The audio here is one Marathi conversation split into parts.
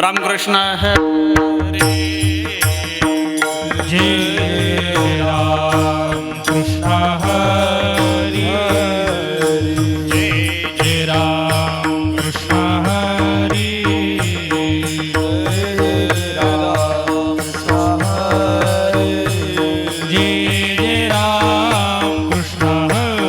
रामकृष्ण हरी जय राम कृष्ण हरी जय राम कृष्ण हरी जय राम कृष्ण हरी जय राम कृष्ण हरी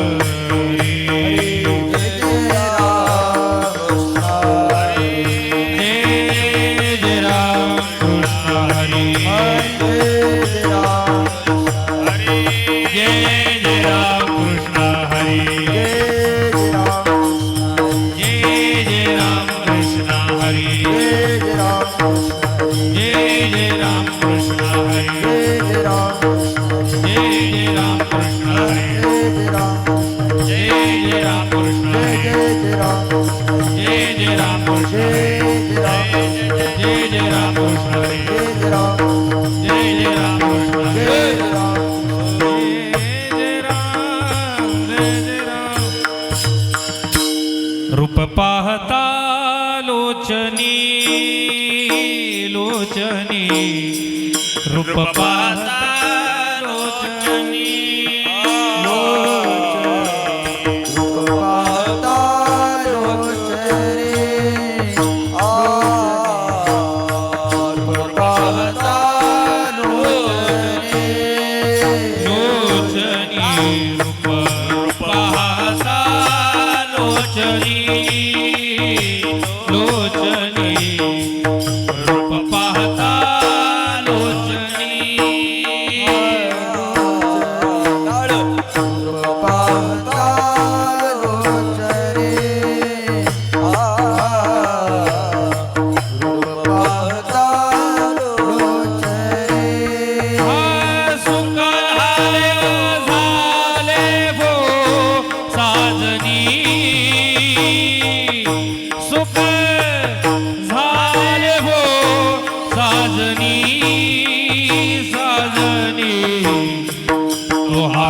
रूप पाहता लोचनी लोचनी रूप पाहता लोचनी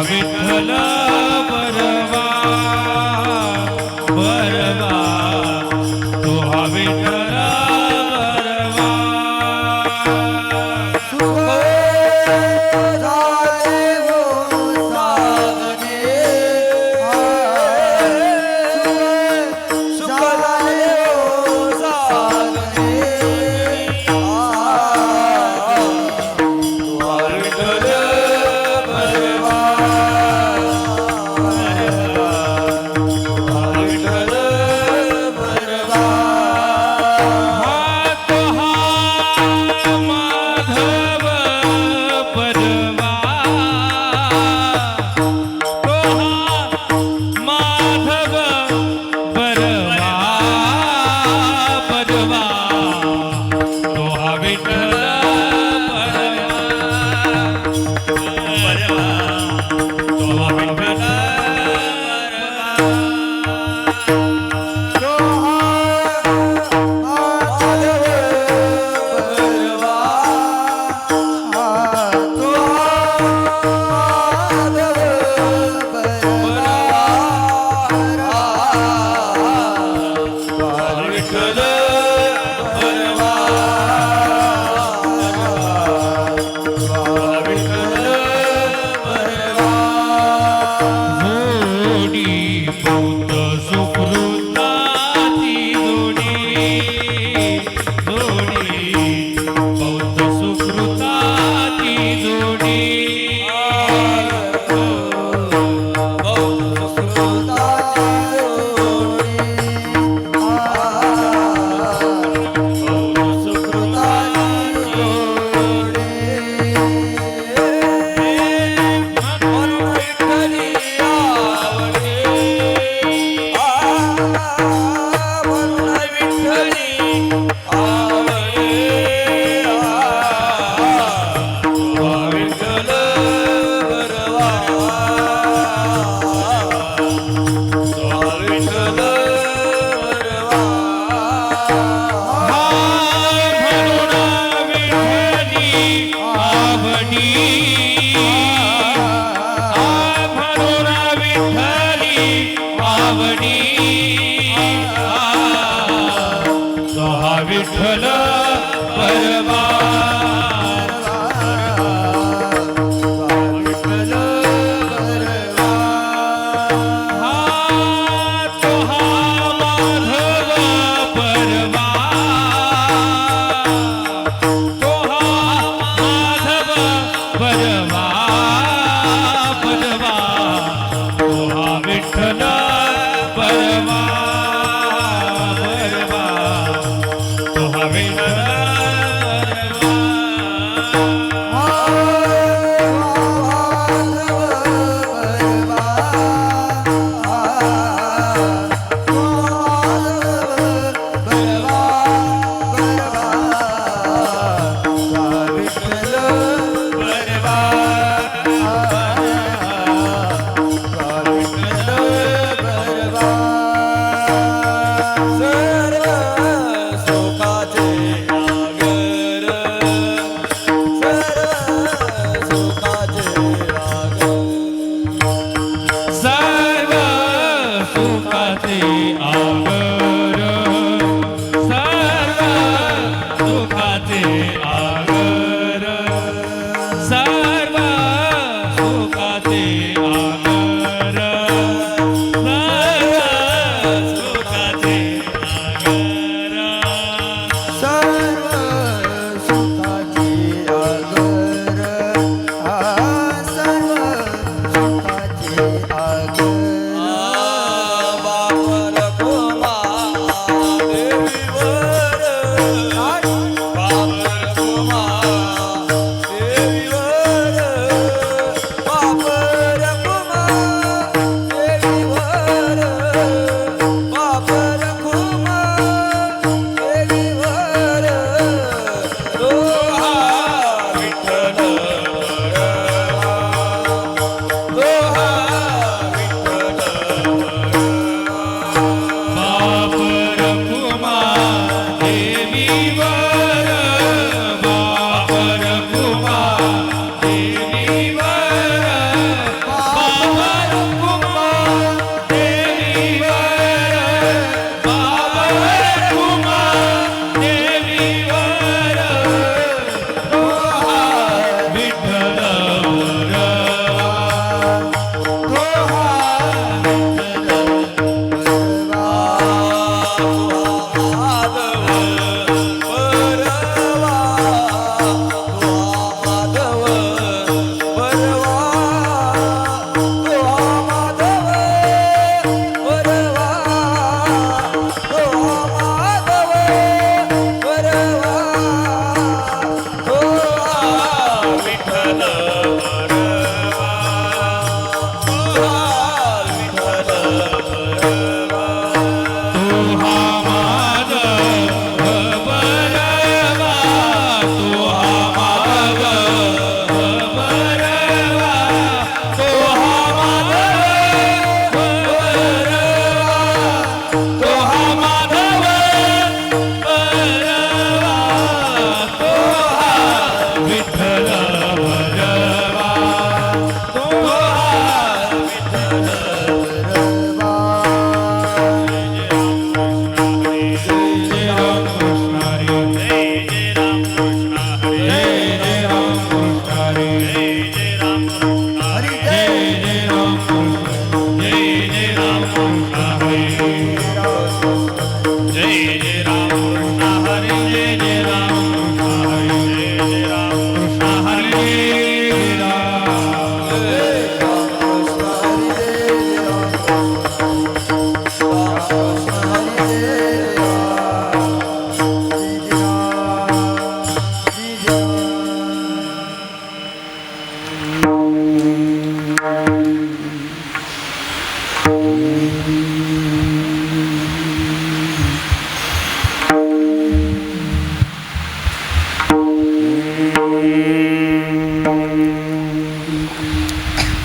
विठ्ठल बरवा बरवा तो हा विठ्ठल बरवा विठ्ठल परवा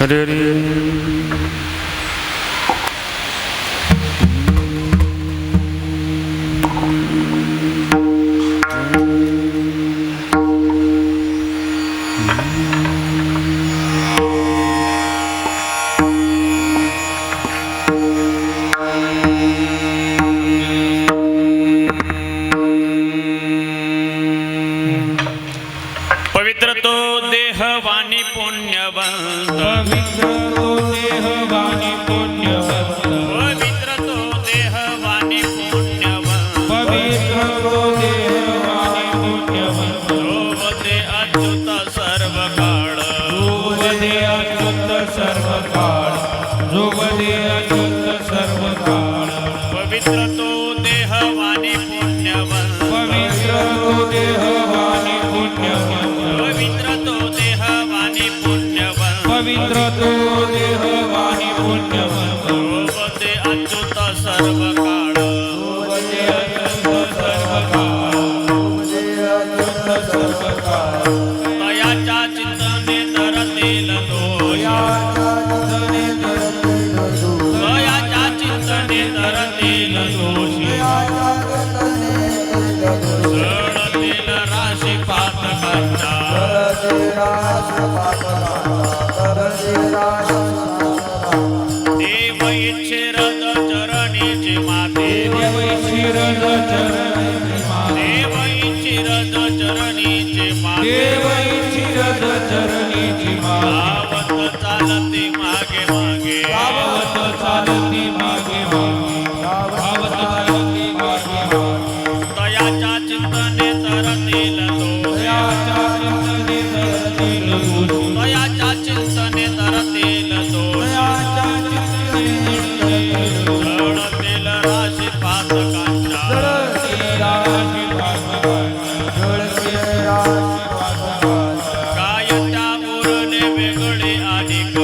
हरे हरे पवित्र तो देहवानी पुण्यवंत पवित्र तो देहवानी पुण्यवंत पवित्र तो देहवानी पुण्यवंत रोवते अच्युत सर्व काळ जोवदे अच्युत सर्व काळ जोवदे अच्युत सर्व काळ पवित्र तो देहवानी पुण्यवंत पवित्र तो देहवानी पुण्यवंत पवित्र तो देहवानी पुण्यवंत पवित्र तो देहवानी पुण्यवंत रोवते अच्युत सर्व काळ जोवदे अच्युत सर्व काळ जोवदे अच्युत सर्व काळ तयाच्या चिंतने तरतील दोष तयाच्या चिंतने तरतील दोषी सळतील राशी पातकांच्या देव इच्छिरद चरणीची माते देव शिरद चरणी देव इच्छिरद चरणीची माते देव शिरद चरणीची धावत चालती मागे मागे धावत चालती मागे मागे धावत चालती मागे मागे तयाच्या चिंतने तरतील दोष तयाच्या चिंतने तरतील दोषी तयाच्या चिंतने तरतील दोष तयाच्या चिंतने तरतील दोषी सळतील राशी पातकांच्या राशी पातकांच्या काय त्या उरले वेगळे अधिक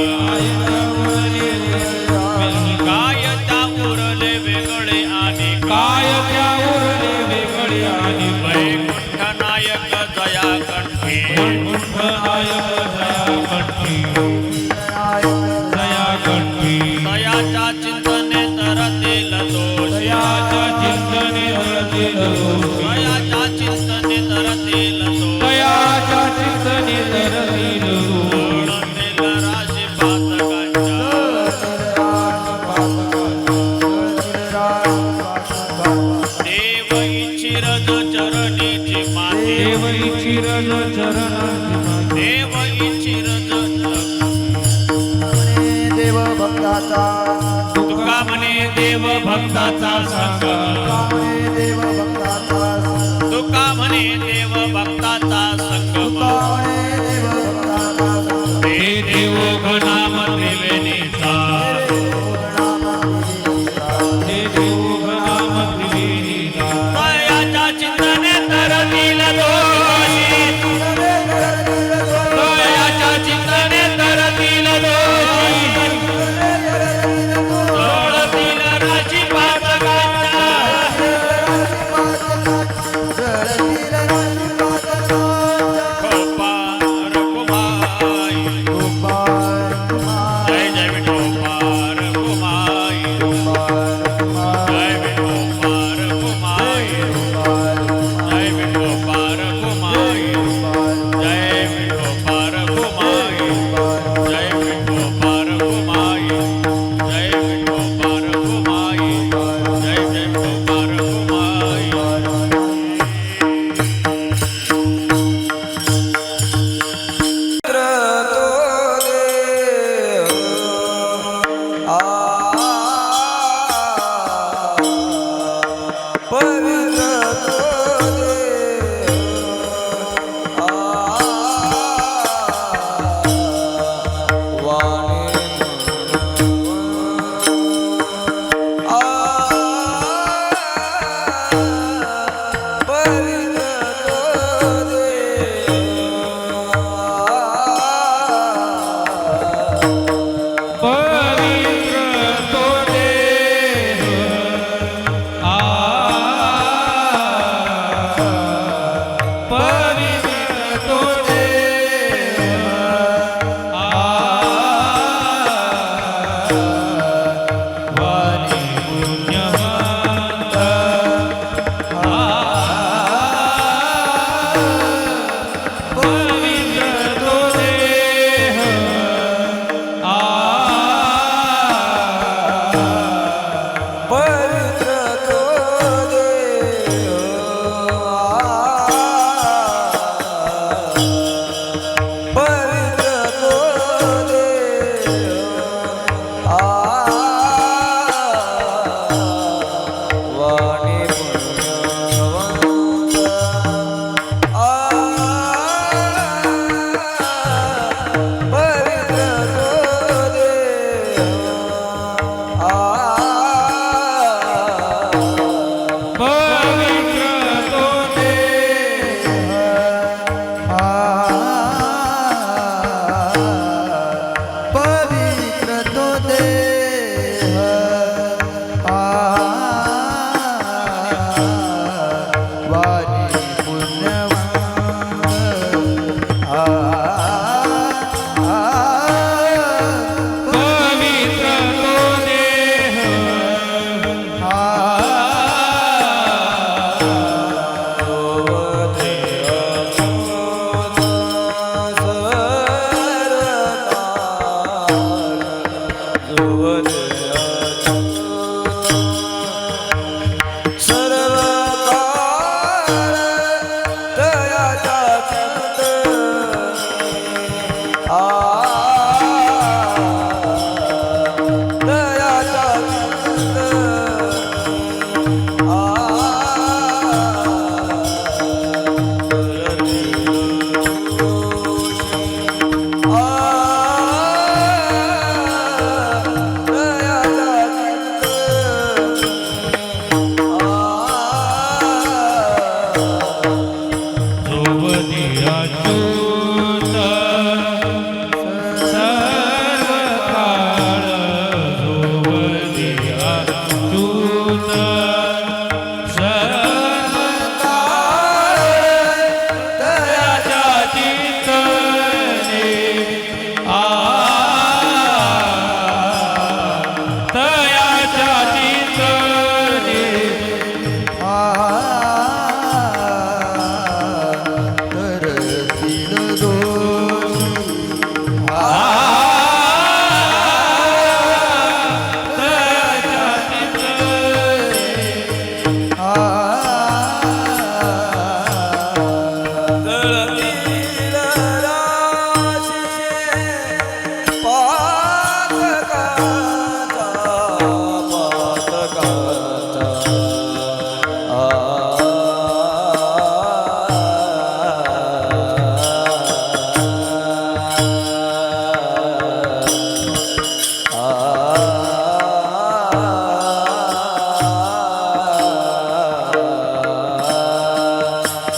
काय त्या उरले वेगळे अधिक काय त्या उरले वेगळे आणि वैकुंठ नायक जया कंठी वैकुंठ नायक जया कंठी जया कंठी तयाच्या चिंतने तरतील दोष तयाच्या चिंतने तरतील दोषी तयाच्या चिंतने तरतील दोष तयाच्या चिंतने तरतील दोषी सळतील राशी पातकांच्या देव इच्छिरद चरणीची माते देव चिरद चरणाची देव इच्छिरद देव भक्ताचा तुका म्हणे देव भक्ताचा संगम देव भक्ताचा तुका म्हणे देव भक्ताचा संगम देव भक्ताचा ते देव घनाम त्रिवेणीचा ते देव नाम त्रिवेणीचा तयाच्या चिंतने तरतील दोषी तयाच्या चिंतने तरतील दोषी सळतील राशी पातकांच्या गोपाळ कुमाई जय जय विठोबार कुमाई जय विठोबार कुमाई जय विठोबार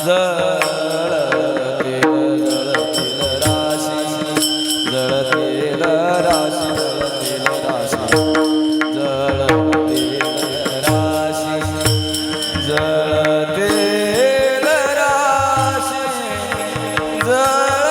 जळतील राशी जळतील राशी जळतील राशी जळतील राशी जळतील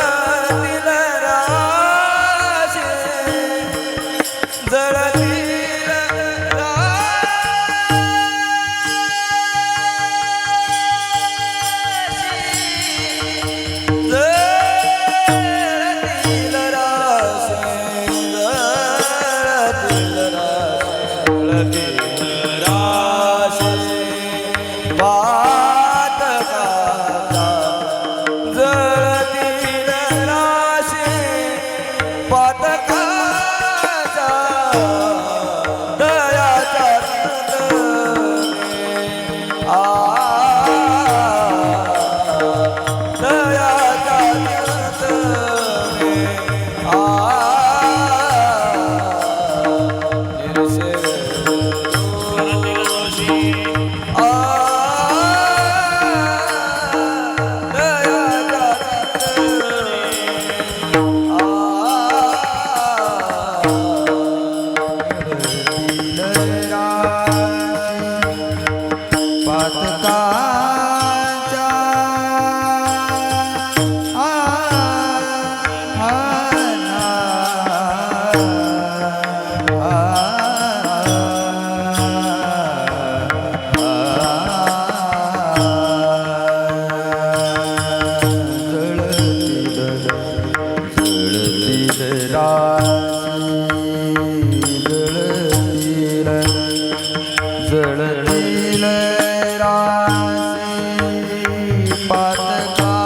जळतील राशी पातकाच्या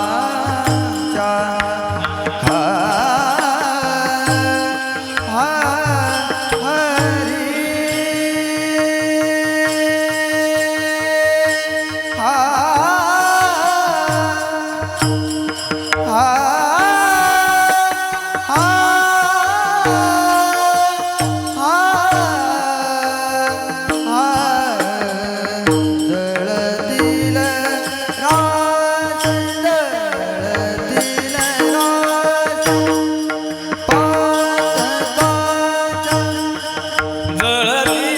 हरी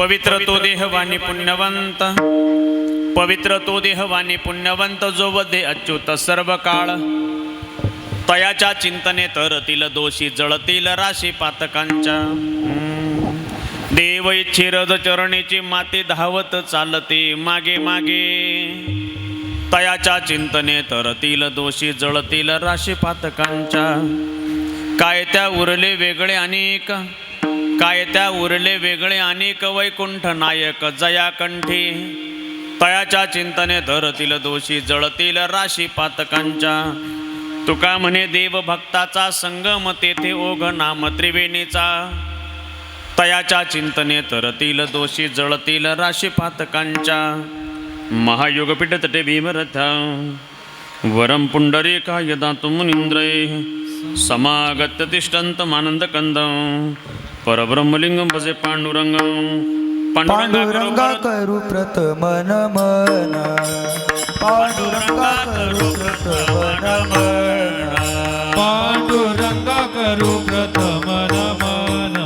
पवित्र तो देहवानी पुण्यवंत, पवित्र तो देहवानी पुण्यवंत, जो वदे अच्युत सर्व काळ. तयाच्या चिंतने तरतील दोषी जळतील राशी पातकांच्या. देव इच्छिरद चरणेची माते धावत चालते मागे मागे. तयाच्या चिंतने तरतील दोषी जळतील राशी पातकांच्या. काय त्या उरले वेगळे अनेक, काय त्या उरले वेगळे अनेक, वैकुंठ नायक जया कंठी. तयाच्या चिंतने धरतील दोषी जळतील राशी पातकांच्या. तुका म्हणे देव भक्ताचा संगम, तेथे ओघ नाम त्रिवेणीचा. तयाच्या चिंतने तरतील दोषी जळतील राशी पातकांच्या. महायोगपीठ तटे भीमरथ, वरम पुंडरीकाय दातु मुनींद्रैः. समागत्य तिष्ठन्तमानंद कंद, परब्रह्मलिंगं भजे पांडुरंगं. पांडुरंगा करू प्रथम नमन, पांडुरंगा करू प्रथम नमन, पांडुरंगा करू प्रथम नमन,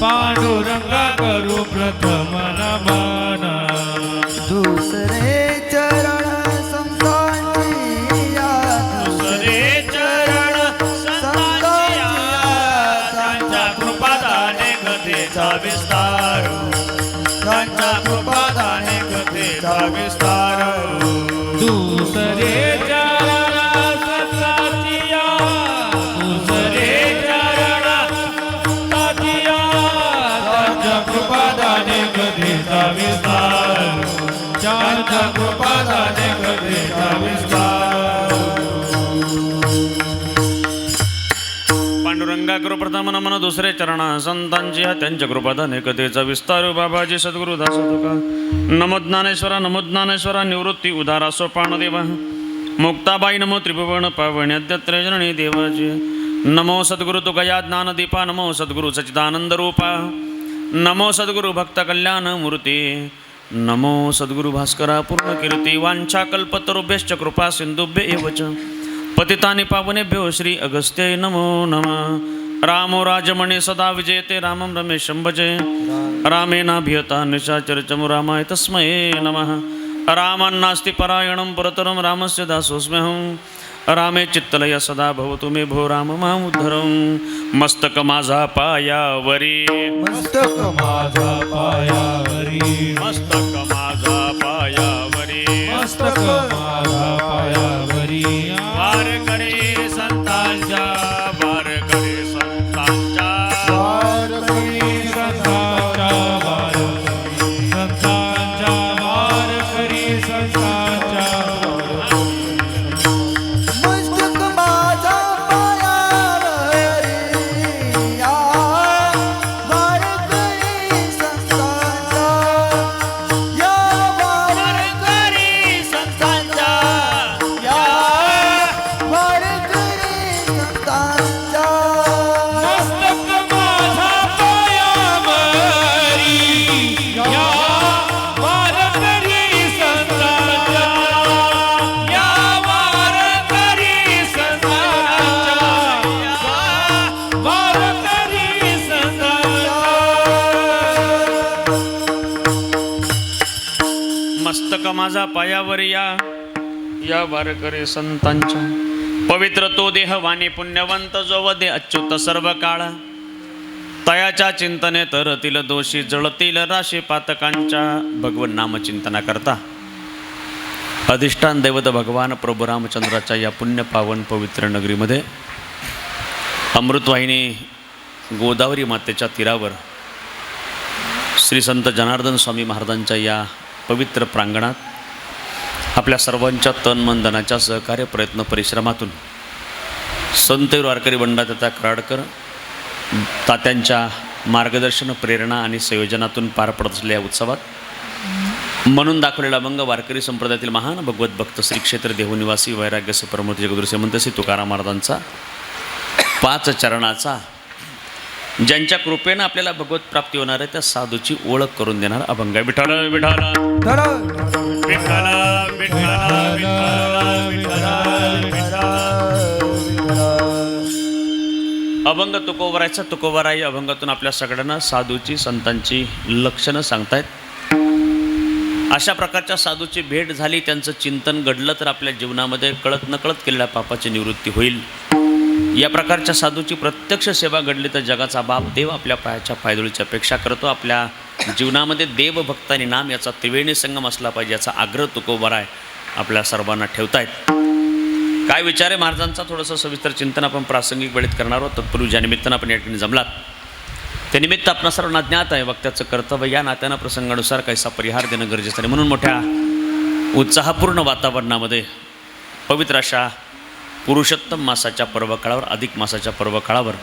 पांडुरंगा करू प्रथम नमन. दुसरे चरण संतांची या, दुसरे चरण संतांची या, त्यांच्या कृपादाने कथेचा विस्तार, त्यांच्या कृपादाने कथेचा विस्तार. दुसरे चरण संतांची या, दुसरे चरण संतांची या, त्यांच्या कृपादाने कथेचा विस्तार, त्यांच्या कृपादाने कथेचा विस्तार. पांडुरंगा करू प्रथम नमन, दुसरे चरण संतांची या, त्यांच्या कृपादाने कथेचा विस्तार. बाबाजी सद्गुरु दास तुका. नमो ज्ञानेश्वरा, नमो ज्ञानेश्वरा, निवृत्ती उदारा सोपानदेवा. मुक्ताबाई नमो त्रिभुवन पावण्याद्यत्र जननी देवाची. नमो सद्गुरु तुकया ज्ञानदीपा, नमो सद्गुरु सच्चिदानंद रूपा, नमो सद्गुरु भक्त कल्याण मूर्ती, नमो सद्गुरु भास्करा पूर्ण कीर्ती. वांछा कल्पतरुभ्यश्च कृपा सिंधुभ्य एव च पतितानि पावनेभ्यो श्री अगस्त्यै नमो नमः. रामो राजमणे सदा विजयते, रामं रमेशं भजे. रामेणाभियता निशाचरचमु, रामाय तस्मै नमः. रामान्नास्ति परायणं परतरं, रामस्य दासोऽस्म्यहं. रामे चित्तलय सदा भवतु मे भो, राम मामुद्धरं. मस्तक माझा पायावरी, मस्तक माझा पायावरी, मस्तक माझा पायावरी, मस्तक माझा पायावरी. वार करे संतांच्या, वार करे संतांच्या. वारकरी संतांच्या, वारकरी संतांच्या, वारकरी संतांच्या. मस्तक माझा पायावरी या, वारकरी संतांच्या या, वारकरी संतांच्या या, वारकरी संतांच्या. मस्तक माझा पायावरी या, वारकरी संतांच्या, या, वारकरी संतांच्या, या, वारकरी संतांच्या. मस्तक माझा पायावर या वारकरी संतांच्या. पवित्र तो देहवानी पुण्यवंत, जो वदे अच्युत सर्व काळ. तयाच्या चिंतने तरतील दोषी जळतील राशी पातकांच्या. भगवन नामचिंतना करता अधिष्ठान दैवत भगवान प्रभू रामचंद्राच्या या पुण्य पावन पवित्र नगरीमध्ये अमृतवाहिनी गोदावरी मातेच्या तीरावर श्री संत जनार्दन स्वामी महाराजांच्या या पवित्र प्रांगणात आपल्या सर्वांच्या तन मन धनाच्या सहकार्य प्रयत्न परिश्रमातून संत वारकरी बंडातात्या कराडकर तात्यांच्या मार्गदर्शन प्रेरणा आणि संयोजनातून पार पडत असलेल्या उत्सवात म्हणून दाखवलेला अभंग वारकरी संप्रदायातील महान भगवत भक्त श्री क्षेत्र देहनिवासी वैराग्य परमूर्ती जगद्गुरू श्रीमंत श्री तुकाराम महाराजांचा 5 चरणाचा, ज्यांच्या कृपेनं आपल्याला भगवत प्राप्ती होणार आहे त्या साधूची ओळख करून देणार अभंग. विठ्ठल विठ्ठल विठ्ठल विठ्ठल विठ्ठल. अभंग तुकोबरायचा तुकोबराई अभंगातून आपल्या सगळ्यांना साधूची संतांची लक्षणं सांगतायत. अशा प्रकारच्या साधूची भेट झाली, त्यांचं चिंतन घडलं तर आपल्या जीवनामध्ये कळत नकळत केलेल्या पापाची निवृत्ती होईल. या प्रकारच्या साधूची प्रत्यक्ष सेवा घडली तर जगाचा बाप देव आपल्या पायाच्या पायदुळीची अपेक्षा करतो. आपल्या जीवनामध्ये देवभक्त आणि नाम याचा त्रिवेणी संगम असला पाहिजे याचा आग्रह तुकोबराय आपल्या सर्वांना ठेवतायत. काय विचार आहे महाराजांचा थोडंसं सविस्तर चिंतन आपण प्रासंगिक वेळेत करणार आहोत. तत्पूर्वी ज्या निमित्तानं आपण या ठिकाणी जमलात त्या निमित्त आपणा सर्वांना ज्ञात आहे वक्त्याचं कर्तव्य या नात्यानं प्रसंगानुसार काहीसा परिहार देणं गरजेचं आहे. म्हणून मोठ्या उत्साहपूर्ण वातावरणामध्ये पवित्र अशा पुरुषोत्तम मासाच्या पर्वकाळावर अधिक मासाच्या पर्वकाळावर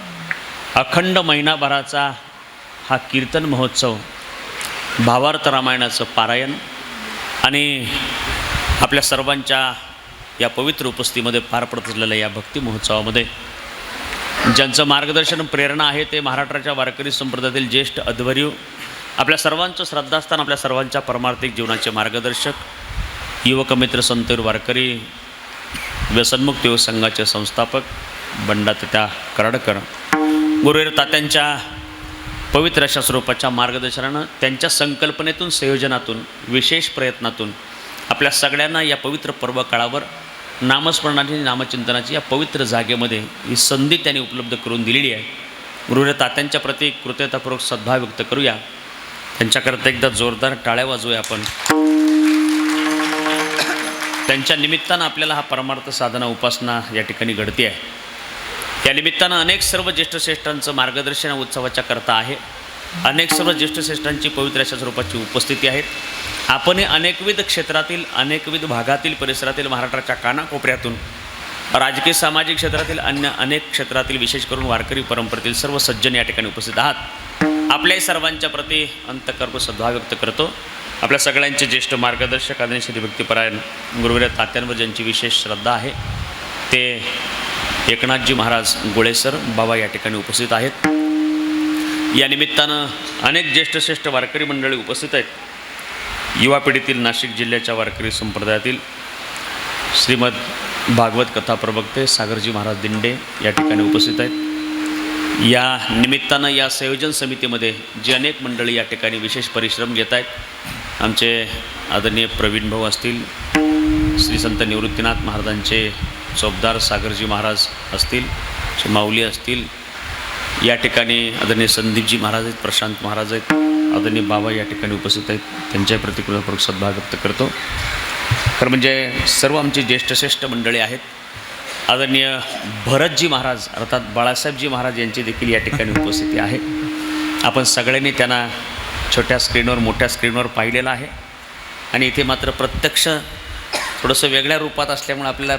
अखंड महिनाभराचा हा कीर्तन महोत्सव, भावार्थ रामायणाचं पारायण आणि आपल्या सर्वांच्या या पवित्र उपस्थितीमध्ये पार पडत असलेल्या या भक्ती महोत्सवामध्ये ज्यांचं मार्गदर्शन प्रेरणा आहे ते महाराष्ट्राच्या वारकरी संप्रदायातील ज्येष्ठ अध्वर्यू, आपल्या सर्वांचं श्रद्धास्थान, आपल्या सर्वांच्या परमार्थिक जीवनाचे मार्गदर्शक, युवक मित्र संतूर वारकरी व्यसनमुक्त योग संघाचे संस्थापक बंडातात्या कराडकर, गुरुवीर तात्यांच्या पवित्र अशा स्वरूपाच्या मार्गदर्शनानं त्यांच्या संकल्पनेतून संयोजनातून विशेष प्रयत्नातून आपल्या सगळ्यांना या पवित्र पर्व काळावर नामस्मरणाची नामचिंतनाची या पवित्र जागेमध्ये ही संधी त्यांनी उपलब्ध करून दिलेली आहे. गुरुवीर तात्यांच्या प्रती कृतज्ञतापूर्वक सद्भाव व्यक्त करूया. त्यांच्याकरता एकदा जोरदार टाळ्या वाजवूया आपण. त्यांच्या निमित्तानं आपल्याला हा परमार्थ साधना उपासना या ठिकाणी घडते आहे. या निमित्तानं अनेक सर्व ज्येष्ठ श्रेष्ठांचं मार्गदर्शन उत्सवाच्या करता आहे. अनेक सर्व ज्येष्ठ श्रेष्ठांची पवित्र अशा स्वरूपाची उपस्थिती आहेत. आपण अनेकविध क्षेत्रातील अनेकविध भागातील परिसरातील महाराष्ट्राच्या कानाकोपऱ्यातून राजकीय सामाजिक क्षेत्रातील अन्य अनेक क्षेत्रातील विशेष करून वारकरी परंपरेतील सर्व सज्जन या ठिकाणी उपस्थित आहात. आपल्याही सर्वांच्या प्रती अंतःकरण सद्भाव व्यक्त करतो. आपल्या सगळ्यांचे ज्येष्ठ मार्गदर्शक आदरणीय श्री भक्तिपरायण गुरुवीर तात्यांवर ज्यांची विशेष श्रद्धा आहे ते एकनाथजी महाराज गोळेसर बाबा या ठिकाणी उपस्थित आहेत. या निमित्तानं अनेक ज्येष्ठ श्रेष्ठ वारकरी मंडळी उपस्थित आहेत. युवा पिढीतील नाशिक जिल्ह्याच्या वारकरी संप्रदायातील श्रीमद भागवत कथा प्रवक्ते सागरजी महाराज दिंडे या ठिकाणी उपस्थित आहेत. या निमित्तानं या संयोजन समितीमध्ये जी अनेक मंडळी या ठिकाणी विशेष परिश्रम घेत आहेत, आमचे आदरणीय प्रवीण भाऊ असतील, श्री संत निवृत्तीनाथ महाराजांचे चौबदार सागरजी महाराज असतील, श्री माऊली असतील, या ठिकाणी आदरणीय संदीपजी महाराज आहेत, प्रशांत महाराज आहेत, आदरणीय बाबा या ठिकाणी उपस्थित आहेत. त्यांच्या प्रतिकृतीपूर्वक सद्भाव व्यक्त करतो. खरं म्हणजे सर्व आमची ज्येष्ठ श्रेष्ठ मंडळी आहेत. आदरणीय भरतजी महाराज अर्थात बाळासाहेबजी महाराज यांची देखील या ठिकाणी उपस्थिती आहे. आपण सगळ्यांनी त्यांना छोट्या स्क्रीनवर मोठ्या स्क्रीनवर पाहिलेलं आहे आणि इथे मात्र प्रत्यक्ष थोडंसं वेगळ्या रूपात असल्यामुळे आपल्याला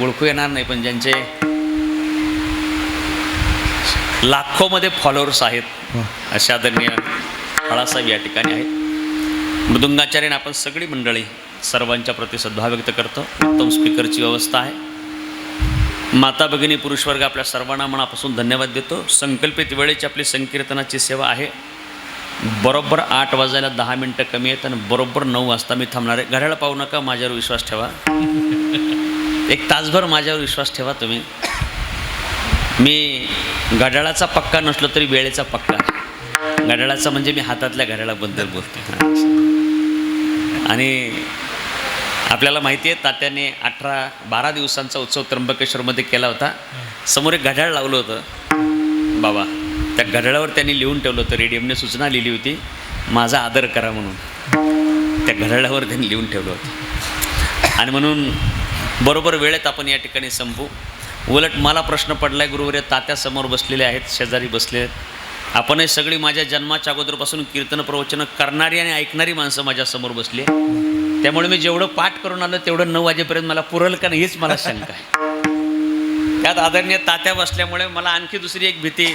ओळखू येणार नाही, पण ज्यांचे लाखोमध्ये फॉलोअर्स आहेत अशा आदरणीय बाळासाहेब या ठिकाणी आहेत. मृदुंगाचार्याने आपण सगळी मंडळी सर्वांच्या प्रति सद्भाव व्यक्त करतो. उत्तम स्पीकरची व्यवस्था आहे. माता भगिनी पुरुषवर्ग आपल्या सर्वांना मनापासून धन्यवाद देतो. संकल्पित वेळेची आपली संकीर्तनाची सेवा आहे. बरोबर 8 वाजायला 10 मिनटं कमी आहेत आणि बरोबर 9 वाजता मी थांबणार आहे. घड्याळ पाहू नका, माझ्यावर विश्वास ठेवा. 1 तासभर माझ्यावर विश्वास ठेवा तुम्ही. मी घड्याळाचा पक्का नसलो तरी वेळेचा पक्का. घड्याळाचा म्हणजे मी हातातल्या घड्याळाबद्दल बोलतो. आणि आपल्याला माहिती आहे तात्याने 12 दिवसांचा उत्सव त्र्यंबकेश्वरमध्ये केला होता. समोर एक घड्याळ लावलं होतं बाबा. त्या घड्याळावर त्यांनी लिहून ठेवलं होतं, रेडियमने सूचना लिहिली होती, माझा आदर करा म्हणून. त्या घड्याळावर त्यांनी लिहून ठेवलं होतं. आणि म्हणून बरोबर वेळेत आपण या ठिकाणी संपू. उलट मला प्रश्न पडला आहे, गुरुवर्य तात्यासमोर बसलेले आहेत, शेजारी बसले आहेत. आपणही सगळी माझ्या जन्माच्या अगोदरपासून कीर्तन प्रवचनं करणारी आणि ऐकणारी माणसं माझ्यासमोर बसली. त्यामुळे मी जेवढं पाठ करून आलं तेवढं 9 वाजेपर्यंत मला पुरल का नाही हीच मला शंका आहे. त्यात आदरणीय तात्या बसल्यामुळे मला आणखी दुसरी एक भीती.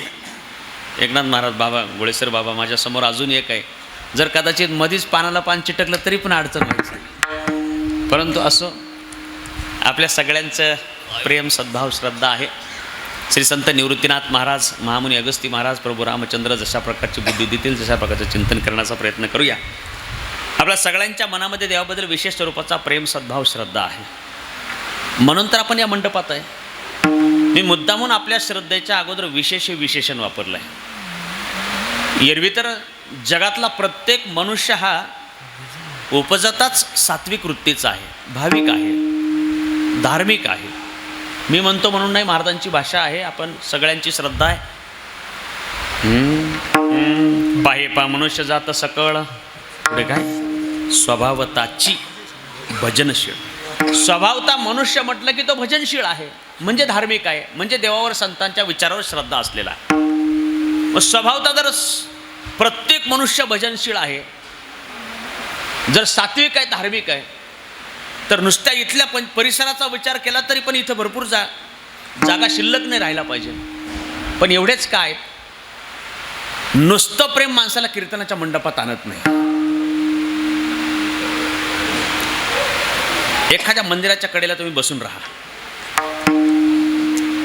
एकनाथ महाराज बाबा गोळेसर बाबा माझ्यासमोर अजून एक आहे. जर कदाचित मधीच पानाला पान चिटकलं तरी पण अडचण व्हायचं. परंतु असं आपल्या सगळ्यांचं प्रेम सद्भाव श्रद्धा आहे. श्री संत निवृत्तीनाथ महाराज, महामुनी अगस्ती महाराज, प्रभू रामचंद्र जशा प्रकारची बुद्धी देतील तशा प्रकारचं चिंतन करण्याचा प्रयत्न करूया. आपल्या सगळ्यांच्या मनामध्ये देवाबद्दल विशेष स्वरूपाचा प्रेम सद्भाव श्रद्धा आहे. म्हणून तर आपण या मंडपात आहे. मी मुद्दामून आपल्या श्रद्धेच्या अगोदर विशेष हे विशेषण वापरलं आहे. एरवी तर जगातला प्रत्येक मनुष्य हा उपजताच सात्विक वृत्तीचा आहे, भाविक आहे, धार्मिक आहे. मी म्हणतो म्हणून नाही, महाराजांची भाषा आहे, आपण सगळ्यांची श्रद्धा आहे. पाहे पा मनुष्य जात सकळ, पुढे काय स्वभावताची भजनशील. स्वभावता मनुष्य म्हटलं की तो भजनशील आहे, म्हणजे धार्मिक आहे, म्हणजे देवावर संतांच्या विचारावर श्रद्धा असलेला आहे. मग स्वभावता जर प्रत्येक मनुष्य भजनशील आहे, जर सात्विक आहे, धार्मिक आहे, तर नुसत्या इथल्या परिसराचा विचार केला तरी पण इथं भरपूर जागा शिल्लक नाही राहायला पाहिजे. पण एवढेच काय, नुसतं प्रेम माणसाला कीर्तनाच्या मंडपात आणत नाही. एखाद्या मंदिराच्या कडेला तुम्ही बसून राहा.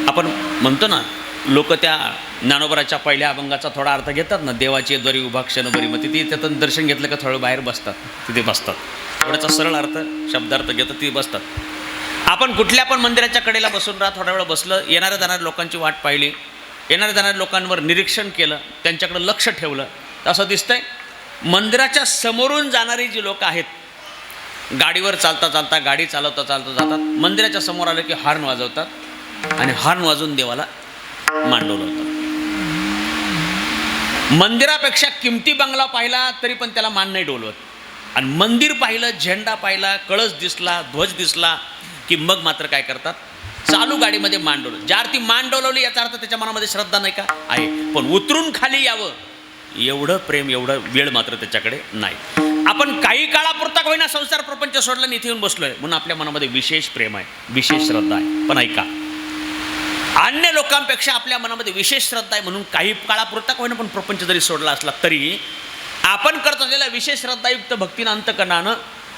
आपण म्हणतो ना, लोक त्या ज्ञानोबराच्या पहिल्या अभंगाचा थोडा अर्थ घेतात ना, देवाची द्वारी उभा क्षण बरी, मग तिथे त्यातून दर्शन घेतलं का थोडं बाहेर बसतात, तिथे बसतात. थोड्याचा सरळ अर्थ शब्दार्थ घेतात, तिथे बसतात. आपण कुठल्या पण मंदिराच्या कडेला बसून राहा, थोडा वेळ बसलं, येणाऱ्या जाणाऱ्या लोकांची वाट पाहिली, येणाऱ्या जाणाऱ्या लोकांवर निरीक्षण केलं, त्यांच्याकडे लक्ष ठेवलं, तर असं दिसतंय मंदिराच्या समोरून जाणारी जी लोक आहेत, गाडीवर चालता चालता, गाडी चालवता चालता जातात, मंदिराच्या समोर आलं की हॉर्न वाजवतात आणि हॉर्न वाजवून देवाला मांडवलं होतं. मंदिरापेक्षा किमती बंगला पाहिला तरी पण त्याला मान नाही डोलवत, आणि मंदिर पाहिलं, झेंडा पाहिला, कळस दिसला, ध्वज दिसला की मग मात्र काय करतात, चालू गाडीमध्ये मान डोलवलं. ज्या अर्थी मान डोलवली याचा अर्थ त्याच्या मनामध्ये श्रद्धा नाही का, आहे, पण उतरून खाली यावं एवढं प्रेम, एवढं वेळ मात्र त्याच्याकडे नाही. आपण काही काळापुरता होईना संसार प्रपंच सोडला आणि इथे येऊन बसलोय म्हणून आपल्या मनामध्ये विशेष प्रेम आहे, विशेष श्रद्धा आहे. पण ऐका, अन्य लोकांपेक्षा आपल्या मनामध्ये विशेष श्रद्धा आहे म्हणून काही काळापुरता होईना पण प्रपंच जरी सोडला असला तरी आपण करत असलेल्या विशेष श्रद्धायुक्त भक्तीनं, अंतकरणानं,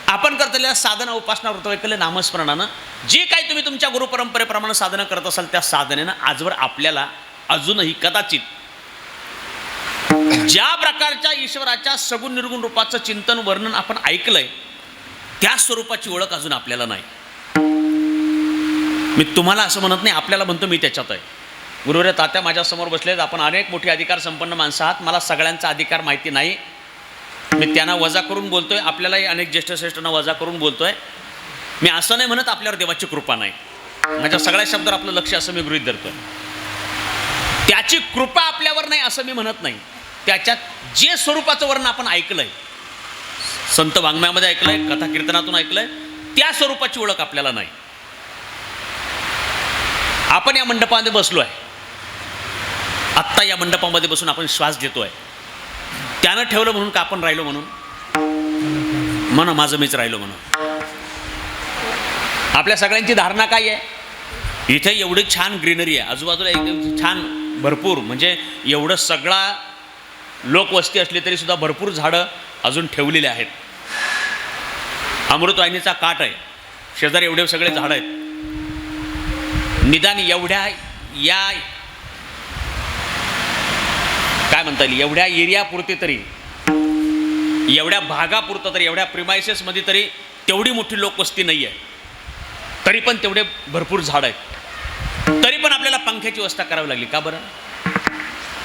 आपण करत असलेल्या साधना, उपासना, व्रतवैकल्य, नामस्मरणानं जे काही तुम्ही तुमच्या गुरुपरंपरेप्रमाणे साधना करत असाल त्या साधनेनं आजवर आपल्याला अजूनही कदाचित ज्या प्रकारच्या ईश्वराच्या सगुण निर्गुण रूपाचं चिंतन, वर्णन आपण ऐकलंय त्या स्वरूपाची ओळख अजून आपल्याला नाही. मी तुम्हाला असं म्हणत नाही, आपल्याला म्हणतो मी त्याच्यात आहे. गुरुवर्य तात्या माझ्यासमोर बसलेत, आपण अनेक मोठी अधिकार संपन्न माणसं आहात, मला सगळ्यांचा अधिकार माहिती नाही, मी त्यांना वजा करून बोलतोय, आपल्यालाही अनेक ज्येष्ठ श्रेष्ठांना वजा करून बोलतोय. मी असं नाही म्हणत आपल्यावर देवाची कृपा नाही, माझ्या सगळ्या शब्दावर आपलं लक्ष असं मी गृहीत धरतोय. त्याची कृपा आपल्यावर नाही असं मी म्हणत नाही, त्याच्यात जे स्वरूपाचं वर्णन आपण ऐकलंय, संत वाङ्मयामध्ये ऐकलंय, कथा कीर्तनातून ऐकलंय, त्या स्वरूपाची ओळख आपल्याला नाही. आपण या मंडपामध्ये बसलोय, आत्ता या मंडपामध्ये बसून आपण श्वास घेतोय, त्यानं ठेवलं म्हणून का आपण राहिलो म्हणून, म्हणा माझं मीच राहिलो म्हणून. आपल्या सगळ्यांची धारणा काय आहे, इथे एवढी छान ग्रीनरी आहे, आजूबाजूला एकदम छान भरपूर, म्हणजे एवढं सगळा लोकवस्ती असली तरी सुद्धा भरपूर झाडं अजून ठेवलेली आहेत. अमृतवाहिनीचा काठ आहे, शेजारी एवढे सगळे झाडं आहेत. निदान एवढ्या या काय म्हणता येईल, एवढ्या एरियापुरती तरी, एवढ्या भागापुरतं तरी, एवढ्या प्रिमायसेसमध्ये तरी तेवढी मोठी लोकवस्ती नाही आहे, तरी पण तेवढे भरपूर झाड आहेत. तरी पण आपल्याला पंख्याची व्यवस्था करावी लागली का बरं?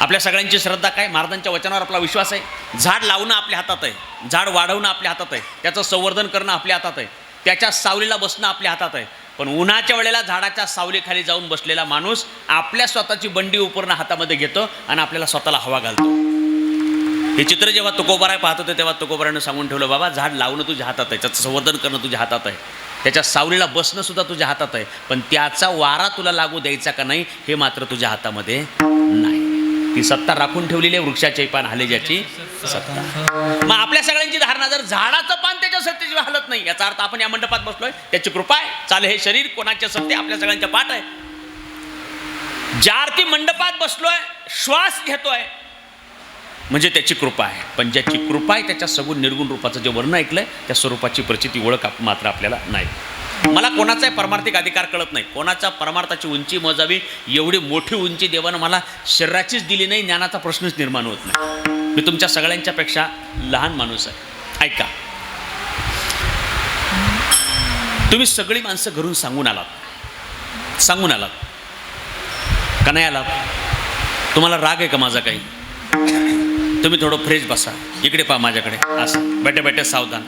आपल्या सगळ्यांची श्रद्धा काय, महाराजांच्या वचनावर आपला विश्वास आहे. झाड लावणं आपल्या हातात आहे, झाड वाढवणं आपल्या हातात आहे, त्याचं संवर्धन करणं आपल्या हातात आहे, त्याच्या सावलीला बसणं आपल्या हातात आहे. पण उन्हाच्या वेळेला झाडाच्या सावलीखाली जाऊन बसलेला माणूस आपल्या स्वतःची बंडी उपरणं हातामध्ये घेतो आणि आपल्याला स्वतःला हवा घालतो. हे चित्र जेव्हा तुकोबाराय पाहत होते तेव्हा तुकोबारायनं सांगून ठेवलं, बाबा झाड लावणं तुझ्या हातात आहे, त्याचं संवर्धन करणं तुझ्या हातात आहे, त्याच्या सावलीला बसणं सुद्धा तुझ्या हातात आहे, पण त्याचा वारा तुला लागू द्यायचा का नाही हे मात्र तुझ्या हातामध्ये नाही. ती सत्ता राखून ठेवलेली आहे, वृक्षाचे पान हाले ज्याची सत्ता. मग आपल्या सगळ्यांची धारणा, जर झाडाचं पान त्याच्या सत्तेशिवाय हलत नाही, याचा अर्थ आपण या मंडपात बसलोय त्याची कृपा आहे, चाले हे शरीर कोणाच्या सत्ते, आपल्या सगळ्यांच्या पाठ आहे. ज्या अर्थी मंडपात बसलोय, श्वास घेतोय, म्हणजे त्याची कृपा आहे. पण ज्याची कृपा आहे त्याच्या सगुण निर्गुण रूपाचं जे वर्णन ऐकलंय त्या स्वरूपाची प्रचिती ओळख मात्र आपल्याला नाही. मला कोणाचाही परमार्थिक अधिकार कळत नाही, कोणाचा परमार्थाची उंची मोजावी एवढी मोठी उंची देवानं मला शरीराचीच दिली नाही, ज्ञानाचा प्रश्नच निर्माण होत नाही. मी तुमच्या सगळ्यांच्यापेक्षा लहान माणूस आहे. ऐका, तुम्ही सगळी माणसं घरून सांगून आलात, का नाही आला? तुम्हाला राग आहे का माझा काही? तुम्ही थोडं फ्रेश बसा, इकडे पहा माझ्याकडे, असं बेटे बेटे सावधान,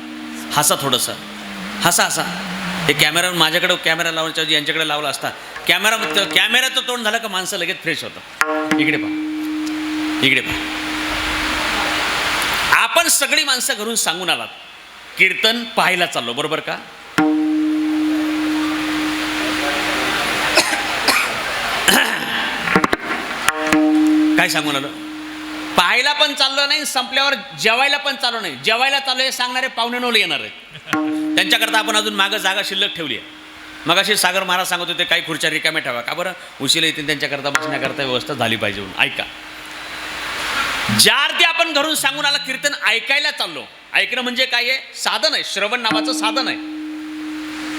हसा थोडंसं, हसा हसा. हे कॅमेरा माझ्याकडे कॅमेरा लावण्याच्या ऐवजी यांच्याकडे लावला असता. कॅमेऱ्याचं तोंड झालं का माणसं लगेच फ्रेश होतं. इकडे पहा, इकडे पहा. आपण सगळी माणसं घरून सांगून आलात कीर्तन पाहायला चाललो, बरोबर का? काय सांगून आलो? पाहायला पण चाललो नाही, संपल्यावर जेवायला पण चाललो नाही. जेवायला चाललो हे सांगणारे पाहुणे नवले येणार आहेत. त्यांच्याकरता आपण अजून मागं जागा शिल्लक ठेवली आहे. मगाशी सागर महाराज सांगत होते काही खुर्च्या रिकाम्या ठेवा. का बरं? उशिरा येतील त्यांच्याकरता बसण्याकरता व्यवस्था झाली पाहिजे म्हणून. ऐका, ज्या अर्थी आपण घरून सांगून आला कीर्तन ऐकायला चाललो. ऐकणं म्हणजे काय आहे? साधन आहे. श्रवण नावाचं साधन आहे.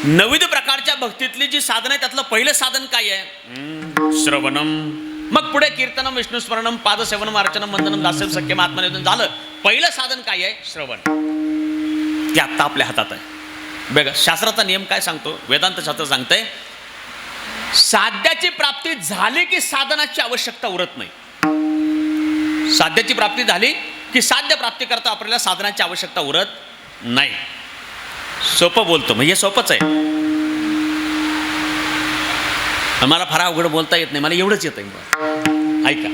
नविध प्रकारच्या भक्तीतली जी साधन आहे त्यातलं पहिलं साधन काय आहे? श्रवणम. मग पुढे कीर्तनम, विष्णुस्मरणम, पादसेवनम, अर्चनम, वंदनम, दास्यम, सख्यम, आत्मनिवेदन झालं. पहिलं साधन काय आहे? श्रवण. ते आत्ता आपल्या हातात आहे. बघा शास्त्राचा नियम काय सांगतो, वेदांत शास्त्र सांगतंय, साध्याची प्राप्ती झाली की साधनाची आवश्यकता उरत नाही. साध्याची प्राप्ती झाली की साध्य प्राप्ती करता आपल्याला साधनाची आवश्यकता उरत नाही. सोपं बोलतो म्हणजे सोपंच आहे. मला फार अवघड बोलता येत नाही, मला एवढंच येत आहे. ऐका,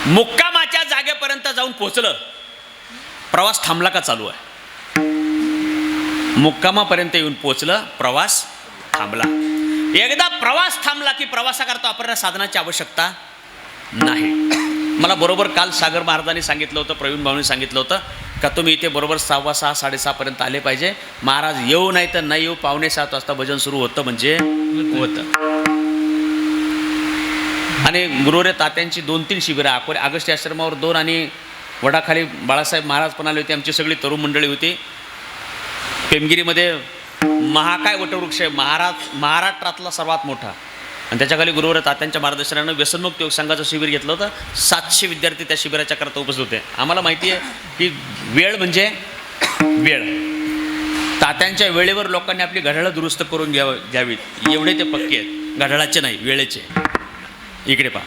मुक्कामाच्या जागेपर्यंत जाऊन पोहोचलं, प्रवास थांबला का चालू आहे? मुक्कामापर्यंत येऊन पोहोचलं, प्रवास थांबला. एकदा प्रवास थांबला की प्रवासाकरता आपल्याला साधनाची आवश्यकता नाही. मला बरोबर काल सागर महाराजांनी सांगितलं होतं, प्रवीण भाऊंनी सांगितलं होतं का तुम्ही इथे बरोबर 6:15 6:30 पर्यंत आले पाहिजे. महाराज येऊ नाही तर नाही येऊ, 6:45 वाजता भजन सुरू होतं म्हणजे होतं. आणि गुरुरे तात्यांची 2-3 शिबिरं, आगस्ती आश्रमावर 2 आणि वडाखाली बाळासाहेब महाराज पण आले होते. आमची सगळी तरुण मंडळी होती. पेमगिरीमध्ये महाकाय वटवृक्ष आहे, महाराष्ट्रातला सर्वात मोठा. आणि त्याच्याखाली गुरुवर तात्यांच्या मार्गदर्शनानं व्यसनमुक्त योग संघाचं शिबिर घेतलं होतं. 700 विद्यार्थी त्या शिबिराच्या करता उपस्थित होते. आम्हाला माहिती आहे की वेळ म्हणजे वेळ. तात्यांच्या वेळेवर लोकांनी आपली घड्याळं दुरुस्त करून घ्यावीत, एवढे ते पक्के आहेत. घड्याळाचे नाही, वेळेचे. इकडे पहा,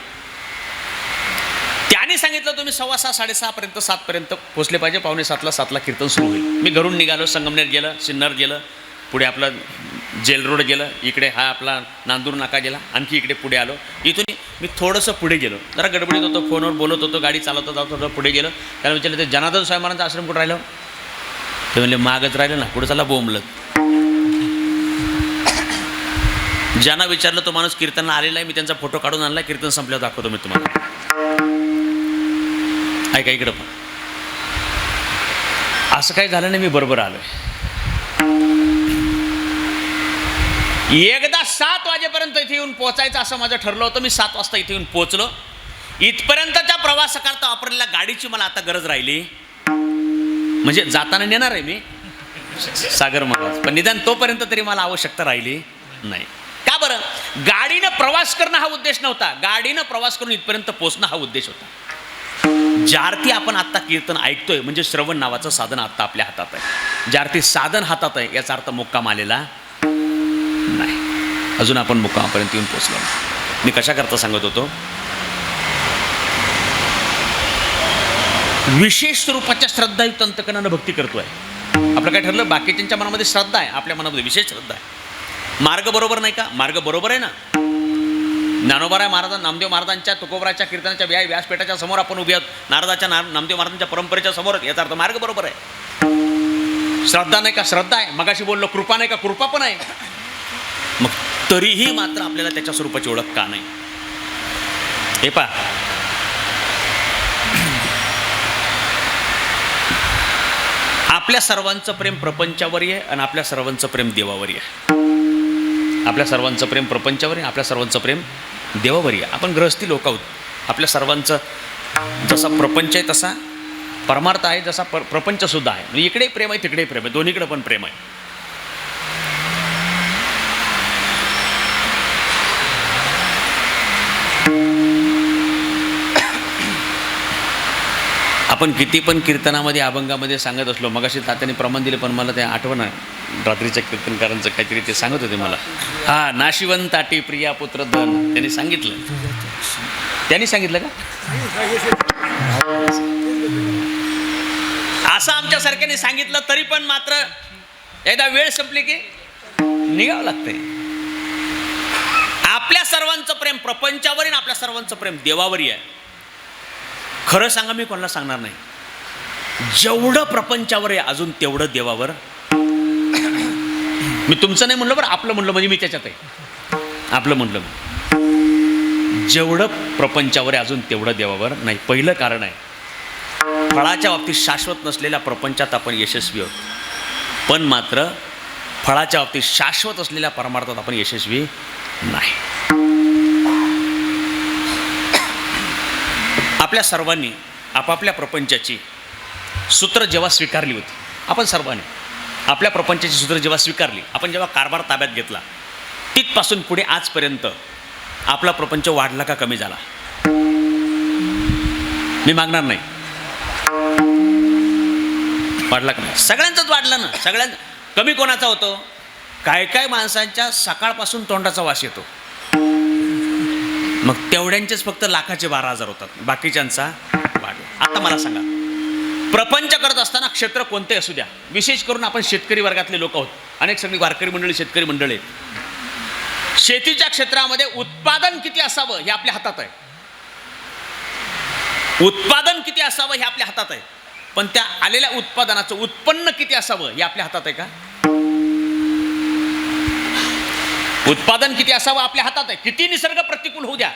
त्यांनी सांगितलं तुम्ही 6:15 6:30 पर्यंत 7 पर्यंत पोहोचले पाहिजे. 6:45 कीर्तन सुरू होईल. मी घरून निघालो, संगमनेर गेलं, सिन्नर गेलं, पुढे आपलं जेल रोड गेलं, इकडे हा आपला नांदूर नाका गेला, आणखी इकडे पुढे आलो. इथून मी थोडंसं पुढे गेलो, जरा गडबडीत होतो, फोनवर बोलत होतो, गाडी चालवता जात होतो. पुढे गेलो, त्याला विचारलं ते जनार्दन स्वामी महाराजांचा आश्रम कुठं राहिलं? ते म्हणले मागच राहिलं ना, पुढे चला बोंबलं. ज्यांना विचारलं तो माणूस कीर्तनला आलेला आहे, मी त्यांचा फोटो काढून आणला, कीर्तन संपल्यावर दाखवतो मी तुम्हाला. ऐका इकडं पण असं काही झालं नाही, मी बरोबर आलोय. एकदा 7 वाजेपर्यंत इथे येऊन पोहोचायचं असं माझं ठरलं होतं. मी 7 वाजता इथे येऊन पोहोचलो. इथपर्यंतच्या प्रवासाकरता वापरलेल्या गाडीची मला आता गरज राहिली. म्हणजे जाताना नेणार आहे मी सागर महाराज, पण निदान तोपर्यंत तरी मला आवश्यकता राहिली नाही. का बरं? गाडीनं प्रवास करणं हा उद्देश नव्हता. गाडीनं प्रवास करून इथपर्यंत पोहोचणं हा उद्देश होता. ज्या अर्थी आपण आत्ता कीर्तन ऐकतोय म्हणजे श्रवण नावाचं साधन आत्ता आपल्या हातात आहे. ज्या अर्थी साधन हातात आहे याचा अर्थ मुक्काम आलेला नाही. अजून आपण मुक्कामापर्यंत येऊन पोहोचलो. मी कशाकरता सांगत होतो? विशेष स्वरूपाच्या श्रद्धायुक्त अंतकरणानं भक्ती करतोय. आपलं काय ठरलं? बाकीच्यांच्या मनामध्ये श्रद्धा आहे, आपल्या मनामध्ये विशेष श्रद्धा आहे. मार्ग बरोबर नाही का? मार्ग बरोबर आहे ना. ज्ञानोबा महाराज, नामदेव महाराजांच्या तुकोबराच्या कीर्तनाच्या व्यासपीठाच्या समोर आपण उभी आहोत. नारदाच्या नामदेव महाराजांच्या परंपरेच्या समोर. याचा अर्थ मार्ग बरोबर आहे. श्रद्धा नाही का? श्रद्धा आहे. मगाशी बोललो कृपा नाही का? कृपा पण आहे. मग तरीही मात्र आपल्याला त्याच्या स्वरूपाची ओळख का नाही? हे पहा, आपल्या सर्वांचं प्रेम प्रपंचावर आहे आणि आपल्या सर्वांचं प्रेम देवावर आहे. आपल्या सर्वांचं प्रेम प्रपंचावर आहे, आपल्या सर्वांचं प्रेम देवावर आहे. आपण गृहस्थी लोक आहोत. आपल्या सर्वांचं जसा प्रपंच आहे तसा परमार्थ आहे, जसा प्रपंच सुद्धा आहे. म्हणजे इकडे प्रेम आहे, तिकडे प्रेम आहे, दोन्हीकडे पण प्रेम आहे. आपण किती पण कीर्तनामध्ये अभंगामध्ये सांगत असलो, मगाशी तात्याने प्रमाण दिले पण मला ते आठवणं रात्रीच्या कीर्तनकारांचं काहीतरी ते सांगत होते मला. हा, नाशिवंताटी प्रिया पुत्र धन त्यांनी सांगितलं. त्यांनी सांगितलं का? असं आमच्यासारख्याने सांगितलं तरी पण मात्र एकदा वेळ संपली की निघावं लागतंय. आपल्या सर्वांचं प्रेम प्रपंचावर आहे, आपल्या सर्वांचं प्रेम देवावरही आहे. खरं सांगा, मी कोणाला सांगणार नाही, जेवढं प्रपंचावर आहे अजून तेवढं देवावर. मी तुमचं नाही म्हणलं बरं, आपलं म्हणलं म्हणजे मी त्याच्यात आहे. आपलं म्हणलं जेवढं प्रपंचावर आहे अजून तेवढं देवावर नाही. पहिलं कारण आहे, फळाच्या बाबतीत शाश्वत नसलेल्या प्रपंचात आपण यशस्वी आहोत, पण मात्र फळाच्या बाबतीत शाश्वत असलेल्या परमार्थात आपण यशस्वी नाही. आपल्या सर्वांनी आपापल्या प्रपंचाची सूत्र जेव्हा स्वीकारली होती, आपण सर्वांनी आपल्या प्रपंचाची सूत्र जेव्हा स्वीकारली, आपण जेव्हा कारभार ताब्यात घेतला, तिथपासून पुढे आजपर्यंत आपला प्रपंच वाढला का कमी झाला? मी मागणार नाही, वाढला का नाही? सगळ्यांचाच वाढला ना. सगळ्यांचा कमी कोणाचा होतो? काय काय माणसांच्या सकाळपासून तोंडाचा वास येतो, मग तेवढ्यांचेच फक्त लाखाचे 12,000 होतात, बाकीच्यांचा वाढला. आता मला सांगा, प्रपंच करत असताना क्षेत्र कोणते असू द्या, विशेष करून आपण शेतकरी वर्गातले लोक आहोत, अनेक सगळी वारकरी मंडळी शेतकरी मंडळी. शेतीच्या क्षेत्रामध्ये उत्पादन किती असावं हे आपल्या हातात आहे. उत्पादन किती असावं हे आपल्या हातात आहे, पण त्या आलेल्या उत्पादनाचं उत्पन्न किती असावं हे आपल्या हातात आहे का? उत्पादन किती असावं आपल्या हातात आहे. किती निसर्ग प्रतिकूल होऊ द्या,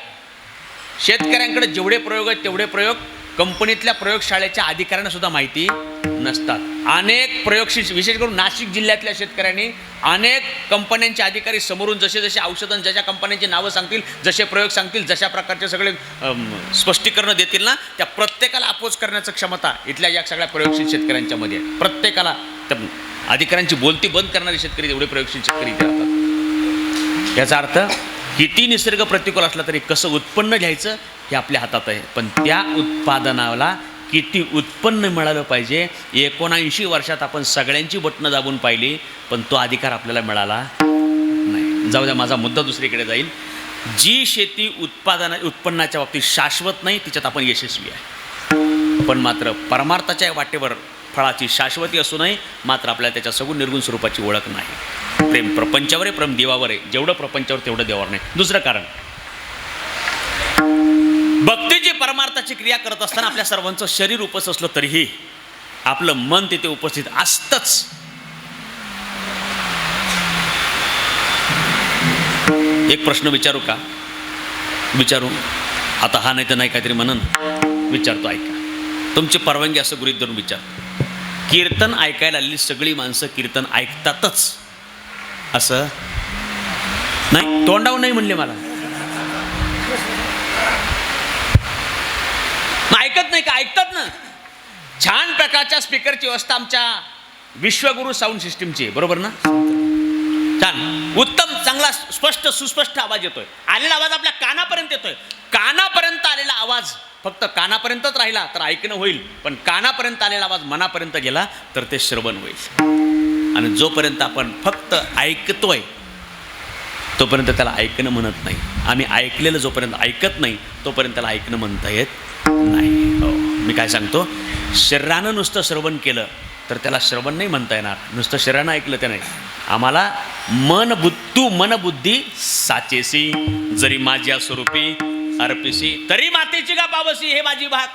शेतकऱ्यांकडे जेवढे प्रयोग आहेत तेवढे प्रयोग कंपनीतल्या प्रयोगशाळेच्या अधिकाऱ्यांना सुद्धा माहिती नसतात. अनेक प्रयोगशील, विशेष करून नाशिक जिल्ह्यातल्या शेतकऱ्यांनी अनेक कंपन्यांचे अधिकारी समोरून जसे जसे औषधं, ज्या कंपन्यांची नावं सांगतील, जसे प्रयोग सांगतील, जशा प्रकारचे सगळे स्पष्टीकरण देतील ना, त्या प्रत्येकाला अपोज करण्याचं क्षमता इथल्या या सगळ्या प्रयोगशील शेतकऱ्यांच्या मध्ये आहे. प्रत्येकाला त्या अधिकाऱ्यांची बोलती बंद करणारे शेतकरी एवढे प्रयोगशील शेतकरी इथे राहतात. याचा अर्थ किती निसर्ग प्रतिकूल असला तरी कसं उत्पन्न घ्यायचं हे आपल्या हातात आहे, पण त्या उत्पादनाला किती उत्पन्न मिळालं पाहिजे. 79 वर्षात आपण सगळ्यांची बटणं दाबून पाहिली, पण तो अधिकार आपल्याला मिळाला नाही. जाऊ द्या, माझा मुद्दा दुसरीकडे जाईल. जी शेती उत्पन्नाच्या बाबतीत शाश्वत नाही तिच्यात आपण यशस्वी आहे, पण मात्र परमार्थाच्या वाटेवर फळाची शाश्वती असू नये, मात्र आपल्याला त्याच्या सगुण निर्गुण स्वरूपाची ओळख नाही. प्रेम प्रपंचावर आहे, प्रेम देवावर आहे. जेवढं प्रपंचावर तेवढं देवावर नाही. दुसरं कारण, भक्तीची परमार्थाची क्रिया करत असताना आपल्या सर्वांचं शरीर उपस्थित असलं तरीही आपलं मन तिथे उपस्थित असतंच. एक प्रश्न विचारू का? विचारू आता, हा नाही तर नाही काहीतरी म्हणन, विचारतो, ऐका. तुमची परवानगी असं गृहीत धरून विचार. कीर्तन ऐकायला आलेली सगळी माणसं कीर्तन ऐकतातच असं नाही? तोंडावर नाही म्हणले मला, ऐकत नाही का? ऐकतात ना. छान प्रकारच्या स्पीकरची व्यवस्था आमच्या विश्वगुरु साऊंड सिस्टीमची, बरोबर ना? छान, उत्तम, चांगला, स्पष्ट सुस्पष्ट आवाज येतोय. आलेला आवाज आपल्या कानापर्यंत येतोय. कानापर्यंत आलेला आवाज फक्त कानापर्यंतच राहिला तर ऐकणं होईल, पण कानापर्यंत आलेला आवाज मनापर्यंत गेला तर ते श्रवण होईल. आणि जोपर्यंत आपण फक्त ऐकतोय तोपर्यंत त्याला ऐकणं म्हणत नाही. आम्ही ऐकलेलं जोपर्यंत ऐकत नाही तोपर्यंत त्याला ऐकणं म्हणता येत नाही. हो, मी काय सांगतो, शरीरानं नुसतं श्रवण केलं तर त्याला श्रवण नाही म्हणता येणार. नुसतं शरीरानं ऐकलं ते नाही. आम्हाला मनबुद्धी साचेसी, जरी माझ्या स्वरूपी अर्पिसी, तरी मातेची का पावसी, हे माझी भात.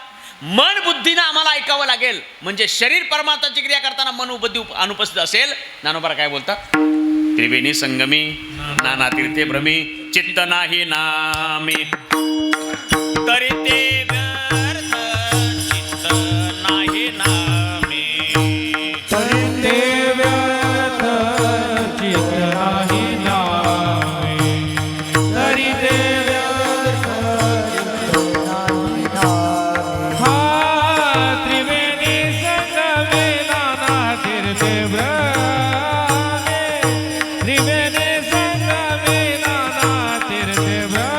मन बुद्धीनं आम्हाला ऐकावं लागेल. म्हणजे शरीर परमार्थाची क्रिया करताना मन बुद्धी अनुपस्थित असेल. ज्ञानोबा काय बोलतात? त्रिवेणी संगमी नाना तीर्थे भ्रमी, चित्त नाही नामी तरी ते व्यर्थ, चित्त नाही नामी तरी ते व्यर्थ, चित्त नाही नामी तरी ते व्यर्थ, हा त्रिवेणी संगमे नाना तीर्थे भ्रमे, त्रिवेणी संगमे नाना तीर्थे भ्रमे,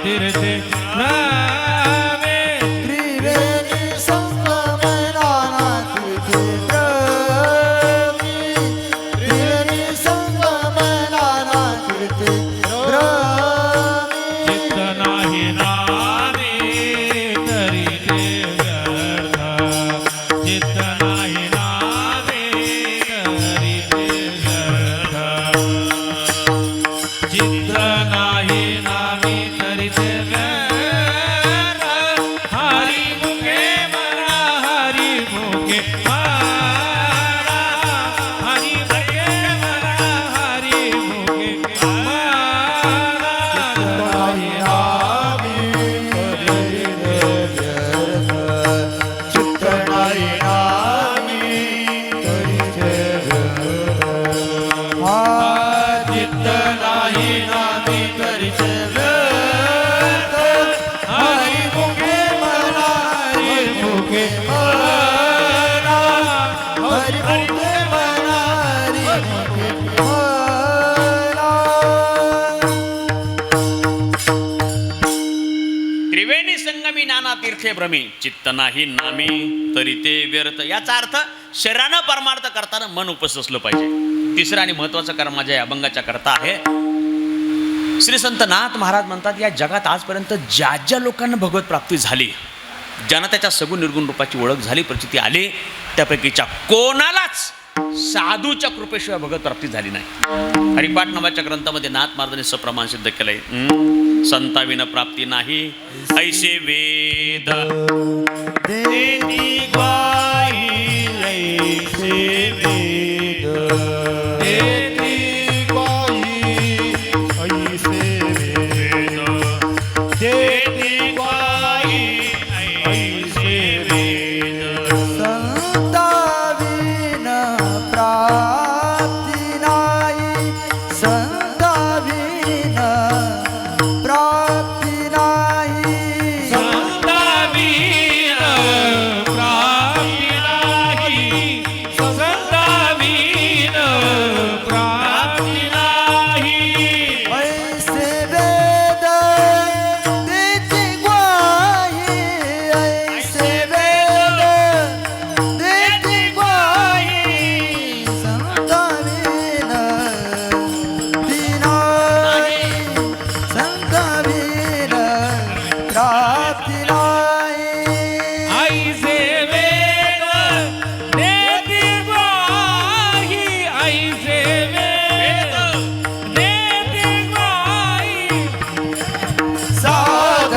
तीर्थे भ्रमे त्रिवेणी संगम नाना तीर्थे भ्रमी त्रिवेणी संगम नाना तीर्थे भ्रमी चित्त नाही नामे तरी ते व्यर्थ चित्त नाही नामे तरी ते व्यर्थ चित्त नाही नामे तरी ते व्यर्थ हरी मुखे मरा हरी मुखे मरा हरी मुखे मरा हरी मुखे मरा चित्त नाही नामी तरीचे व्यर्थ चित्त नाही नामी तरीचे व्यर्थ हरी मुखे मरा हरी मुखे मरा हरि मुखे मना हरि मुखे मना त्रिवेणी संगमी नाना तीर्थे भ्रमी चित्त नाही नामी तरी ते व्यर्थ. याचा अर्थ शरीरानं परमार्थ करताना मन उपस्थित असलं पाहिजे. तिसरं आणि महत्वाचं कर्म माझ्या या अभंगाच्या करता आहे. श्री संत नाथ महाराज म्हणतात या जगात आजपर्यंत ज्या ज्या लोकांना भगवत प्राप्ती झाली, ज्यांना त्याच्या सगुण निर्गुण रूपाची ओळख झाली, प्रचिती आली, त्यापैकीच्या कोणालाच साधूच्या कृपेशिवाय भगवत प्राप्ती झाली नाही. हरिपाठ नावाच्या ग्रंथामध्ये नाथ महाराजांनी सप्रमाण सिद्ध केलंय. संताविन प्राप्ती नाही ऐसे वेद देती ग्वाही ऐसे वेद देती ग्वाही ऐसे वेद देती ग्वाही ऐसे वेद संताविन प्राप्ती नाही संताविन प्राप्ती नाही संतावीर प्राप्ती नाही संतावीर प्राप्ती नाही ऐसे वेद देती ग्वाही ऐसे वेद देती ग्वाही संताविन दिनाई संताविन प्राप्ती नाही ऐसे वेद देती ग्वाही ऐसे वेद देती ग्वाही साध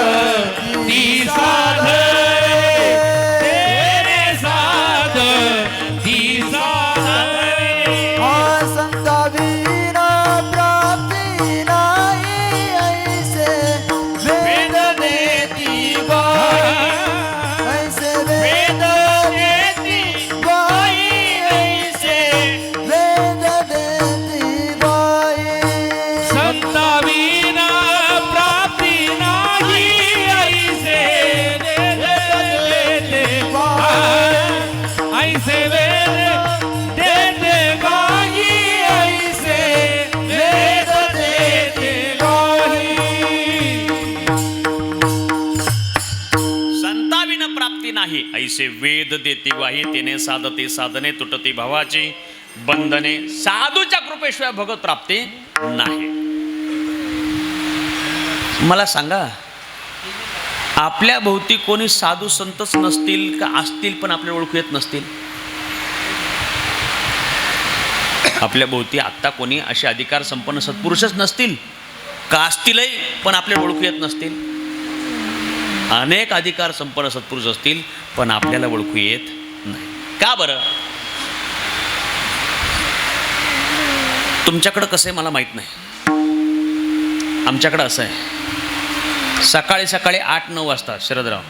ती साध तेरे साध ती साध संताविन प्राप्ती नाही ऐसे वेद देती ग्वाही ऐसे वेद देती ग्वाही ऐसे वेद देती ग्वाही संतावीना प्राप्ती नाही ऐसे वेद देते ऐसे वेद देते गाही ऐसे वेद देते गाही संताविन प्राप्ती नाही ऐसे वेद देती ग्वाही. तिने साधते साधने तुटते भावाची बंधने. साधूच्या कृपेशिवाय भगवत प्राप्ती नाही. मला सांगा, आपल्या भोवती कोणी साधू संतच नसतील का असतील पण आपल्याला ओळखू येत नसतील? आपल्या भोवती आत्ता कोणी असे अधिकार संपन्न सत्पुरुषच नसतील का असतीलही पण आपल्याला ओळखू येत नसतील? अनेक अधिकार संपन्न सत्पुरुष असतील पण आपल्याला ओळखू येत नाही. का बरं? तुमच्याकडं कसं आहे मला माहीत नाही. आमच्याकडं असं आहे, सकाळी सकाळी 8-9 वाजता शरदराव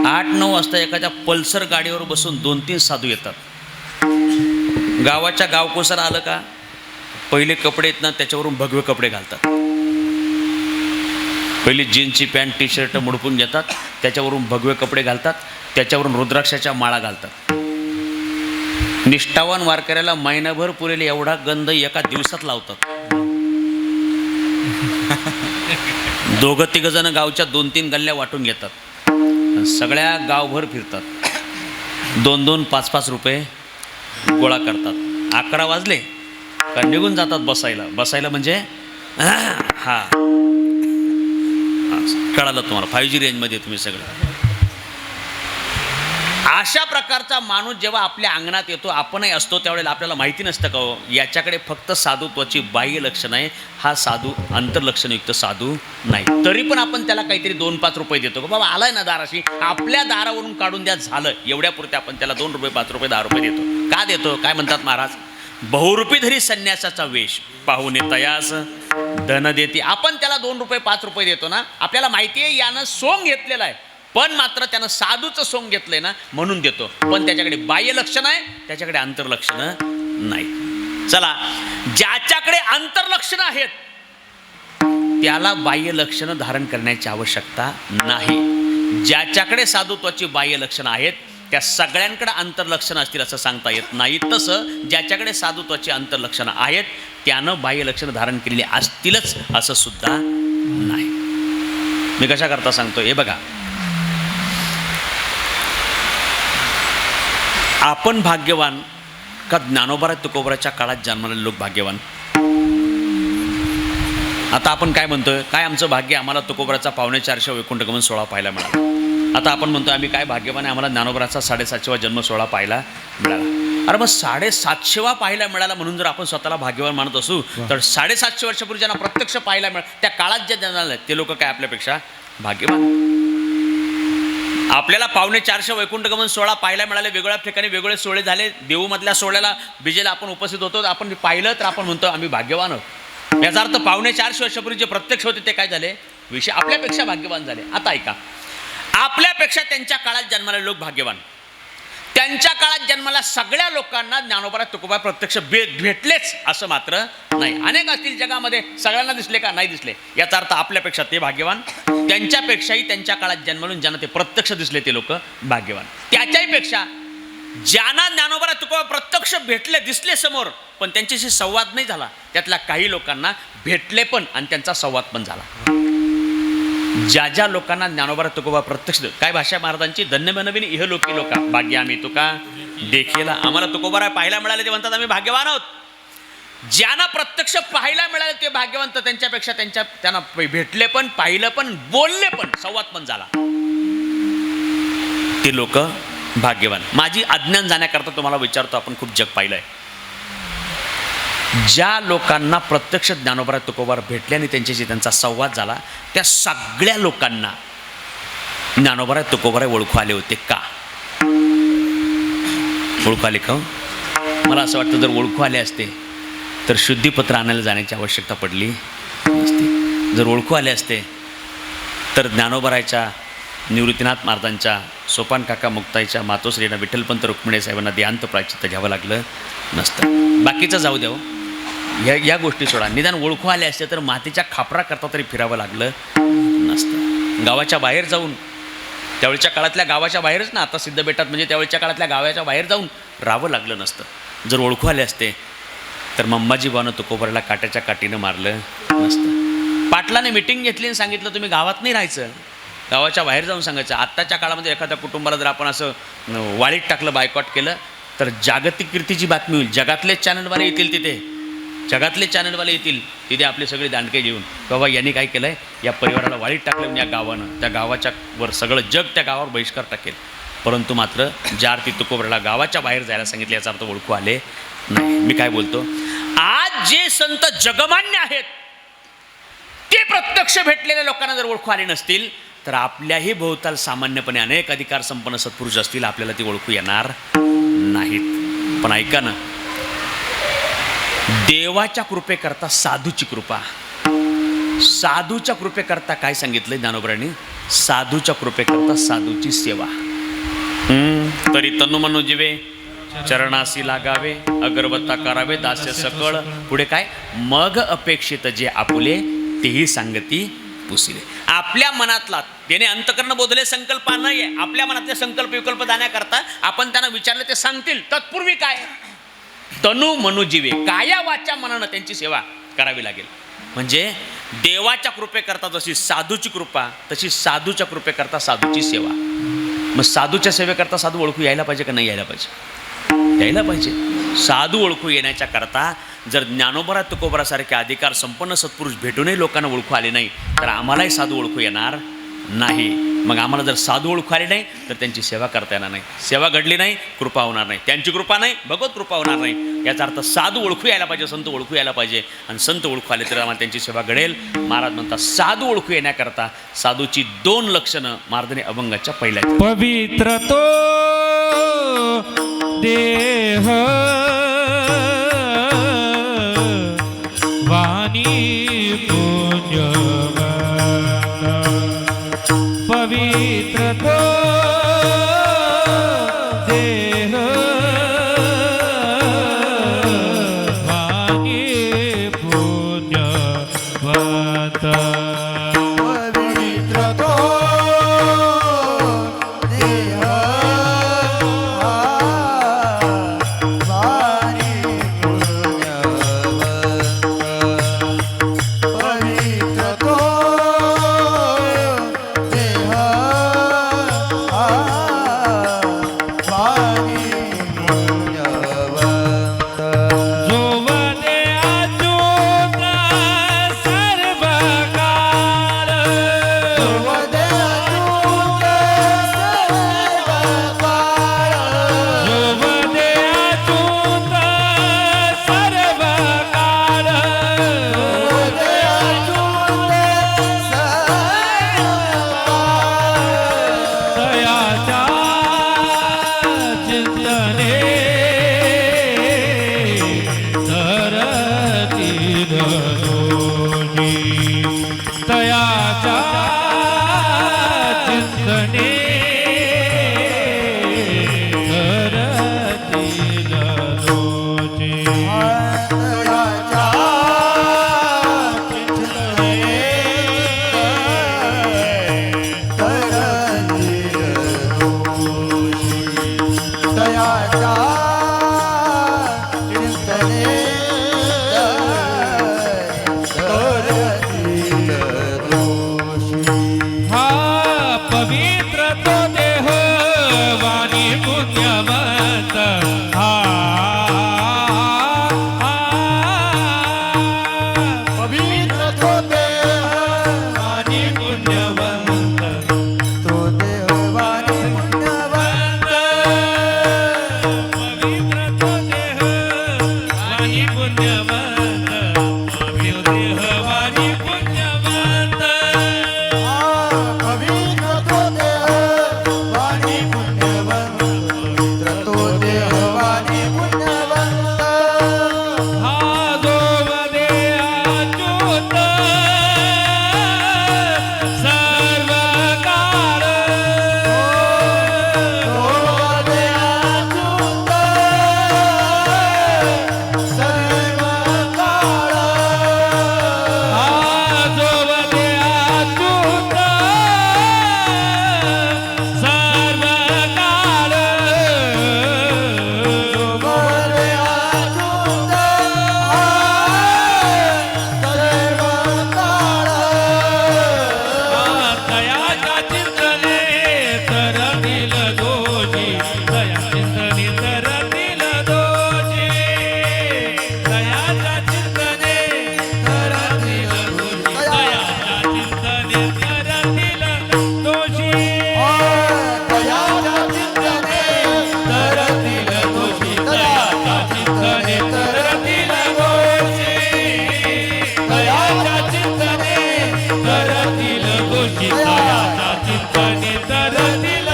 8-9 वाजता एखाद्या पल्सर गाडीवर बसून 2-3 साधू येतात. गावाच्या गावकोसर आलं का पहिले कपडे आहेत ना त्याच्यावरून भगवे कपडे घालतात. पहिली जीन्सची पॅन्ट टी शर्ट मुडपून घेतात, त्याच्यावरून भगवे कपडे घालतात, त्याच्यावरून रुद्राक्षाच्या माळा घालतात. निष्ठावान वारकऱ्याला महिनाभर पुरेल एवढा गंध एका दिवसात लावतात. दोघं तिघं जण गावच्या 2-3 गल्ल्या वाटून घेतात, सगळ्या गावभर फिरतात, 2-2, 5-5 रुपये गोळा करतात. 11 वाजले का निघून जातात बसायला म्हणजे हा कळालं तुम्हाला, 5G रेंजमध्ये तुम्ही सगळं. अशा प्रकारचा माणूस जेव्हा आपल्या अंगणात येतो, आपणही असतो, त्यावेळेला आपल्याला माहिती नसतं का हो याच्याकडे फक्त साधुत्वाची बाह्य लक्षणं आहे, हा साधू अंतर्लक्षणयुक्त साधू नाही. तरी पण आपण त्याला काहीतरी 2-5 रुपये देतो, बाबा आलाय ना दाराशी, आपल्या दारावरून काढून द्या झालं, एवढ्यापुरते आपण त्याला 2 रुपये 5 रुपये 10 रुपये देतो. का देतो? काय म्हणतात महाराज, बहुरूपी धरी संन्यासाचा वेश पाहुणे तयास धन देते. आपण त्याला 2 रुपये 5 रुपये देतो ना, आपल्याला माहिती आहे यानं सोंग घेतलेला आहे, पण मात्र त्यानं साधूचं सोंग घेतलंय ना म्हणून देतो. पण त्याच्याकडे बाह्य लक्षण आहे, त्याच्याकडे अंतर्लक्षण नाही. चला, ज्याच्याकडे अंतर्लक्षण आहेत त्याला बाह्य लक्षणं धारण करण्याची आवश्यकता नाही. ज्याच्याकडे साधुत्वाची बाह्य लक्षणं आहेत त्या सगळ्यांकडे अंतर्लक्षणं असतील असं सांगता येत नाही. तसं ज्याच्याकडे साधुत्वाची अंतर्लक्षणं आहेत त्यानं बाह्य लक्षणं धारण केलेली असतीलच असं सुद्धा नाही. मी कशा करता सांगतो, हे बघा, आपण भाग्यवान का ज्ञानोबा तुकोबराच्या काळात जन्मलेले लोक भाग्यवान? आता आपण काय म्हणतोय, काय आमचं भाग्य, आम्हाला तुकोबराचा 450 वैकुंठगमन सोहळा पाहायला मिळाला. आता आपण म्हणतोय आम्ही काय भाग्यवान आहे, आम्हाला ज्ञानोबराचा 750वा जन्म सोहळा पाहायला मिळाला. अरे मग 750वा पाहायला मिळाला म्हणून जर आपण स्वतःला भाग्यवान मानत असू तर 750 वर्षापूर्वी ज्यांना प्रत्यक्ष पाहायला मिळालं त्या काळात जे जन्मले ते लोक काय आपल्यापेक्षा भाग्यवान? आपल्याला 450 वैकुंठगमन सोहळा पाहायला मिळाले, वेगवेगळ्या ठिकाणी वेगवेगळे सोहळे झाले, देऊमधल्या सोहळ्याला बिजेला आपण उपस्थित होतो, आपण पाहिलं तर आपण म्हणतो आम्ही भाग्यवान आहोत. याचा अर्थ 450 वर्षापूर्वी जे प्रत्यक्ष होते ते काय झाले, विषय आपल्यापेक्षा भाग्यवान झाले. आता ऐका, आपल्यापेक्षा त्यांच्या काळात जन्माला लोक भाग्यवान. त्यांच्या काळात जन्माला सगळ्या लोकांना ज्ञानोबा तुकोबा प्रत्यक्ष भेटलेच असं मात्र नाही. अनेक असतील जगामध्ये, सगळ्यांना दिसले का? नाही दिसले. याचा अर्थ आपल्यापेक्षा ते भाग्यवान, त्यांच्यापेक्षाही त्यांच्या काळात जन्मलून ज्यांना ते प्रत्यक्ष दिसले ते लोक भाग्यवान. त्याच्याही पेक्षा ज्यांना ज्ञानोबा तुकोबा प्रत्यक्ष भेटले, दिसले समोर, पण त्यांच्याशी संवाद नाही झाला, त्यातल्या काही लोकांना भेटले पण आणि त्यांचा संवाद पण झाला. ज्या लोकांना ज्ञानोबा तुकोबा प्रत्यक्ष, काय भाषा महाराजांची, धन्य बनविनी इहलोकी लोका भाग्य आम्ही तुका देखीला. आम्हाला तुकोबा पाहायला मिळाले ते म्हणतात आम्ही भाग्यवान आहोत. ज्यांना प्रत्यक्ष पाहायला मिळाले ते भाग्यवान, तर त्यांच्यापेक्षा त्यांना भेटले पण, पाहिलं पण, बोलले पण, संवाद पण झाला, ते लोक भाग्यवान. माझी अज्ञान जाण्याकरता तुम्हाला विचारतो, आपण खूप जग पाहिलंय. ज्या लोकांना प्रत्यक्ष ज्ञानोबा तुकोबा भेटले आणि त्यांच्याशी त्यांचा संवाद झाला त्या सगळ्या लोकांना ज्ञानोबा तुकोबा ओळखू आले होते का? ओळखू आले का? मला असं वाटतं जर ओळखू आले असते तर शुद्धीपत्र आणायला जाण्याची आवश्यकता पडली नसती. जर ओळखू आले असते तर ज्ञानोबारायच्या, निवृत्तीनाथ महाराजांच्या, सोपान काका मुक्ताईच्या, मातोश्रीना विठ्ठलपंत रुक्मिणी साहेबांना देहांत प्रायश्चित्त घ्यावं लागलं नसतं. बाकीचं जाऊ द्यावं, या गोष्टी सोडा, निदान ओळखू आले असते तर मातीच्या खापरा करता तरी फिरावं लागलं नसतं. गावाच्या बाहेर जाऊन, त्यावेळच्या काळातल्या गावाच्या बाहेरच ना, आता सिद्धबेटात म्हणजे त्यावेळच्या काळातल्या गावाच्या बाहेर जाऊन राहावं लागलं नसतं. जर ओळखू आले असते तर मम्माजी भावानं तुकोबराला काट्याच्या काठीनं मारलं नसतं. पाटलाने मिटिंग घेतली आणि सांगितलं तुम्ही गावात नाही राहायचं, गावाच्या बाहेर जाऊन सांगायचं. आत्ताच्या काळामध्ये एखाद्या कुटुंबाला जर आपण असं वाळीत टाकलं, बायकॉट केलं तर जागतिक कीर्तीची बातमी होईल. जगातले चॅनलवाले येतील तिथे, जगातले चॅनलवाले येतील तिथे आपले सगळे दांडके घेऊन, बाबा यांनी काय केलं आहे, या परिवाराला वाळीत टाकलं या गावानं, त्या गावाच्या वर सगळं जग त्या गावावर बहिष्कार टाकेल. परंतु मात्र ज्या अर्थी तुकोबराला गावाच्या बाहेर जायला सांगितले याचा अर्थ ओळखू आले नाही. मी काय बोलतो, आज जे संत जगमान्य आहेत ते प्रत्यक्ष भेटलेल्या लोकांना जर ओळखू आले नसतील तर आपल्याही भोवताल सामान्यपणे अनेक अधिकार संपन्न सत्पुरुष असतील, आपल्याला ती ओळखू येणार नाहीत. पण ऐका ना, देवाच्या कृपेकरता साधूची कृपा, साधूच्या कृपेकरता काय सांगितलंय ज्ञानोबरांनी, साधूच्या कृपेकरता साधूची सेवा. तरी तनुमनो जीवे चरणासी लागावे, अगरबत्ता करावे दास्य सकळ, पुढे काय, मग अपेक्षित जे आपुले तेही सांगती पुसिले. आपल्या मनातला त्याने अंतकरण बोधले संकल्प नाही आहे, आपल्या मनातले संकल्प विकल्प जाण्याकरता आपण त्यांना विचारले ते सांगतील. तत्पूर्वी काय, तनु मनु जीवे, काया वाचा मनानं त्यांची सेवा करावी लागेल. म्हणजे देवाच्या कृपेकरता जशी साधूची कृपा, तशी साधूच्या कृपेकरता साधूची सेवा. मग साधूच्या सेवेकरता साधू ओळखू यायला पाहिजे का नाही यायला पाहिजे? यायला पाहिजे. साधू ओळखू येण्याच्या करता जर ज्ञानोबरा तुकोबरासारखे अधिकार संपन्न सत्पुरुष भेटूनही लोकांना ओळखू आले नाही तर आम्हालाही साधू ओळखू येणार नाही. मग आम्हाला जर साधू ओळखू आले नाही तर त्यांची सेवा करता येणार नाही. सेवा घडली नाही, कृपा होणार नाही. त्यांची कृपा नाही, भगवत कृपा होणार नाही. याचा अर्थ साधू ओळखू यायला पाहिजे, संत ओळखू यायला पाहिजे. आणि संत ओळखू आले तर आम्हाला त्यांची सेवा घडेल. महाराज म्हणतात साधू ओळखू येण्याकरता साधूची 2 लक्षणं मार्दनी अभंगाच्या पहिल्या. पवित्र तो देह वाणी पुण्यवान, पवित्र तो देह वाणी पुण्यवान. पवित्र तो देह वाणी पुण्यवंत. पवित्र तो देह वाणी पुण्यवंत. जो वने अच्युत सर्व काळ, वदे अच्युत सर्व काळ. जो वने अच्युत सर्व काळ, वदे अच्युत सर्व काळ. दयाच्या चिंतने धरतील दोषी, दयाच्या चिंतने धरतील दोषी. दयाच्या चिंतने धरतील दोषी. दयाच्या चिंतने धरतील दोषी. हा पवित्र तो देह वाणी पुण्यवंत. हा पवित्र तो देह वाणी पुण्यवंत. तो देह वाणी पुण्यवंत. पवित्र तो देह वाणी पुण्यवंत. पवित्र देह वाणी पुण्यवंत. पवित्र तो देह वाणी पुण्यवंत. पवित्र तो देह वाणी पुण्यवंत. हा जो वदे अच्युत सर्व काळ, तो वदे अच्युत सर्व काळ. हा जो वदे अच्युत सर्व काळ, वदे अच्युत सर्व काळ. दयाच्या चिंतने तरतील दोषी, दया चिंतने तरतील दोषी, दयाच्या चिंतने तरतील दोषी, दयाच्या चिंतने तरतील दोषी, दयाच्या चिंतने तरतील दोषी, दयाच्या चिंतने तरतील दोषी, दयाच्या चिंतने तरतील दोषी, दयाच्या चिंतने तरतील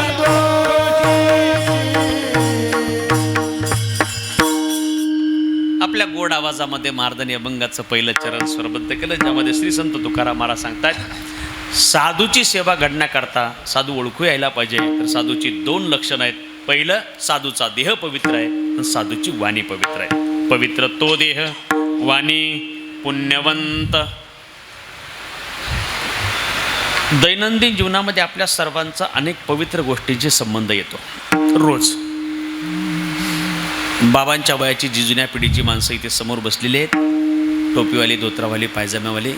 आपल्या गोड आवाजामध्ये मार्दनी अभंगाचं पहिलं चरण स्वरबद्ध केलं, ज्यामध्ये श्री संत तुकाराम महाराज सांगतात साधूची सेवा घडण्याकरता साधू ओळखू यायला पाहिजे. तर साधूची 2 लक्षणं आहेत. पहिलं, साधूचा देह पवित्र आहे आणि साधूची वाणी पवित्र आहे. पवित्र तो देह, वाणी पुण्यवंत. दैनंदिन जीवनामध्ये आपल्या सर्वांचा अनेक पवित्र गोष्टींशी संबंध येतो. रोज बाबांच्या वयाची जी जुन्या पिढीची माणसं इथे समोर बसलेली आहेत, टोपीवाली, धोत्रावाली, पायजाम्यावाली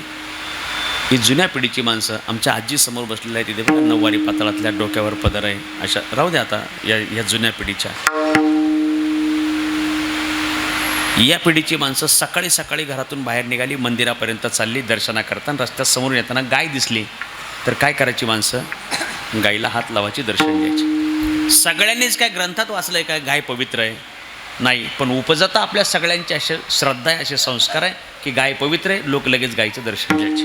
ही जुन्या पिढीची माणसं आमच्या आजी समोर बसलेल्या आहेत. तिथे बघा नऊवारी पातळातल्या, डोक्यावर पदर आहे, अशा राहू द्या आता या जुन्या पिढीच्या. या पिढीची माणसं सकाळी सकाळी घरातून बाहेर निघाली, मंदिरापर्यंत चालली दर्शनाकरता. रस्त्यात समोर येताना गाय दिसली तर काय करायची माणसं? गाईला हात लावायची, दर्शन द्यायची. सगळ्यांनीच काय ग्रंथात वाचलंय काय गाय पवित्र आहे? नाही, पण उपजता आपल्या सगळ्यांची असे श्रद्धा आहे, असे संस्कार आहे की गाय पवित्र आहे, लोक लगेच गायचं दर्शन द्यायचे.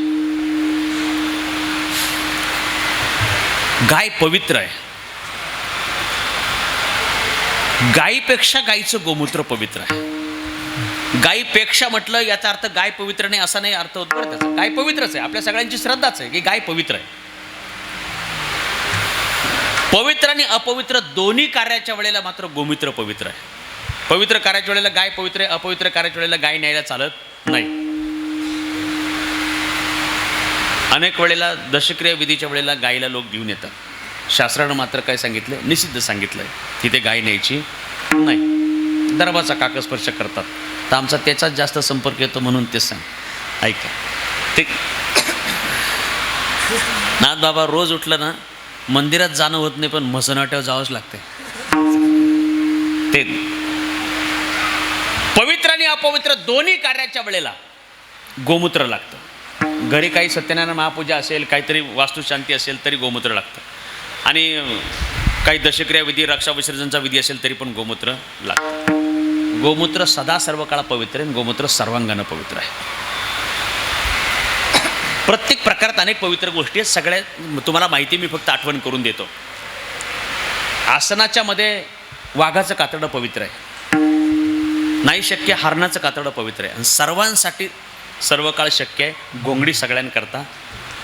गाय पवित्र आहे. गायीपेक्षा गायीचं गोमूत्र पवित्र आहे. गायीपेक्षा म्हटलं याचा अर्थ गाय पवित्र नाही असा नाही अर्थ होतो बरं त्याचा. गाय पवित्रच आहे, आपल्या सगळ्यांची श्रद्धाच आहे की गाय पवित्र आहे. पवित्र आणि अपवित्र दोन्ही कार्याच्या वेळेला मात्र गोमूत्र पवित्र आहे. पवित्र कार्याच्या वेळेला गाय पवित्र आहे, अपवित्र कार्याच्या वेळेला गाय न्यायला चालत नाही. अनेक वेळेला दशक्रिया विधीच्या वेळेला गायीला लोक घेऊन येतात. शास्त्रानं मात्र काय सांगितलं? निषिद्ध सांगितलंय, तिथे गाय न्यायची नाही. दरबाचा काकस्पर्श करतात. तर आमचा त्याचाच जास्त संपर्क येतो म्हणून तेच सांग. ऐका, ते नाथ बाबा रोज उठलं ना मंदिरात जाणं होत नाही, पण मसनाट्यावर जावंच लागते. ते पवित्र आणि अपवित्र दोन्ही कार्याच्या वेळेला गोमूत्र लागतं. घरी काही सत्यनारायण महापूजा असेल, काहीतरी वास्तुशांती असेल तरी गोमूत्र लागतं. आणि काही दशक्रिया विधी, रक्षाविसर्जनचा विधी असेल तरी पण गोमूत्र लागतं. गोमूत्र सदा सर्व काळ पवित्र आहे, गोमूत्र सर्वांगानं पवित्र आहे. प्रत्येक प्रकारात अनेक पवित्र गोष्टी आहेत. सगळ्या तुम्हाला माहिती मी फक्त आठवण करून देतो. आसनाच्या मध्ये वाघाचं कातडं पवित्र आहे. नाही शक्य हरणाचं कातडं पवित्र आहे. आणि सर्वांसाठी सर्व काळ शक्य आहे घोंगडी सगळ्यांकरता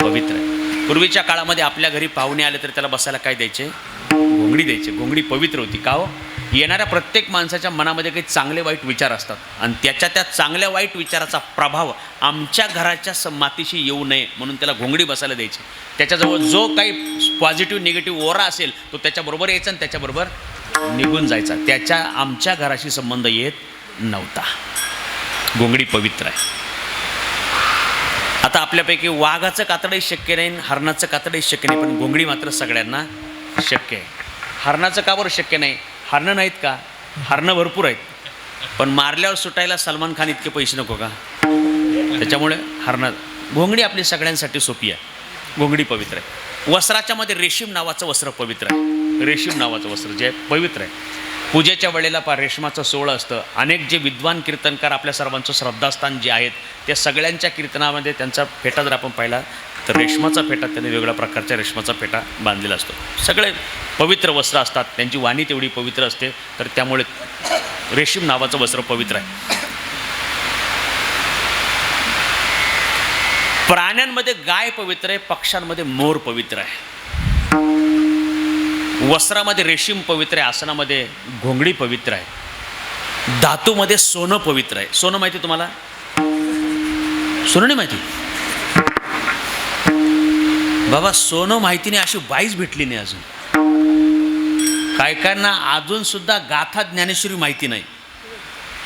पवित्र आहे. पूर्वीच्या काळामध्ये आपल्या घरी पाहुणे आले तर त्याला बसायला काय द्यायचे? घोंगडी द्यायचे. घोंगडी पवित्र होती. का हो? येणाऱ्या प्रत्येक माणसाच्या मनामध्ये काही चांगले वाईट विचार असतात आणि त्या चांगल्या वाईट विचाराचा प्रभाव आमच्या घराच्या मातीशी येऊ नये म्हणून त्याला घोंगडी बसायला द्यायची. त्याच्याजवळ जो काही पॉझिटिव्ह निगेटिव्ह ओरा असेल तो त्याच्याबरोबर यायचा आणि त्याच्याबरोबर निघून जायचा. त्याच्या आमच्या घराशी संबंध येत नव्हता. घोंगडी पवित्र आहे. आता आपल्यापैकी वाघाचं कातडही शक्य नाही, हरणाचं कातडही शक्य नाही, पण घोंगडी मात्र सगळ्यांना शक्य आहे. हरणाचं का बरं शक्य नाही? हरणं नाहीत का? हरणं भरपूर आहेत, पण मारल्यावर सुटायला सलमान खान इतके पैसे नको का? त्याच्यामुळे हरणं. घोंगडी आपली सगळ्यांसाठी सोपी आहे. घोंगडी पवित्र आहे. वस्त्राच्या मध्ये रेशीम नावाचं वस्त्र पवित्र आहे. रेशीम नावाचं वस्त्र जे आहे पवित्र आहे. पूजेच्या वेळेला रेशमाचं सोहळं असतं. अनेक जे विद्वान कीर्तनकार आपल्या सर्वांचं श्रद्धास्थान जे आहेत त्या सगळ्यांच्या कीर्तनामध्ये त्यांचा फेटा जर आपण पाहिला तर रेशमाचा फेटा, त्यांनी वेगळ्या प्रकारच्या रेशमाचा फेटा बांधलेला असतो. सगळे पवित्र वस्त्र असतात. त्यांची वाणी तेवढी पवित्र असते, तर त्यामुळे रेशीम नावाचं वस्त्र पवित्र आहे. प्राण्यांमध्ये गाय पवित्र आहे, पक्ष्यांमध्ये मोर पवित्र आहे. वस्त्रामध्ये रेशीम पवित्र आहे, आसनामध्ये घोंगडी पवित्र आहे. धातूमध्ये सोनं पवित्र आहे. सोनं माहिती तुम्हाला? सोनं नाही माहिती? बाबा सोनं माहिती नाही अशी बाईच भेटली नाही अजून. काय कायना अजून सुद्धा गाथा ज्ञानेश्वरी माहिती नाही,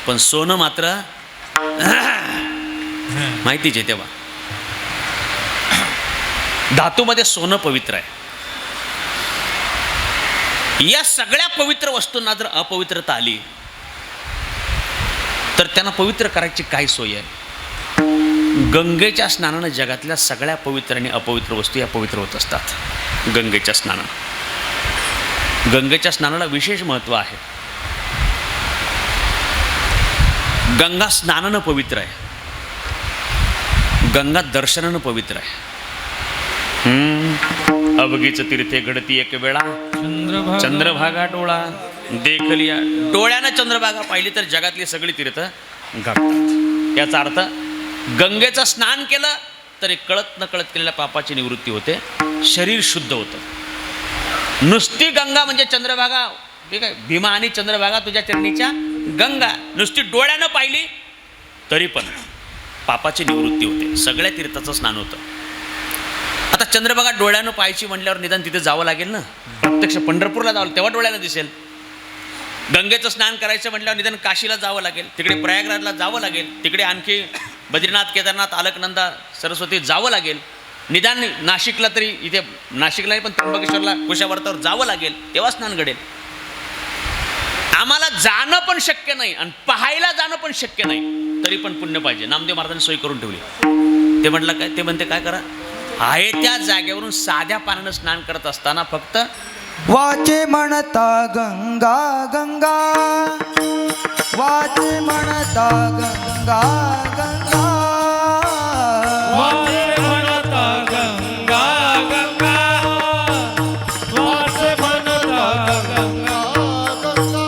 पण सोनं मात्र माहितीच आहे. तेव्हा धातूमध्ये सोनं पवित्र आहे. या सगळ्या पवित्र वस्तूंना जर अपवित्रता आली तर त्यांना पवित्र करायची काय सोय आहे? गंगेच्या स्नानानं जगातल्या सगळ्या पवित्र आणि अपवित्र वस्तू या पवित्र होत असतात. गंगेच्या स्नानानं, गंगेच्या स्नानाला विशेष महत्त्व आहे. गंगा स्नानानं पवित्र आहे, गंगा दर्शनानं पवित्र आहे. अवघीच तीर्थे घडती एक वेळा, चंद्रभागा डोळा देखलिया. डोळ्यानं चंद्रभागा पाहिली तर जगातली सगळी तीर्थ घडतात. याचा अर्थ गंगेचं स्नान केलं तरी कळत न कळत केलेल्या पापाची निवृत्ती होते, शरीर शुद्ध होतं. नुसती गंगा म्हणजे चंद्रभागा, ठीक आहे, भीमा आणि चंद्रभागा तुझ्या चरणीच्या गंगा नुसती डोळ्यानं पाहिली तरी पण पापाची निवृत्ती होते. सगळ्या तीर्थाचं स्नान होतं. आता चंद्रभागा डोळ्यानं पाहायची म्हटल्यावर निदान तिथे जावं लागेल ना, प्रत्यक्ष पंढरपूरला जावं, तेव्हा डोळ्यानं दिसेल. गंगेचं स्नान करायचं म्हटल्यावर निदान काशीला जावं लागेल, तिकडे प्रयागराजला जावं लागेल, तिकडे आणखी बद्रीनाथ, केदारनाथ, अलकनंदा, सरस्वती जावं लागेल, निदान नाशिकला तरी, इथे नाशिकला पण त्र्यंबकेश्वरला कुशावर्तावर जावं लागेल, तेव्हा स्नान घडेल. आम्हाला जाणं पण शक्य नाही आणि पाहायला जाणं पण शक्य नाही, तरी पण पुण्य पाहिजे. नामदेव महाराजांनी सोय करून ठेवली. ते म्हटलं काय, ते म्हणते काय करा, आहे त्या जागेवरून साध्या पाण्यानं स्नान करत असताना फक्त वाचे म्हणता गंगा गंगा, वाचे म्हणता गंगा गंगा, वाचे म्हणता गंगा गंगा, वाचे म्हणता गंगा गंगा,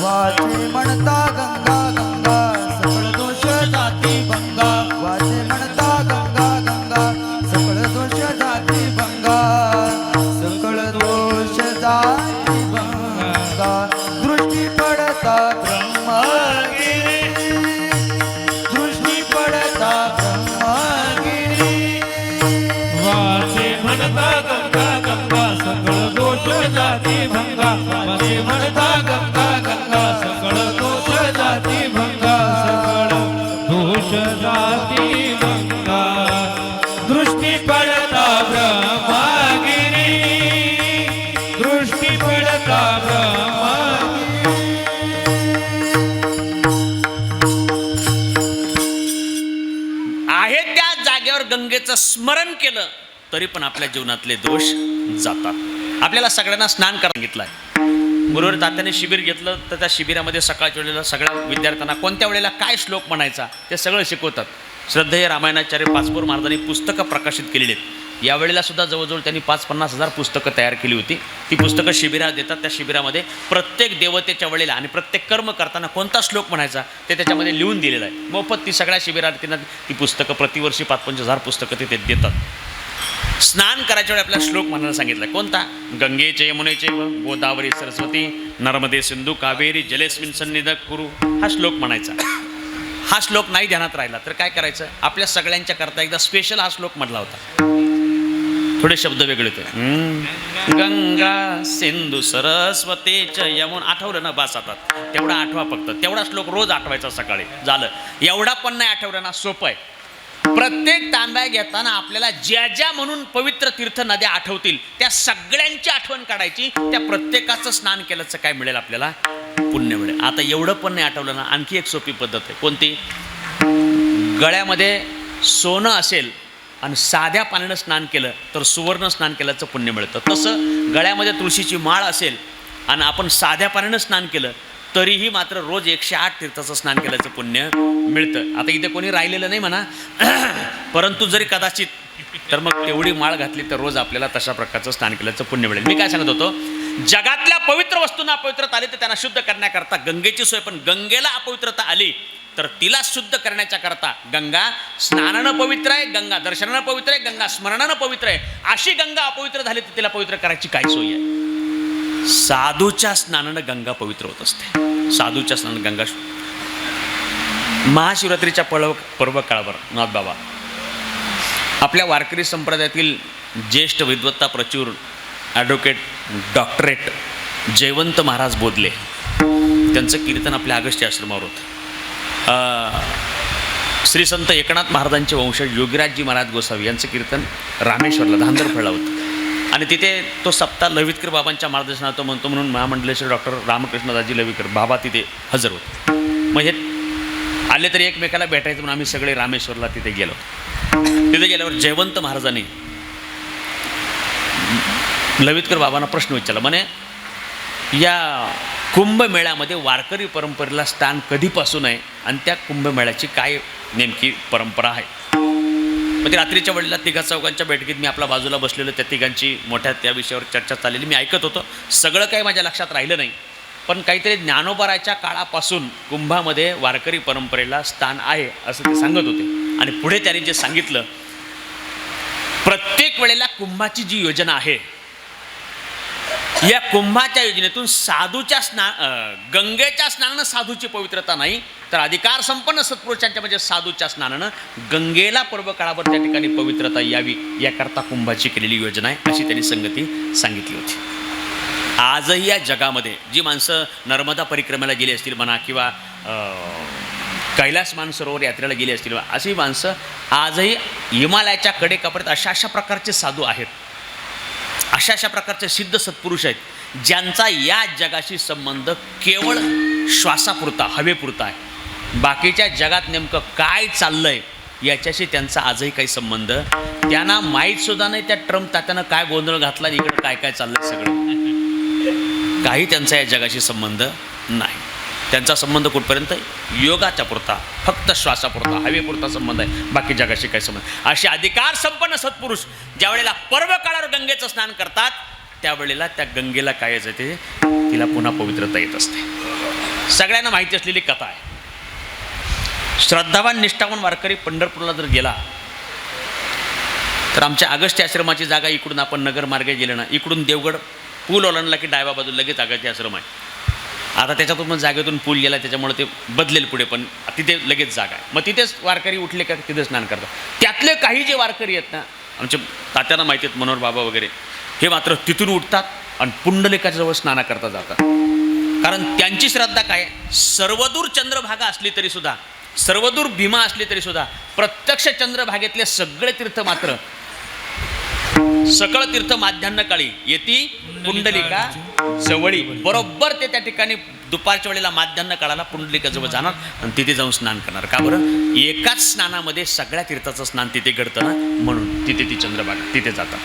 वाचे म्हणता गंगा गंगा, सकळ दोष जाती भंगा, वाचे म्हणता गंगा गंगा, सकळ दोष जाती भंगा, सकळ दोष जाती भंगा, दृष्टी पडता ब्रह्मगिरी, दृष्टी पडता ब्रह्मगिरी, वाचे म्हणता गंगा गंगा, सकळ दोष जाती भंगा, वाचे म्हणता गंगा गंगा, सकळ दोष जाती भंगा, सकळ दोष जाती भंगा, दृष्टी पडता ब्रह्मगिरी, दृष्टी पडता ब्रह्मगिरी. आहे त्या जागेवर गंगेचं स्मरण केलं तरी पण आपल्या जीवनातले दोष जातात. आपल्याला सगळ्यांना स्नान करायला सांगितलंय. गुरुवर तात्याने शिबिर घेतलं तर त्या शिबिरामध्ये सकाळच्या वेळेला सगळ्या विद्यार्थ्यांना कोणत्या वेळेला काय श्लोक म्हणायचा ते सगळं शिकवतात. श्रद्धेय रामायणाचार्य पाचपोर महाराजांनी पुस्तकं प्रकाशित केलेली आहेत. यावेळेला सुद्धा जवळजवळ त्यांनी 5-50 हजार पुस्तकं तयार केली होती. ती पुस्तकं शिबिरात देतात. त्या शिबिरामध्ये प्रत्येक देवतेच्या वेळेला आणि प्रत्येक कर्म करताना कोणता श्लोक म्हणायचा ते त्याच्यामध्ये लिहून दिलेलं आहे. मोफत ती सगळ्या शिबिरार्थींना ती पुस्तकं प्रतिवर्षी 5-5 हजार पुस्तकं ते देतात. स्नान करायच्या वेळी आपल्याला श्लोक म्हणायला सांगितलं. कोणता? गंगेचे यमुनेचे गोदावरी सरस्वती नर्मदे सिंधू कावेरी जलेस्मिन सन्निध कुरु, हा श्लोक म्हणायचा. हा श्लोक नाही ध्यानात राहिला तर काय करायचं? आपल्या सगळ्यांच्या करता एकदा स्पेशल हा श्लोक म्हटला होता. थोडे शब्द वेगळे होते. गंगा सिंधू सरस्वतीच यमुना, आठवलं ना? बास. आता तेवढा आठवा, फक्त तेवढा श्लोक रोज आठवायचा सकाळी. झालं. एवढा पण नाही आठवलं ना, सोपं आहे. प्रत्येक तांब्या घेताना आपल्याला ज्या ज्या म्हणून पवित्र तीर्थ नद्या आठवतील त्या सगळ्यांची आठवण काढायची. त्या प्रत्येकाचं स्नान केल्याचं काय मिळेल? आपल्याला पुण्य मिळेल. आता एवढं पण नाही आठवलं ना, आणखी एक सोपी पद्धत आहे. कोणती? गळ्यामध्ये सोनं असेल आणि साध्या पाण्यानं स्नान केलं तर सुवर्ण स्नान केल्याचं पुण्य मिळतं. तसं गळ्यामध्ये तुळशीची माळ असेल आणि आपण साध्या पाण्यानं स्नान केलं तरीही मात्र रोज 108 तीर्थाचं स्नान केल्याचं पुण्य मिळतं. आता इथे कोणी राहिलेलं नाही म्हणा, परंतु जरी कदाचित तर मग तेवढी माळ घातली तर रोज आपल्याला तशा प्रकारचं स्नान केल्याचं पुण्य मिळेल. मी काय सांगत होतो? जगातल्या पवित्र वस्तूंना अपवित्रता आली तर त्यांना शुद्ध करण्याकरता गंगेची सोय. पण गंगेला अपवित्रता आली तर तिला शुद्ध करण्याच्या करता गंगा स्नानानं पवित्र आहे, गंगा दर्शनानं पवित्र आहे, गंगा स्मरणानं पवित्र आहे. अशी गंगा अपवित्र झाली तर तिला पवित्र करायची काय सोय आहे? साधूच्या स्नानानं गंगा पवित्र होत असते. साधूच्या स्नानानं गंगा. महाशिवरात्रीच्या पर्व काळावर नाथबाबा आपल्या वारकरी संप्रदायातील ज्येष्ठ विद्वत्ता प्रचूर ॲडव्होकेट डॉक्टरेट जयवंत महाराज बोधले त्यांचं कीर्तन आपल्या आगस्ती आश्रमावर होतं. श्री संत एकनाथ महाराजांचे वंशज योगीराजजी महाराज गोसावी यांचं कीर्तन रामेश्वरला धांदरफळला होतं. आणि तिथे तो सप्ताह लवितकर बाबांच्या मार्गदर्शनात म्हणतो म्हणून महामंडलेश्वर डॉक्टर रामकृष्णदासजी लवितकर बाबा तिथे हजर होते. मग हे आले तरी एकमेकाला भेटायचं म्हणून आम्ही सगळे रामेश्वरला तिथे गेलो. तिथे गेल्यावर जयवंत महाराजांनी लवितकर बाबांना प्रश्न विचारला. म्हणे या कुंभमेळ्यामध्ये वारकरी परंपरेला स्थान कधीपासून आहे आणि त्या कुंभमेळ्याची काय नेमकी परंपरा आहे? मग ते रात्रीच्या वेळेला तिघा चौघांच्या बैठकीत मी आपल्या बाजूला बसलेलो, त्या तिघांची मोठ्या त्या विषयावर चर्चा चाललेली मी ऐकत होतो. सगळं काही माझ्या लक्षात राहिलं नाही, पण काहीतरी ज्ञानोबाराच्या काळापासून कुंभामध्ये वारकरी परंपरेला स्थान आहे असं ते सांगत होते. आणि पुढे त्यांनी जे सांगितलं, प्रत्येक वेळेला कुंभाची जी योजना आहे या कुंभाच्या योजनेतून साधूच्या गंगेच्या स्नानानं साधूची पवित्रता नाही तर अधिकार संपन्न सत्पुरुषांच्या म्हणजे साधूच्या स्नानानं गंगेला पर्व काळावर त्या ठिकाणी पवित्रता यावी याकरता कुंभाची केलेली योजना आहे अशी त्यांनी संगती सांगितली होती. आजही या जगामध्ये जी माणसं नर्मदा परिक्रमेला गेली असतील म्हणा किंवा कैलास मानसरोवर यात्रेला गेली असतील अशी माणसं आजही हिमालयाच्या कडेकपड्यात अशा प्रकारचे साधू आहेत, अशा प्रकारचे सिद्ध सत्पुरुष आहेत ज्यांचा या जगाशी संबंध केवळ श्वासापुरता हवेपुरता आहे. बाकीच्या जगात नेमकं काय चाललंय याच्याशी त्यांचा आजही काही संबंध त्यांना माहीतसुद्धा नाही. त्या ट्रम्प तात्यानं काय गोंधळ घातला आणि इकडं काय काय चाललंय सगळं काही त्यांचा या जगाशी संबंध नाही. त्यांचा संबंध कुठपर्यंत योगाच्या पुरता फक्त श्वासापुरता हवेपुरता संबंध आहे, बाकी जगाशी काही संबंध. असे अधिकार संपन्न सत्पुरुष ज्या वेळेला पर्व काळावर गंगेचं स्नान करतात त्यावेळेला त्या गंगेला काय येते तिला पुन्हा पवित्रता येत असते. सगळ्यांना माहिती असलेली कथा आहे. श्रद्धावान निष्ठावान वारकरी पंढरपूरला जर गेला तर आमच्या अगस्त्य आश्रमाची जागा इकडून आपण नगर मार्गे गेले ना, इकडून देवगड पूल ओलांडला की डाव्या बाजूला लगेच अगस्त्य आश्रम आहे. आता त्याच्यातून मग जागेतून पूल गेला त्याच्यामुळे ते बदलेल पुढे, पण तिथे लगेच जागा आहे. मग तिथेच वारकरी उठले का तिथे स्नान करतात. त्यातले काही जे वारकरी आहेत ना, आमच्या तात्यांना माहिती आहेत मनोहर बाबा वगैरे, हे मात्र तिथून उठतात आणि पुंडलिकाच्या जवळ स्नान करता जातात. कारण त्यांची श्रद्धा काय, सर्वदूर चंद्रभागा असली तरी सुद्धा, सर्वदूर भीमा असली तरी सुद्धा प्रत्यक्ष चंद्रभागेतले सगळे तीर्थ मात्र सकळ तीर्थ माध्यान्ह काळी येती पुंडलिका जवळी. बरोबर ते त्या ठिकाणी दुपारच्या वेळेला माध्यान्ह काळाला पुंडलिकाजवळ जाणार आणि तिथे जाऊन स्नान करणार. का बरं, एकाच स्नानामध्ये सगळ्या तीर्थाचं स्नान तिथे घडतं ना, म्हणून तिथे ती चंद्रभागा तिथे जातात.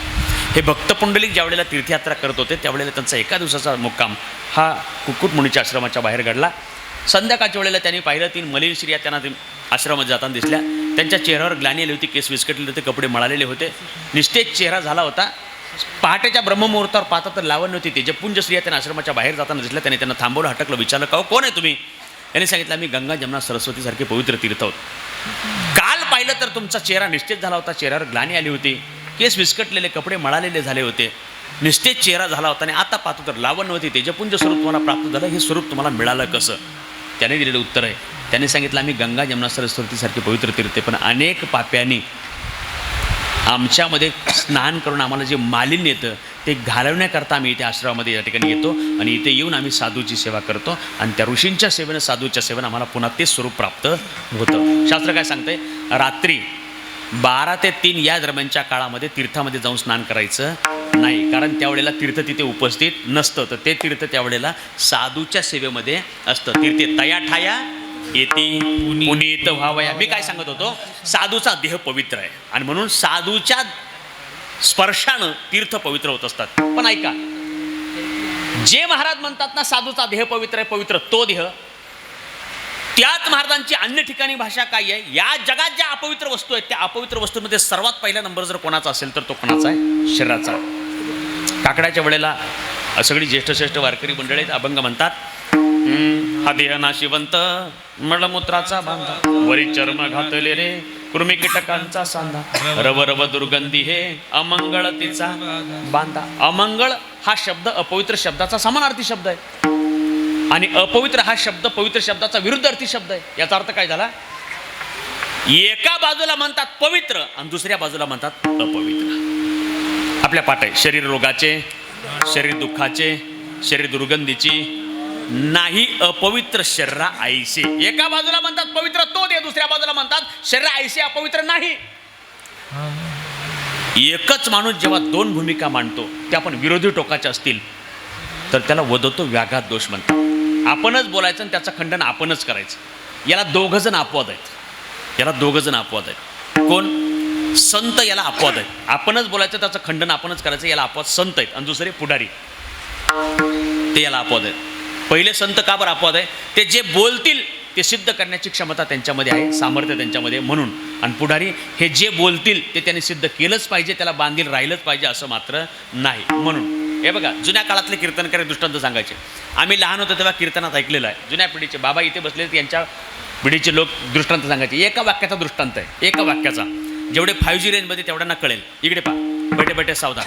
हे भक्त पुंडलिक ज्या वेळेला तीर्थयात्रा करत होते त्यावेळेला त्यांचा एका दिवसाचा मुक्काम हा कुक्कुट मुनीच्या आश्रमाच्या बाहेर घडला. संध्याकाळच्या वेळेला त्यांनी पाहिलं 3 मलिन स्त्रिया त्यांना आश्रमात जाताना दिसल्या. त्यांच्या चेहऱ्यावर ग्लानी आली होती, केस विस्कटले होते, कपडे मळालेले होते, निस्तेज चेहरा झाला होता. पहाटेच्या ब्रह्ममुहूर्तावर पाहता तर लावण्य होती. तेजपुंज स्त्रिया त्यांना आश्रमाच्या बाहेर जाताना दिसल्या. त्यांनी त्यांना थांबवलं, हटकलं, विचारलं का कोण आहे तुम्ही. यांनी सांगितलं आम्ही गंगा जमुना सरस्वतीसारखे पवित्र तीर्थ आहोत. काल पाहिलं तर तुमचा चेहरा निस्तेज झाला होता, चेहऱ्यावर ग्लानी आली होती, केस विस्कटलेले, कपडे मळालेले झाले होते, निस्तेज चेहरा झाला होता आणि आता पाहतो तर लावण्य होती, तेजपुंज स्वरूप तुम्हाला प्राप्त झालं. हे स्वरूप तुम्हाला मिळालं कसं. त्याने दिलेलं उत्तर आहे, त्याने सांगितलं आम्ही गंगा जमुना सरस्वतीसारखे पवित्र तीर्थ, पण अनेक पाप्यांनी आमच्यामध्ये स्नान करून आम्हाला जे मालिन्य येतं ते घालवण्याकरता आम्ही इथे आश्रमामध्ये या ठिकाणी येतो आणि इथे येऊन आम्ही साधूची सेवा करतो आणि त्या ऋषींच्या सेवेनं साधूच्या सेवेनं आम्हाला पुन्हा ते स्वरूप प्राप्त होतं. शास्त्र काय सांगतंय, रात्री 12 ते 3 या दरम्यानच्या काळामध्ये तीर्थामध्ये जाऊन स्नान करायचं नाही, कारण त्यावेळेला तीर्थ तिथे उपस्थित नसतं. तर ते तीर्थ त्यावेळेला साधूच्या सेवेमध्ये असतं. तीर्थे तया ठाया येते पुनीत व्हावया. मी काय सांगत होतो, साधूचा देह पवित्र आहे आणि म्हणून साधूच्या स्पर्शानं तीर्थ पवित्र होत असतात. पण ऐका, जे महाराज म्हणतात ना साधूचा देह पवित्र आहे, पवित्र तो देह, त्याच महाराजांची अन्य ठिकाणी भाषा काय आहे, या जगात ज्या अपवित्र वस्तू आहेत त्या अपवित्र वस्तूंमध्ये सर्वात पहिला नंबर जर कोणाचा असेल तर तो कोणाचा आहे, शरीराचा. काकड्याच्या वेळेला सगळी ज्येष्ठ वारकरी मंडळी अभंग म्हणतात, हा देह नाशिवंत मळमूत्राचा बांधा, वरी चर्म घातले रे कृमी कीटकांचा सांधा, रव रव दुर्गंधी हे अमंगळ तिचा बांधा. अमंगळ हा शब्द अपवित्र शब्दाचा समानार्थी शब्द आहे आणि अपवित्र हा शब्द पवित्र शब्दाचा विरुद्ध अर्थी शब्द आहे. याचा अर्थ काय झाला, एका बाजूला म्हणतात पवित्र आणि दुसऱ्या बाजूला म्हणतात अपवित्र. आपल्या पाठ आहे, शरीर रोगाचे, शरीर दुःखाचे, शरीर दुर्गंधीची नाही अपवित्र शरीरा आईसे. एका बाजूला म्हणतात पवित्र तो दे, दुसऱ्या बाजूला म्हणतात शरीर आईसे अपवित्र नाही. एकच माणूस जेव्हा 2 भूमिका मांडतो त्या पण विरोधी टोकाच्या असतील तर त्याला वदतो व्याघात दोष म्हणतात. आपणच बोलायचं आणि त्याचं खंडन आपणच करायचं. याला 2 जण अपवाद आहेत, याला 2 जण अपवाद आहेत. कोण, संत याला अपवाद आहेत. आपणच बोलायचं त्याचं खंडन आपणच करायचं, याला अपवाद संत आहेत. आणि दुसरे पुढारी, ते याला अपवाद आहेत. पहिले संत का बरं अपवाद आहे, ते जे बोलतील ते सिद्ध करण्याची क्षमता त्यांच्यामध्ये आहे, सामर्थ्य त्यांच्यामध्ये म्हणून. आणि पुढारी हे जे बोलतील ते त्यांनी सिद्ध केलंच पाहिजे, त्याला बांधील राहिलंच पाहिजे असं मात्र नाही म्हणून. हे बघा, जुन्या काळातले कीर्तनकारी दृष्टांत सांगायचे. आम्ही लहान होतो तेव्हा कीर्तनात ऐकलेलं आहे. जुन्या पिढीचे बाबा इथे बसले, यांच्या पिढीचे लोक दृष्टांत सांगायचे. एका वाक्याचा दृष्टांत आहे, एका वाक्याचा. जेवढे 5G रेंजमध्ये तेवढ्यांना कळेल. इकडे पहा, बैठे बैठे सावधान.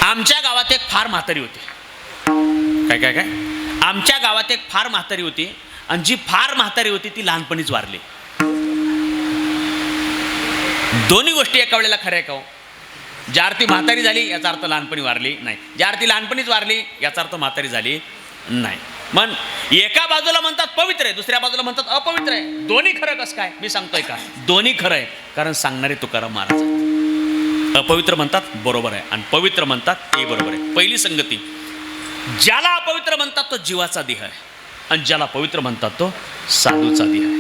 आमच्या गावात एक फार म्हातारी होती. काय काय काय आमच्या गावात एक फार म्हातारी होती आणि जी फार म्हातारी होती ती लहानपणीच वारली. दोन्ही गोष्टी एका वेळेला खऱ्या का हो? ज्या अर्थी म्हातारी झाली याचा अर्थ लहानपणी वारली नाही, ज्या अर्थी लहानपणीच वारली याचा अर्थ म्हातारी झाली नाही. मग एका बाजूला म्हणतात पवित्र आहे, दुसऱ्या बाजूला म्हणतात अपवित्र आहे. दोन्ही खरं कसं काय? मी सांगतोय का दोन्ही खरं आहे, कारण सांगणारे तुकाराम महाराज आहेत. अपवित्र म्हणतात बरोबर आहे आणि पवित्र म्हणतात ते बरोबर आहे. पहिली संगती, ज्याला अपवित्र म्हणतात तो जीवाचा देह आहे आणि ज्याला पवित्र म्हणतात तो साधूचा देह आहे.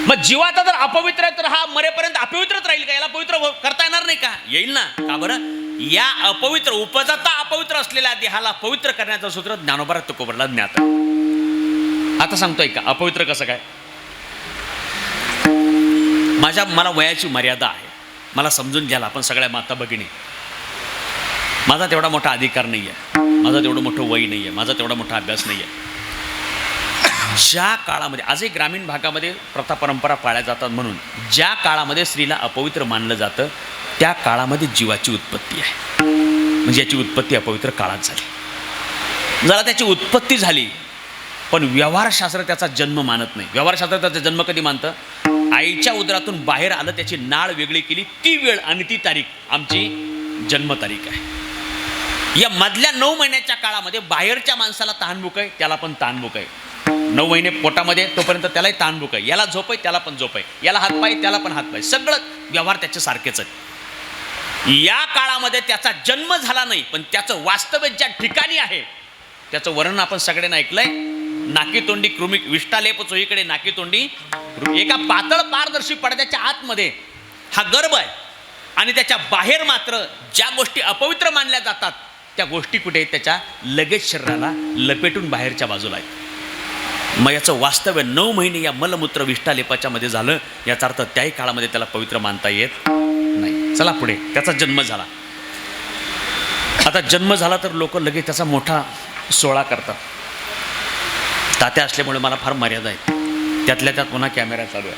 मग जीवाचा जर अपवित्र आहे तर हा मरेपर्यंत अपवित्रच राहील का? याला पवित्र करता येणार नाही का? येईल ना. का बरं? या अपवित्र उपजाता अपवित्र असलेल्या देहाला पवित्र करण्याचं सूत्र ज्ञानोबा तुकोबरला ज्ञात आहे. आता सांगतोय का अपवित्र कसं काय? मला वयाची मर्यादा आहे, मला समजून घ्यायला आपण सगळ्या माता भगिनी. माझा तेवढा मोठा अधिकार नाही आहे, माझं तेवढं मोठं वय नाही आहे, माझा तेवढा मोठा अभ्यास नाही आहे. ज्या काळामध्ये आजही ग्रामीण भागामध्ये प्रथा परंपरा पाळल्या जातात, म्हणून ज्या काळामध्ये स्त्रीला अपवित्र मानलं जातं त्या काळामध्ये जीवाची उत्पत्ती आहे. म्हणजे याची उत्पत्ती अपवित्र काळात झाली. जरा त्याची उत्पत्ती झाली, पण व्यवहारशास्त्र त्याचा जन्म मानत नाही. व्यवहारशास्त्र त्याचा जन्म कधी मानतं? आईच्या उदरातून बाहेर आलं, त्याची नाळ वेगळी केली, ती वेळ आणि ती तारीख आमची जन्मतारीख आहे. या मधल्या 9 महिन्याच्या काळामध्ये बाहेरच्या माणसाला तहानभूक आहे, त्याला पण तहानभूक आहे. 9 महिने पोटामध्ये तोपर्यंत त्यालाही तहानभूक आहे, याला झोप आहे त्याला पण झोप आहे, याला हातपाय त्याला पण हातपाय, सगळं व्यवहार त्याचे सारखेच आहेत. या काळामध्ये त्याचा जन्म झाला नाही, पण त्याचं वास्तव्य ज्या ठिकाणी आहे त्याचं वर्णन आपण सगळ्यांना ऐकलंय. नाकीतोंडी कृमी विष्टालेप चोहीकडे नाकीतोंडी, एका पातळ पारदर्शी पडद्याच्या आतमध्ये हा गर्भ आहे आणि त्याच्या बाहेर मात्र ज्या गोष्टी अपवित्र मानल्या जातात त्या गोष्टी कुठे? त्याच्या लगेच शरीराला लपेटून बाहेरच्या बाजूला आहेत. मग याचं वास्तव्य 9 महिने या मलमूत्र विष्टालेपाच्या मध्ये झालं, याचा अर्थ त्याही काळामध्ये त्याला पवित्र मानता येत नाही. चला पुढे. त्याचा जन्म झाला. आता जन्म झाला तर लोक लगेच त्याचा मोठा सोहळा करतात. तात्या असल्यामुळे मला फार मर्यादा आहे, त्यातल्या त्यात पुन्हा कॅमेरा चालू आहे.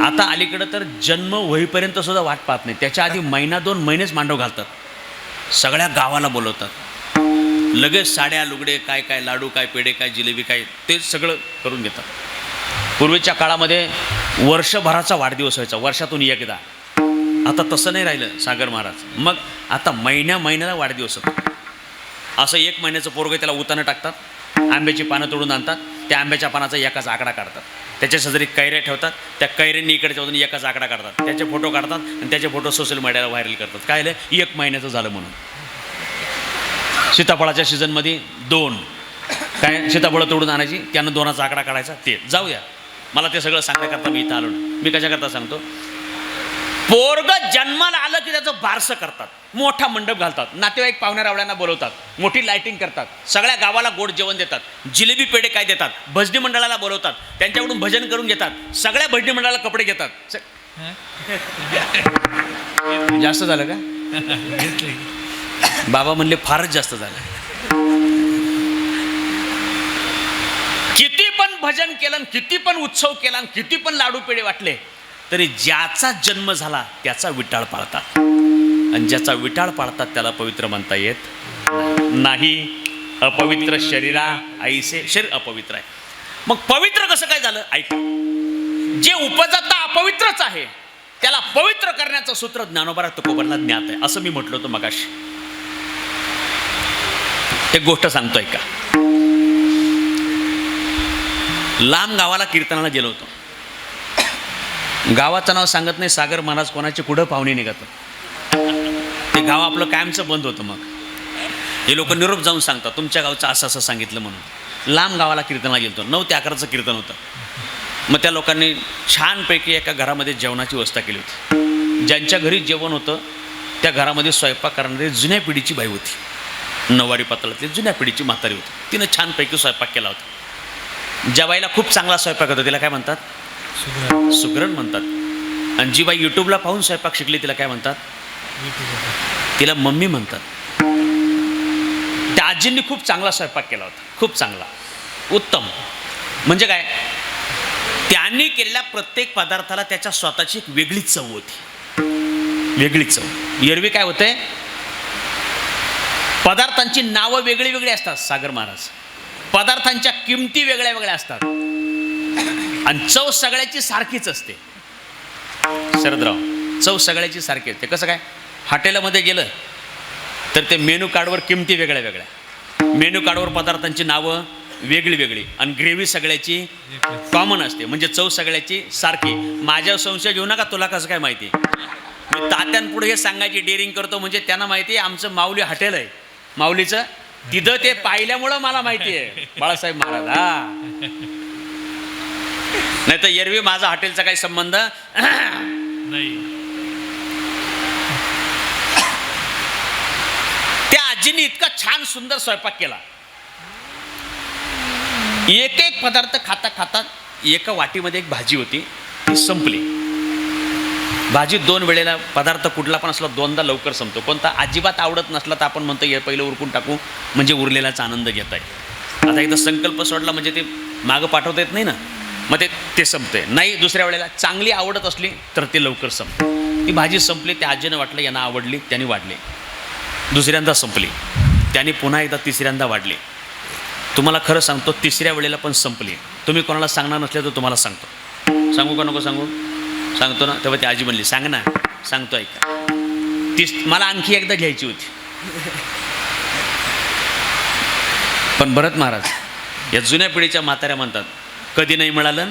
आता अलीकडं तर जन्म होईपर्यंत सुद्धा वाट पाहत नाही, त्याच्या आधी 1-2 महिनेच मांडव घालतात, सगळ्या गावाला बोलवतात, लगेच साड्या लुगडे काय काय लाडू काय पेढे काय जिलेबी काय ते सगळं करून घेतात. पूर्वीच्या काळामध्ये वर्षभराचा वाढदिवस व्हायचा, वर्षातून एकदा. आता तसं नाही राहिलं सागर महाराज. मग आता महिन्याला वाढदिवस होतो. असं 1 महिन्याचं पोरगं त्याला उतानं टाकतात, आंब्याची पानं तोडून आणतात, त्या आंब्याच्या पानाचा एकाचा आकडा काढतात, त्याच्या शेजारी कैऱ्या ठेवतात, त्या कैऱ्यांनी इकडच्या बाजूने एकाचा आकडा काढतात, त्याचे फोटो काढतात आणि त्याचे फोटो सोशल मीडियाला व्हायरल करतात. काय झालं? 1 महिन्याचं झालं म्हणून. सीताफळाच्या सीझनमध्ये 2 काय सीताफळं तोडून आणायची, त्यानं 2चा आकडा काढायचा. ते जाऊ द्या, मला ते सगळं सांगण्याकरता मी इथं आलो नाही. मी कशाकरता सांगतो? पोरग जन्माला आलं की त्याचं बारसं करतात, मोठा मंडप घालतात, नातेवाईक पाहुण्या रावळ्यांना बोलवतात, मोठी लाइटिंग करतात, सगळ्या गावाला गोड जेवण देतात, जिलेबी पेढे काय देतात, भजनी मंडळाला बोलवतात, त्यांच्याकडून भजन करून घेतात, सगळ्या भजनी मंडळाला कपडे घेतात. जास्त झालं का? बाबा म्हणले फारच जास्त झालं. किती पण भजन केलं, किती पण उत्सव केला, किती पण लाडू पेढे वाटले, तरी ज्याचा जन्म झाला त्याचा विटाळ पाळतात, आणि ज्याचा विटाळ पाळतात त्याला पवित्र म्हणता येत नाही. अपवित्र शरीरा आईसे शरीर अपवित्र आहे. मग पवित्र कसं काय झालं? ऐका. जे उपजाता अपवित्रच आहे त्याला पवित्र करण्याचं सूत्र ज्ञानोबा तुकोबरला ज्ञात आहे, असं मी म्हटलं होतं मगाशी. एक गोष्ट सांगतोय का. लांब गावाला कीर्तनाला गेलो होतो. गावाचं नाव सांगत नाही, सागर महाराज कोणाचे कुठं पाहुणे निघत, ते गाव आपलं कायमचं बंद होतं. मग हे लोक निरोप जाऊन सांगतात तुमच्या गावचं असं असं सांगितलं म्हणून. लांब गावाला कीर्तनाला गेलो, 9 ते 11चं कीर्तन होतं. मग त्या लोकांनी छानपैकी एका घरामध्ये जेवणाची व्यवस्था केली होती. ज्यांच्या घरी जेवण होतं त्या घरामध्ये स्वयंपाक करणारी जुन्या पिढीची बाई होती, 9वारी पातळातली जुन्या पिढीची म्हातारी होती. तिनं छानपैकी स्वयंपाक केला होता. ज्या बाईला खूप चांगला स्वयंपाक होता तिला काय म्हणतात? सुगरण म्हणतात. आणि जी बाई यूट्यूबला पाहून स्वयंपाक शिकली तिला काय म्हणतात? तिला मम्मी म्हणतात. त्या आजींनी खूप चांगला स्वयंपाक केला होता, खूप चांगला, उत्तम. म्हणजे काय? त्यांनी केलेल्या प्रत्येक पदार्थाला त्याच्या स्वतःची एक वेगळीच चव होती, वेगळीच चव. एरवी काय होतंय, पदार्थांची नावं वेगळी वेगळी असतात सागर महाराज, पदार्थांच्या किमती वेगळ्या वेगळ्या असतात आणि चव सगळ्याची सारखीच असते. शरदराव चव सगळ्याची सारखी असते. कसं काय, हॉटेलमध्ये गेलं तर ते मेनू कार्डवर किमती वेगळ्या वेगळ्या, मेनू कार्डवर पदार्थांची नावं वेगळी वेगळी आणि ग्रेव्ही सगळ्याची कॉमन असते, म्हणजे चव सगळ्याची सारखी. माझ्या संशय घेऊ नका, तुला कसं काय माहिती. मी तात्यांपुढे हे सांगायची डेअरिंग करतो, म्हणजे त्यांना माहिती आहे आमचं माऊली हॉटेल आहे, माऊलीचं तिथं ते पाहिल्यामुळं मला माहिती आहे बाळासाहेब महाराज. हा, नाही तर एरवी माझा हॉटेलचा काही संबंध नाही. त्या आजीने इतका छान सुंदर स्वयंपाक केला. एक एक पदार्थ खाता खाता एका वाटीमध्ये एक भाजी होती, ती संपली. भाजी 2 वेळेला, पदार्थ कुठला पण असला 2दा लवकर संपतो. कोणता अजिबात आवडत नसला तर आपण म्हणतो पहिलं उरकून टाकू, म्हणजे उरलेलाच आनंद घेता येईल. आता एकदा संकल्प सोडला म्हणजे ते मागं पाठवता येत नाही ना, मग ते संपते. नाही, दुसऱ्या वेळेला चांगली आवडत असली तर ते लवकर संपते. ती भाजी संपली, त्या आजीनं वाटलं यांना आवडली, त्यांनी वाढली. दुसऱ्यांदा संपली, त्यांनी पुन्हा एकदा तिसऱ्यांदा वाढली. तुम्हाला खरं सांगतो, तिसऱ्या वेळेला पण संपली. तुम्ही कोणाला सांगणार नसले तर तुम्हाला सांगतो. सांगू का नको सांगू? सांगतो ना. तेव्हा ती आजी म्हणली सांग ना. सांगतो, ऐका. मला आणखी एकदा घ्यायची होती, पण भरत महाराज या जुन्या पिढीच्या म्हाताऱ्या म्हणतात कधी नाही मिळालं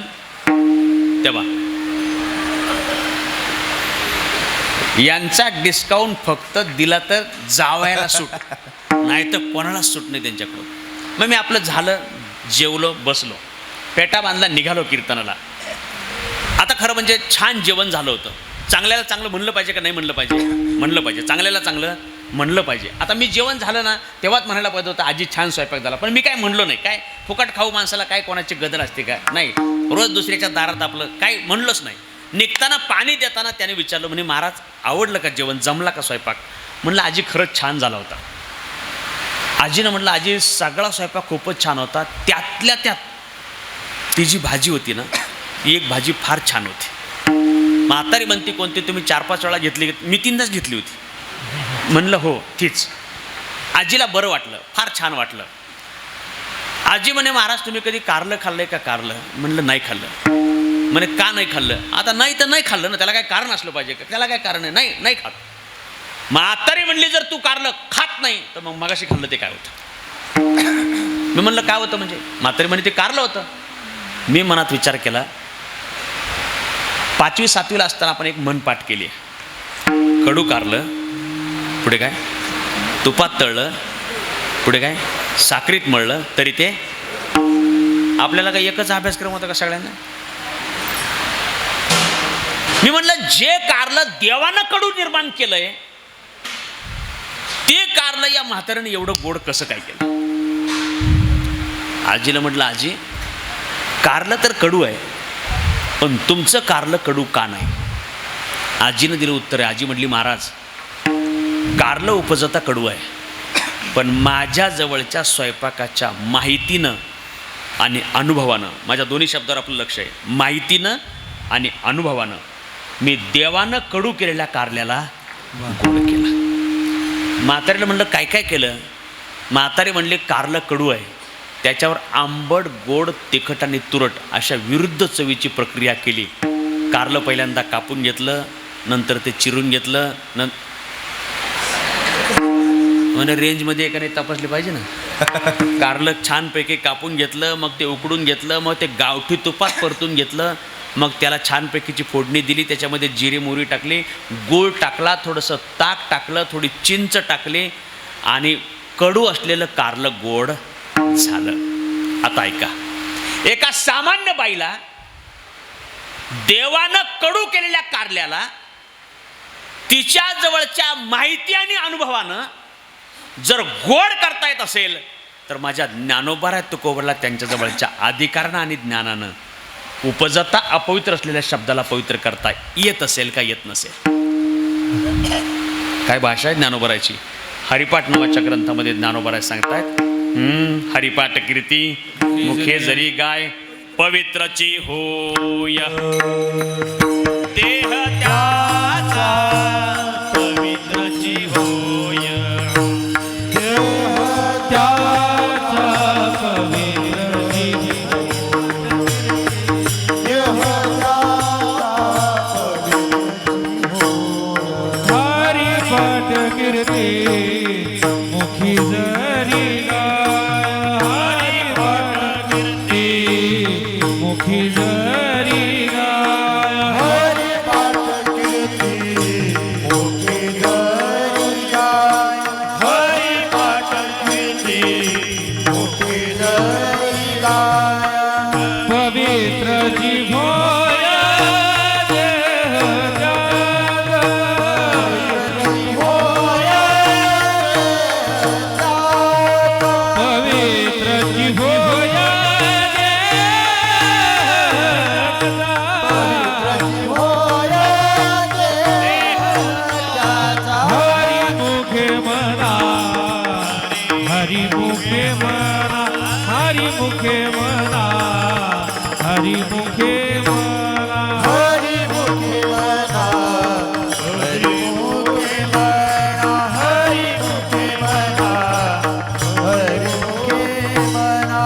तेव्हा. यांचा डिस्काउंट फक्त दिला तर जावयाला सूट, नाही तर कोणालाच सूट नाही त्यांच्याकडून. मग मी आपलं झालं, जेवलो, बसलो, पेटा बांधला, निघालो कीर्तनाला. आता खरं म्हणजे छान जेवण झालं होतं. चांगल्याला चांगलं म्हणलं पाहिजे का नाही म्हणलं पाहिजे? म्हणलं पाहिजे. चांगल्याला चांगलं म्हणलं पाहिजे. आता मी जेवण झालं ना तेव्हाच म्हणायला पाहिजे होतं आजी छान स्वयंपाक झाला, पण मी काय म्हणलो नाही. काय फुकट खाऊ माणसाला काय कोणाची गदर असते का? नाही. रोज दुसऱ्याच्या दारात आपलं काय म्हणलंच नाही. निघताना पाणी देताना त्याने विचारलं, म्हणे महाराज आवडलं का जेवण, जमला का स्वयंपाक? म्हणलं आजी खरंच छान झाला होता. आजीनं म्हटलं आजी सगळा स्वयंपाक खूपच छान होता, त्यातल्या त्यात ती जी भाजी होती ना, एक भाजी फार छान होती. म्हातारी म्हणते कोणती, तुम्ही 4-5 वेळा घेतली? मी 3दाच घेतली होती. म्हणलं हो तीच. आजीला बरं वाटलं, फार छान वाटलं. आजी म्हणे महाराज तुम्ही कधी कारलं खाल्लंय का? कारलं. म्हणलं नाही खाल्लं. म्हणे का नाही खाल्लं? आता नाही तर नाही खाल्लं ना, त्याला काय कारण असलं पाहिजे का? त्याला काय कारण आहे? नाही नाही खात. म्हातारी म्हणली जर तू कारलं खात नाही तर मग मगाशी खाल्लं ते काय होतं? मी म्हणलं काय होतं म्हणजे? म्हातारी म्हणे ते कारलं होतं. मी मनात विचार केला, 5वी-7वीला असताना आपण एक मन पाठ केली, कडू कारलं, पुढे काय तुपात तळलं, पुढे काय साखरीत मळलं, तरी ते आपल्याला काय एकच अभ्यासक्रम होता का सगळ्यांना? मी म्हणलं जे कारलं देवानं कडू निर्माण केलंय ते कारलं या म्हाताऱ्याने एवढं गोड कसं काय केलं? आजीला म्हटलं आजी कारलं तर कडू आहे, पण तुमचं कारलं कडू का नाही? आजीनं दिलं उत्तर आहे. आजी म्हटली महाराज कारलं उपजता कडू आहे, पण माझ्या जवळच्या स्वयंपाकाच्या माहितीनं आणि अनुभवानं, माझ्या दोन्ही शब्दावर आपलं लक्ष आहे, माहितीनं आणि अनुभवानं मी देवानं कडू केलेल्या कारल्याला गोड केला. म्हातारीला म्हणलं काय काय केलं? म्हातारी म्हणले कारलं कडू आहे, त्याच्यावर आंबट, गोड, तिखट आणि तुरट अशा विरुद्ध चवीची प्रक्रिया केली. कारलं पहिल्यांदा कापून घेतलं, नंतर ते चिरून घेतलं, म्हणजे रेंजमध्ये एकाने तपासले पाहिजे ना. कारलं छानपैकी कापून घेतलं, मग ते उकडून घेतलं, मग ते गावठी तुपात परतून घेतलं, मग त्याला छानपैकीची फोडणी दिली, त्याच्यामध्ये जिरे मोहरी टाकली, गूळ टाकला, थोडंसं ताक टाकलं, थोडी चिंच टाकली आणि कडू असलेलं कारलं गोड झालं. आता ऐका, एका सामान्य बाईला देवानं कडू केलेल्या कारल्याला तिच्या जवळच्या माहिती आणि अनुभवानं जर गोड करता येत असेल तर माझ्या ज्ञानोबाराय तुकोबरला त्यांच्या जवळच्या अधिकारानं आणि ज्ञानानं उपजता अपवित्र असलेल्या शब्दाला पवित्र करता येत असेल का येत नसेल? काय भाषा आहे ज्ञानोबारायची? हरिपाठ नावाच्या ग्रंथामध्ये ज्ञानोबाराय सांगतायत, हरिपाठ कीर्ती मुखे जरी गाय पवित्रची होय, देह त्याचा पवित्रची होय, कीर्ती मुखी जरी गाय हरिपाठ कीर्ती मुखी जरी गाय हरिपाठ कीर्ती मुखी जरी गाय हरिपाठ कीर्ती मुखी जरी गाय पवित्र जीवोय देह जाग पवित्र जीवोय हरिमुखे मना हरिमुखे मना हरिमुखे मना हरिमुखे मना हरिमुखे मना हरिमुखे मना हरिमुखे मना हरिमुखे मना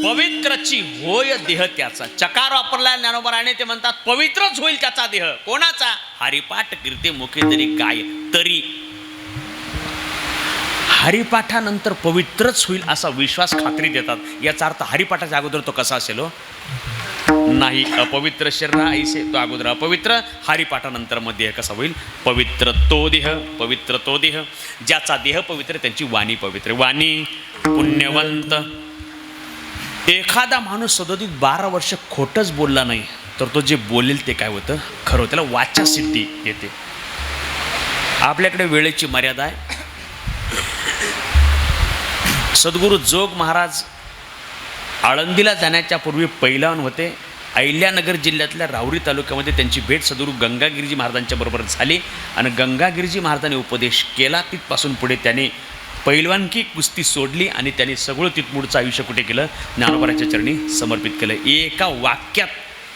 पवित्रची होय देह त्याचा. चकार वापरला ज्ञानोबराने ते म्हणतात पवित्रच होईल त्याचा देह. कोणाचा? हरिपाठ कीर्ती मुखे तरी गाय. तरी हरिपाठानंतर पवित्रच होईल असा विश्वास खात्री देतात. याचा अर्थ हरिपाठाच्या अगोदर तो कसा असेल? नाही. अपवित्र शरीर ऐसे तो अगोदर अपवित्र, हरिपाठानंतर मग देह कसा होईल? पवित्र तो देह. पवित्र तो देह. ज्याचा देह पवित्र त्यांची वाणी पवित्र. वाणी पुण्यवंत. एखादा माणूस सदोदित 12 वर्ष खोटंच बोलला नाही तर तो जे बोलेल ते काय होतं? खरं. त्याला वाचा सिद्धी येते. आपल्याकडे वेळेची मर्यादा आहे. सद्गुरू जोग महाराज आळंदीला जाण्याच्या पूर्वी पैलवान होते. अहिल्यानगर जिल्ह्यातल्या राहुरी तालुक्यामध्ये त्यांची भेट सद्गुरू गंगागिरीजी महाराजांच्या बरोबर झाली आणि गंगागिरीजी महाराजांनी उपदेश केला. तिथपासून पुढे त्याने पैलवानकी कुस्ती सोडली आणि त्यांनी सगळं तिथमुडचं आयुष्य कुठे केलं? ज्ञानोबाराच्या चरणी समर्पित केलं. एका वाक्यात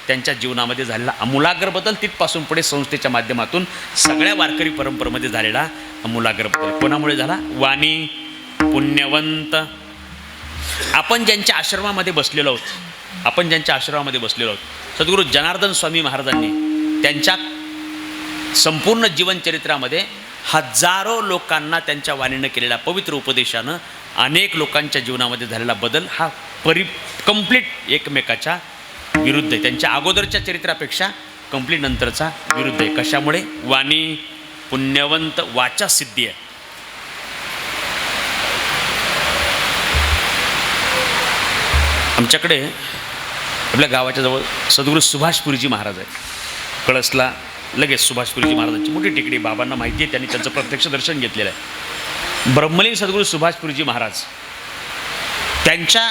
त्यांच्या जीवनामध्ये झालेला आमूलाग्र बदल, तिथपासून पुढे संस्थेच्या माध्यमातून सगळ्या वारकरी परंपरेमध्ये झालेला आमूलाग्र बदल कोणामुळे झाला? वाणी पुण्यवंत. आपण ज्यांच्या आश्रमामध्ये बसलेलो आहोत, सद्गुरू जनार्दन स्वामी महाराजांनी त्यांच्या संपूर्ण जीवनचरित्रामध्ये हजारो लोकांना त्यांच्या वाणीनं केलेल्या पवित्र उपदेशानं अनेक लोकांच्या जीवनामध्ये झालेला बदल हा कंप्लीट एकमेकाच्या विरुद्ध आहे. त्यांच्या अगोदरच्या चरित्रापेक्षा कंप्लीट नंतरचा विरुद्ध आहे. कशामुळे? वाणी पुण्यवंत, वाचा सिद्धी आहे. आमच्याकडे आपल्या गावाच्या जवळ सद्गुरू सुभाषपुरीजी महाराज आहेत. कळसला लगेच सुभाषपुरीजी महाराजांची मोठी टेकडी. बाबांना माहिती आहे, त्यांनी त्यांचं प्रत्यक्ष दर्शन घेतलेलं आहे. ब्रह्मलीन सद्गुरू सुभाषपुरीजी महाराज त्यांच्या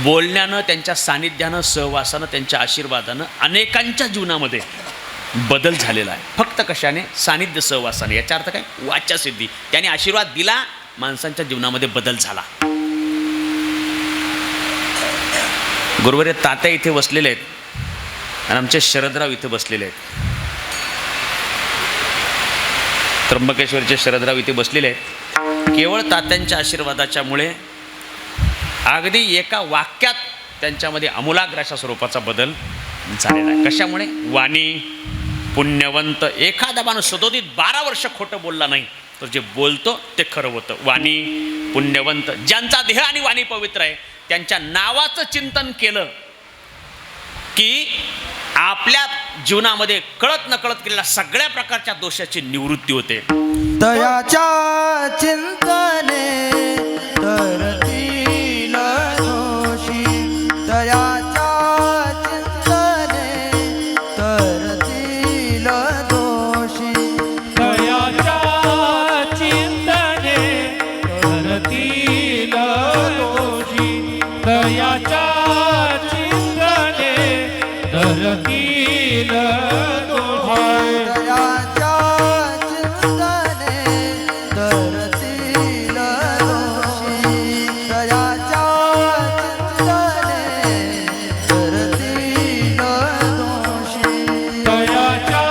बोलण्यानं, त्यांच्या सानिध्यानं, सहवासानं, त्यांच्या आशीर्वादानं अनेकांच्या जीवनामध्ये बदल झालेला आहे. फक्त कशाने? सानिध्य सहवासाने. याचा अर्थ काय? वाचा सिद्धी. त्याने आशीर्वाद दिला, माणसांच्या जीवनामध्ये बदल झाला. गुरुवर्य तात्या इथे बसलेले आहेत आणि आमचे शरदराव इथे बसलेले आहेत. त्र्यंबकेश्वरचे शरदराव इथे बसलेले आहेत. केवळ तात्यांच्या आशीर्वादाच्यामुळे अगदी एका वाक्यात त्यांच्यामध्ये आमूलाग्र अशा स्वरूपाचा बदल झालेला आहे. कशामुळे? वाणी पुण्यवंत. एखादा माणूस सदोदित 12 वर्ष खोटं बोलला नाही तर जे बोलतो ते खरं होतं. वाणी पुण्यवंत. ज्यांचा देह आणि वाणी पवित्र आहे त्यांच्या नावाचं चिंतन केलं की आपल्या जीवनामध्ये कळत नकळत केलेल्या सगळ्या प्रकारच्या दोषाची निवृत्ती होते. दयाच्या चिंतने तरतील दोषी, दयाच्या चिंतने तरतील दोषी, दयाच्या चिंतने करतील दोषी, दयाच्या चिंतने करतील दोषी. दयाच्या चिंतने तरतील दोषी, दयाच्या चिंतने तरतील दोषी, दयाच्या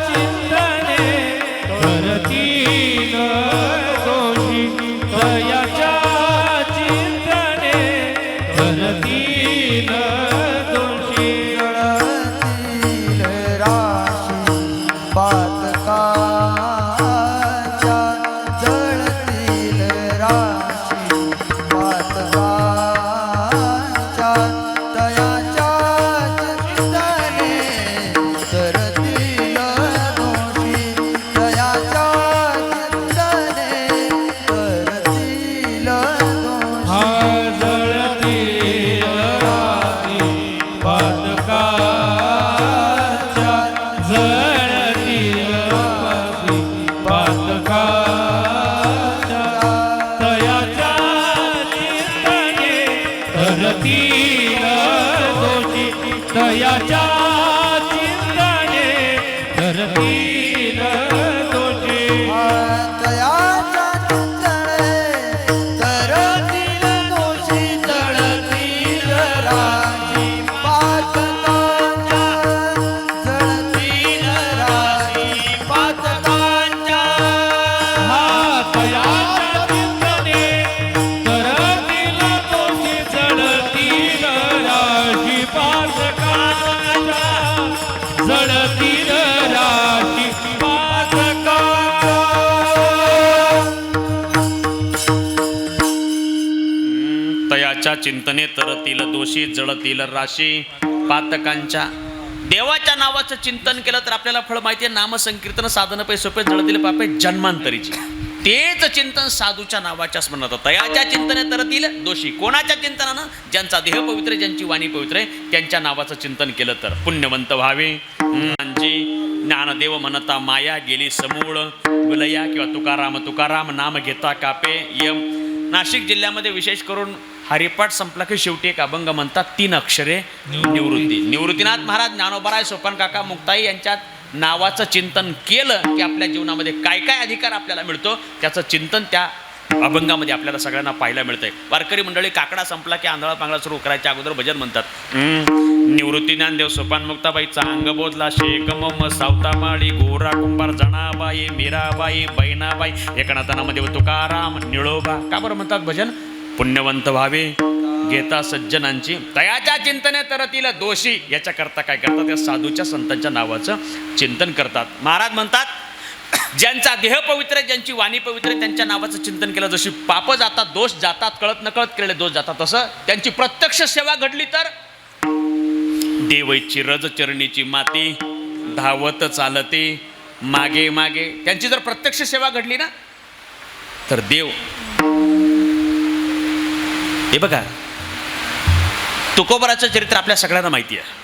चिंतने करतील दोषी, दयाच्या चिंतने करतील दोषी. जळतील पातकाच्या जळतील वासी पातकाच्या तयाच्या चिंतने करतील दोषी तयाच्या चिंतने करतील दोषी तयाच्या चिंतने करतील दोषी जळतील राशी पातकांच्या जळतील राशी पातकांच्या हा तयाच्या चिंतने करतील दोषी जळतील राशी पातकाच्या जळतील राशी पातकाच्या तयाच्या चिंतने तरतील दोषी जळतील राशी पातकांच्या. देवाच्या नावाचं चिंतन केलं तर आपल्याला फळ माहिती आहे. नामसंकीर्तन साधन पै सोपे जळतील पापे जन्मांतरीची. तेच चिंतन साधूच्या नावाच्या स्मरणात. तयाच्या चिंतने तरतील दोषी. कोणाच्या चिंतनानं? ज्यांचा देह पवित्र आहे, ज्यांची वाणी पवित्र आहे, त्यांच्या नावाचं चिंतन केलं तर पुण्यवंत व्हावे. ज्ञानदेव म्हणता माया गेली समूळ विलया किंवा तुकाराम तुकाराम नाम घेता कापे यम. नाशिक जिल्ह्यामध्ये विशेष करून हरिपाठ संपला की शेवटी एक अभंग म्हणतात 3 अक्षरे निवृत्ती. निवृत्तीनाथ महाराज, ज्ञानोबाराय, सोपान काका, मुक्ताई यांच्यात नावाचं चिंतन केलं की आपल्या जीवनामध्ये काय काय अधिकार आपल्याला मिळतो त्याचं चिंतन त्या अभंगामध्ये आपल्याला सगळ्यांना पाहायला मिळतंय. वारकरी मंडळी काकडा संपला की आंधळा पांगळा सुरू करायच्या अगोदर भजन म्हणतात. निवृत्ती ज्ञानदेव सोपान मुक्ताबाईचा अंग बोधला शेक मम सावतामाळी गोरा कुंभार जणाबाई मीराबाई बहिणाबाई एकनाथनामध्ये तुकाराम निळोबा. का बरं म्हणतात भजन? पुण्यवंत व्हावे घेता सज्जनांची. तयाच्या चिंतने तरतील दोषी. याच्या करता काय करतात? या साधूच्या संतांच्या नावाचं चिंतन करतात. महाराज म्हणतात ज्यांचा देह पवित्र आहे, ज्यांची वाणी पवित्र आहे, त्यांच्या नावाचं चिंतन केलं. जशी पाप जातात, दोष जातात, कळत नकळत केलेले दोष जातात, तसं त्यांची प्रत्यक्ष सेवा घडली तर देवैची रज चरणीची माती धावत चालते मागे मागे. त्यांची जर प्रत्यक्ष सेवा घडली ना तर देव. हे बघा, तुकोबराचं चरित्र आपल्या सगळ्यांना माहिती आहे.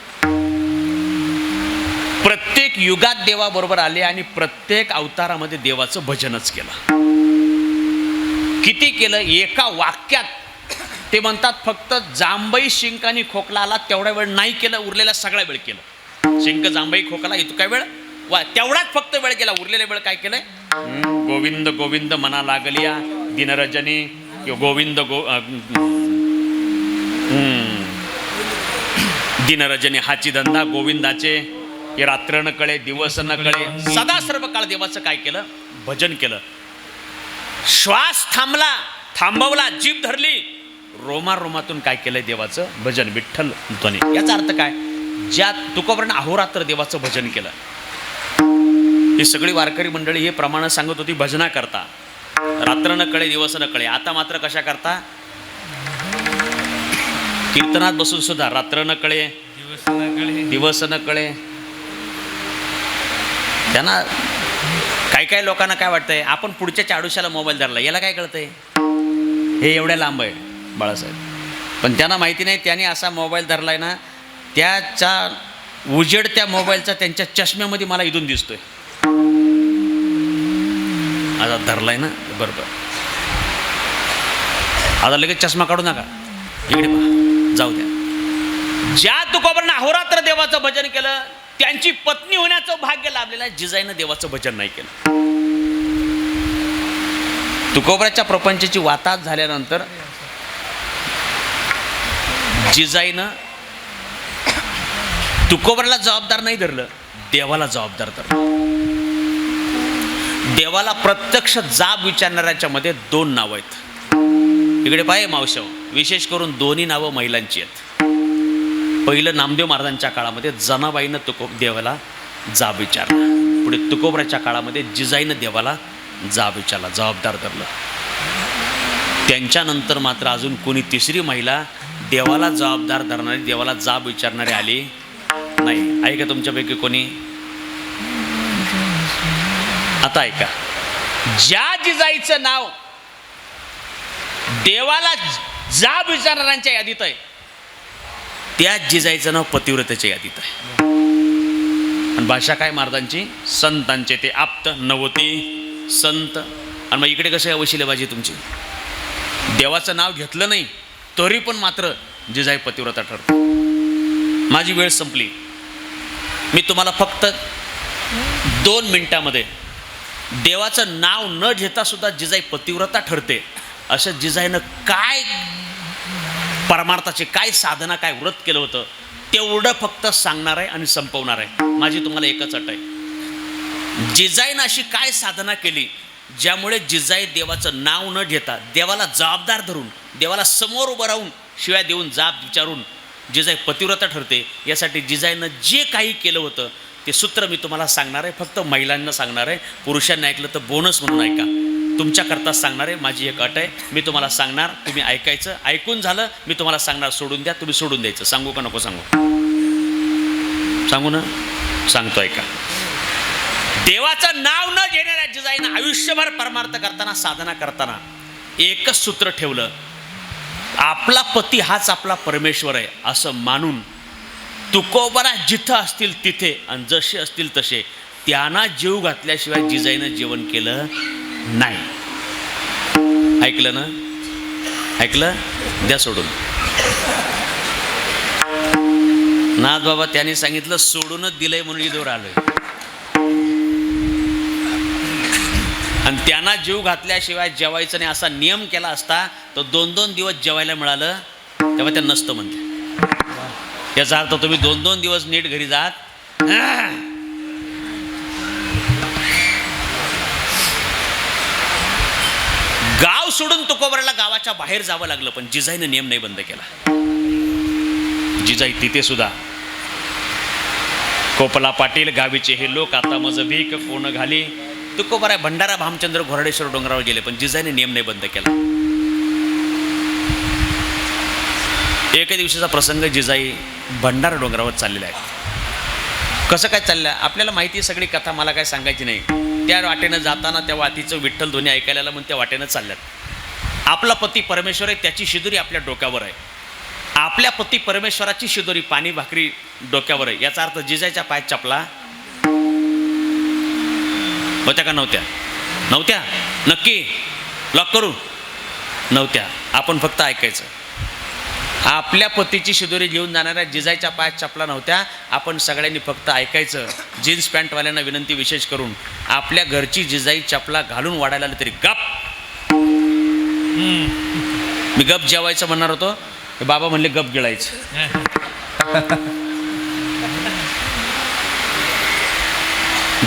प्रत्येक युगात देवाबरोबर आले आणि प्रत्येक अवतारामध्ये देवाचं भजनच केलं. किती केलं? एका वाक्यात ते म्हणतात फक्त जांभई शिंक आणि खोकला आला तेवढा वेळ नाही केलं, उरलेला सगळा वेळ केलं. शिंक जांभई खोकला इतका काय वेळ तेवढाच फक्त वेळ केला, उरलेला वेळ काय केलंय? गोविंद गोविंद मना लागलिया दिनरजनी गोविंद दिनरजनी हाची धंदा गोविंदाचे. हे रात्र न कळे दिवस न कळे सदा सर्व काळ देवाचं काय केलं? भजन केलं. श्वास थांबला, थांबवला, जीभ धरली, रोमातून काय केलंय? देवाचं भजन. विठ्ठल ध्वनी. याचा अर्थ काय? ज्या तुकोबरानं अहोरात्र देवाचं भजन केलं. ही सगळी वारकरी मंडळी हे प्रमाण सांगत होती भजना करता. रात्र न कळे दिवस न कळे. आता मात्र कशा करता? कीर्तनात बसून सुद्धा रात्र न कळे दिवस न कळे. त्यांना काही काही लोकांना काय वाटतंय? आपण पुढच्या चाडूशाला मोबाईल धरला, याला काय कळतंय? हे एवढ्या लांब आहे बाळासाहेब. पण त्यांना माहिती नाही त्याने असा मोबाईल धरलाय ना, त्याचा उजेड त्या मोबाईलचा त्यांच्या चष्म्यामध्ये मला इथून दिसतोय. आता धरलाय ना बरोबर. आता लगेच चष्मा काढू नका, इकडे पहा, जाऊ द्या. ज्या तुकोबरानं अहोरात्र देवाचं भजन केलं त्यांची पत्नी होण्याचं भाग्य लाभलेलं आहे. जिजाईनं देवाचं भजन नाही केलं. तुकोबराच्या प्रपंचाची वाताहत झाल्यानंतर जिजाईनं तुकोबराला जबाबदार नाही धरलं, देवाला जबाबदार धरलं. देवाला प्रत्यक्ष जाब विचारणाऱ्याच्या मध्ये 2 नावं आहेत. इकडे पाहे मावशव, विशेष करून दोन्ही नावं महिलांची आहेत. पहिलं नामदेव महाराजांच्या काळामध्ये जनाबाईनं देवाला जाब विचारला. पुढे तुकोबराच्या काळामध्ये जिजाईनं देवाला जाब विचारला, जबाबदार धरलं. त्यांच्यानंतर मात्र अजून कोणी तिसरी महिला देवाला जबाबदार धरणारी, देवाला जाब विचारणारी आली नाही. आहे का तुमच्यापैकी कोणी? आता ऐका, ज्या जिजाईचं नाव देवाला जाब विचारणाऱ्यांच्या यादीत आहे त्याच जिजाईचं नाव पतिव्रतेच्या यादीत आहे. आणि भाषा काय महाराजांची? संतांचे ते आप्त नवते संत. आणि मग इकडे कसं आहे वशिलेबाजी तुमची? देवाचं नाव घेतलं नाही तरी पण मात्र जिजाई पतिव्रता ठरते. माझी वेळ संपली. मी तुम्हाला फक्त 2 मिनिटामध्ये देवाचं नाव न घेता सुद्धा जिजाई पतिव्रता ठरते असं जिजाईनं काय परमार्थाचे काय साधना काय व्रत केलं होतं तेवढं फक्त सांगणार आहे आणि संपवणार आहे. माझी तुम्हाला एकच अट आहे, जिजाईनं अशी काय साधना केली ज्यामुळे जिजाई देवाचं नाव न घेता देवाला जबाबदार धरून देवाला समोर उभं राहून शिवाय देऊन जाब विचारून जिजाई पतिव्रता ठरते. यासाठी जिजाईनं जे काही केलं होतं ते सूत्र मी तुम्हाला सांगणार आहे. फक्त महिलांना सांगणार आहे, पुरुषांनी ऐकलं तर बोनस म्हणून ऐका. तुमच्याकरता सांगणार आहे. माझी एक अट आहे, मी तुम्हाला सांगणार, तुम्ही ऐकायचं. ऐकून झालं मी तुम्हाला सांगणार सोडून द्या, तुम्ही सोडून द्यायचं. सांगू का नको सांगू? सांगू ना? सांगतो ऐका. देवाचं नाव न घेणाऱ्या जिजाईनं आयुष्यभर परमार्थ करताना साधना करताना एकच सूत्र ठेवलं, आपला पती हाच आपला परमेश्वर आहे असं मानून तुकोबरा जिथं असतील तिथे आणि जसे असतील तसे त्यांना जीव घातल्याशिवाय जिजाईनं जेवण केलं नाही. ऐकलं ना? ऐकलं? द्या सोडून. नाथ बाबा त्यांनी सांगितलं सोडूनच दिलंय म्हणून इथवर आलोय. आणि त्यांना जीव घातल्याशिवाय जेवायचं नाही असा नियम केला असता तर 2-2 दिवस जेवायला मिळालं तेव्हा त्या नसतं म्हणते. याचा अर्थ तुम्ही 2-2 दिवस नीट घरी जात. गाव सोडून तुकोबराला गावाच्या बाहेर जावं लागलं पण जिजाईनं नियम नाही बंद केला. जिजाई तिथे सुद्धा कोपला पाटील गावीचे हे लोक आता मज भीक कोण घाली. तुकोबरा भंडारा भामचंद्र घोरडेश्वर डोंगरावर गेले पण जिजाईने नियम नाही बंद केला. एका दिवशीचा प्रसंग, जिजाई भंडारा डोंगरावर चाललेला आहे. कसं काय चाललं आपल्याला माहिती, सगळी कथा मला काय सांगायची नाही. त्या वाटेनं जाताना त्या वातीचं विठ्ठल ध्वनी ऐकायला म्हणून त्या वाटेनं चालल्यात. आपला पती परमेश्वर आहे, त्याची शिदोरी आपल्या डोक्यावर आहे. आपल्या पती परमेश्वराची शिदोरी पाणी भाकरी डोक्यावर आहे. याचा अर्थ जिजाईच्या पायात चपला होत्या का नव्हत्या? नव्हत्या. नक्की लॉक करू? नव्हत्या. आपण फक्त ऐकायचं. आपल्या पतीची शिदोरी घेऊन जाणाऱ्या जिजाईच्या पायात चपला नव्हत्या. आपण सगळ्यांनी फक्त ऐकायचं. जीन्स पॅन्टवाल्यांना विनंती विशेष करून, आपल्या घरची जिजाई चपला घालून वाढायला आली तरी गप. मी गप जेवायचं म्हणणार होतो, बाबा म्हणले गप गिळायचं.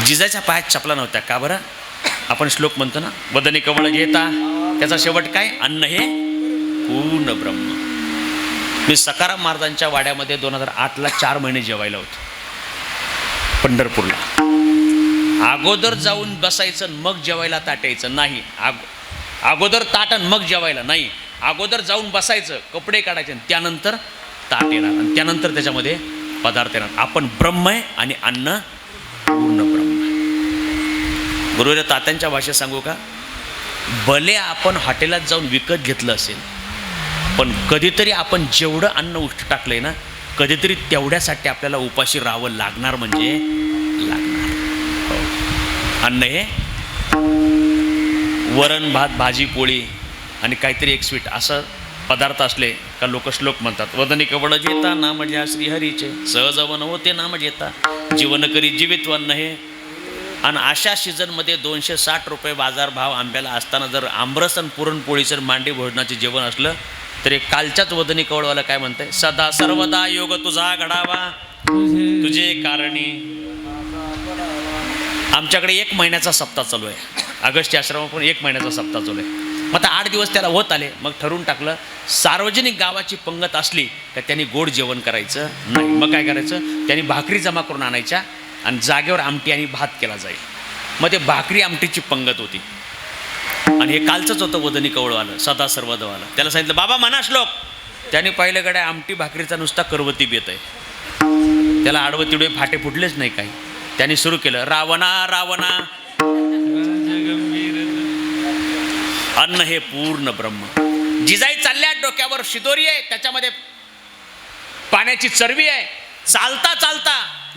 जिजाईच्या पायात चपला नव्हत्या. का बरं? आपण श्लोक म्हणतो ना, वदनी कवळ घेता, त्याचा शेवट काय? अन्न हे पूर्ण ब्रह्म. मी सकाराम महाराजांच्या वाड्यामध्ये 2008ला 4 महिने जेवायला होतो पंढरपूरला. अगोदर जाऊन बसायचं मग जेवायला ताट यायचं नाही. अगोदर ताटन मग जेवायला नाही. अगोदर जाऊन बसायचं, कपडे काढायचे आणि त्यानंतर ताट येणार आणि त्यानंतर त्याच्यामध्ये पदार्थ येणार. आपण ब्रह्म आहे आणि अन्न पूर्ण ब्रह्म. गुरुवर तात्यांच्या भाषेत सांगू का, भले आपण हॉटेलात जाऊन विकत घेतलं असेल पण कधीतरी आपण जेवढं अन्न उष्ट टाकलंय ना, कधीतरी तेवढ्यासाठी आपल्याला उपाशी राहावं लागणार म्हणजे लागणार. हो. अन्न हे वरण भात भाजी पोळी आणि काहीतरी एक स्वीट असं पदार्थ असले का लोक श्लोक म्हणतात. वदनी कवळ जेता नाम ज्या श्रीहरीचे, सहजवन होते नाम जेता, जीवन करी जीवित्वन्न हे. आणि अशा सीझनमध्ये 260 रुपये बाजारभाव आंब्याला असताना जर आमरस आणि पुरणपोळीचं मांडी भोजनाचे जेवण असलं तरी कालच्याच वदनी कवळवाला काय म्हणतंय? सदा सर्वदा योग तुझा घडावा तुझे कारणी. आमच्याकडे 1 महिन्याचा सप्ताह चालू आहे. ऑगस्ट आश्रम पण 1 महिन्याचा सप्ताह चालू आहे. मग आता 8 दिवस त्याला होत आले. मग ठरवून टाकलं, सार्वजनिक गावाची पंगत असली तर त्यांनी गोड जेवण करायचं नाही. मग काय करायचं? त्यांनी भाकरी जमा करून आणायच्या आणि जागेवर आमटी आणि भात केला जाईल. मग ते भाकरी आमटीची पंगत होती. आणि हे कालचंच होतं वदनी कवळवालं, सदा सर्वदवालं. त्याला सांगितलं, बाबा म्हणा श्लोक. त्याने पहिल्याकडे आमटी भाकरीचा नुसता करवती बेत आहे. त्याला आडवं तिडवे फाटे फुटलेच नाही काही. त्यांनी सुरू केलं, रावणा रावणा अन्न हे पूर्ण ब्रह्म. जिजाई चालल्या, डोक्यावर शिदोरी आहे, त्याच्यामध्ये पाण्याची चरबी आहे. चालता चालता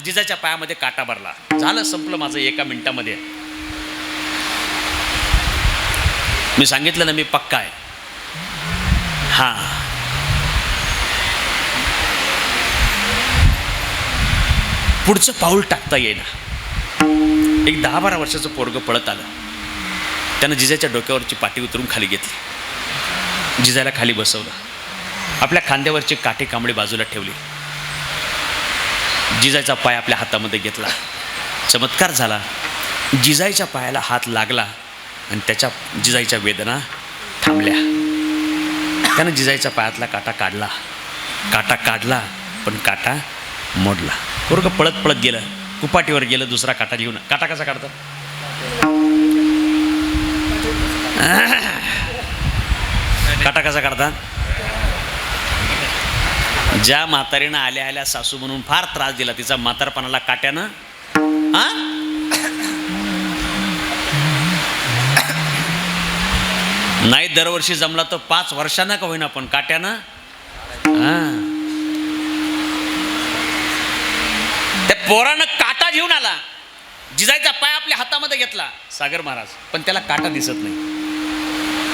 जिजाच्या पायामध्ये काटा भरला. झालं, संपलं माझं एका मिनिटामध्ये. मी सांगितलं ना, मी पक्का आहे. हा, पुढचं पाऊल टाकता येईना. एक 10-12 वर्षाचं पोरगं पळत आलं. त्यानं जिजाच्या डोक्यावरची पाटी उतरून खाली घेतली. जिजाला खाली बसवलं. आपल्या खांद्यावरची काठी कांबळी बाजूला ठेवली. जिजाचा पाय आपल्या हातामध्ये घेतला. चमत्कार झाला. जिजाईच्या पायाला हात लागला आणि त्याच्या जिजाईच्या वेदना थांबल्या. त्यानं जिजाईच्या पायातला काटा काढला. काटा काढला, पण काटा मोडला. पोरगं पळत पळत गेलं, कुपाटीवर गेलं, दुसरा काटा घेऊन. काटा कसा काढतात? काटा कसा काढतात? ज्या म्हातारीनं आल्या आल्या सासू म्हणून फार त्रास दिला, तिचा म्हातारपणाला काट्यानं नाही दरवर्षी जमला तर 5 वर्षांना का होईना, पण काट्यानं त्या पोरानं काटा घेऊन आला. जिजाईचा पाय आपल्या हातामध्ये घेतला सागर महाराज, पण त्याला काटा दिसत नाही.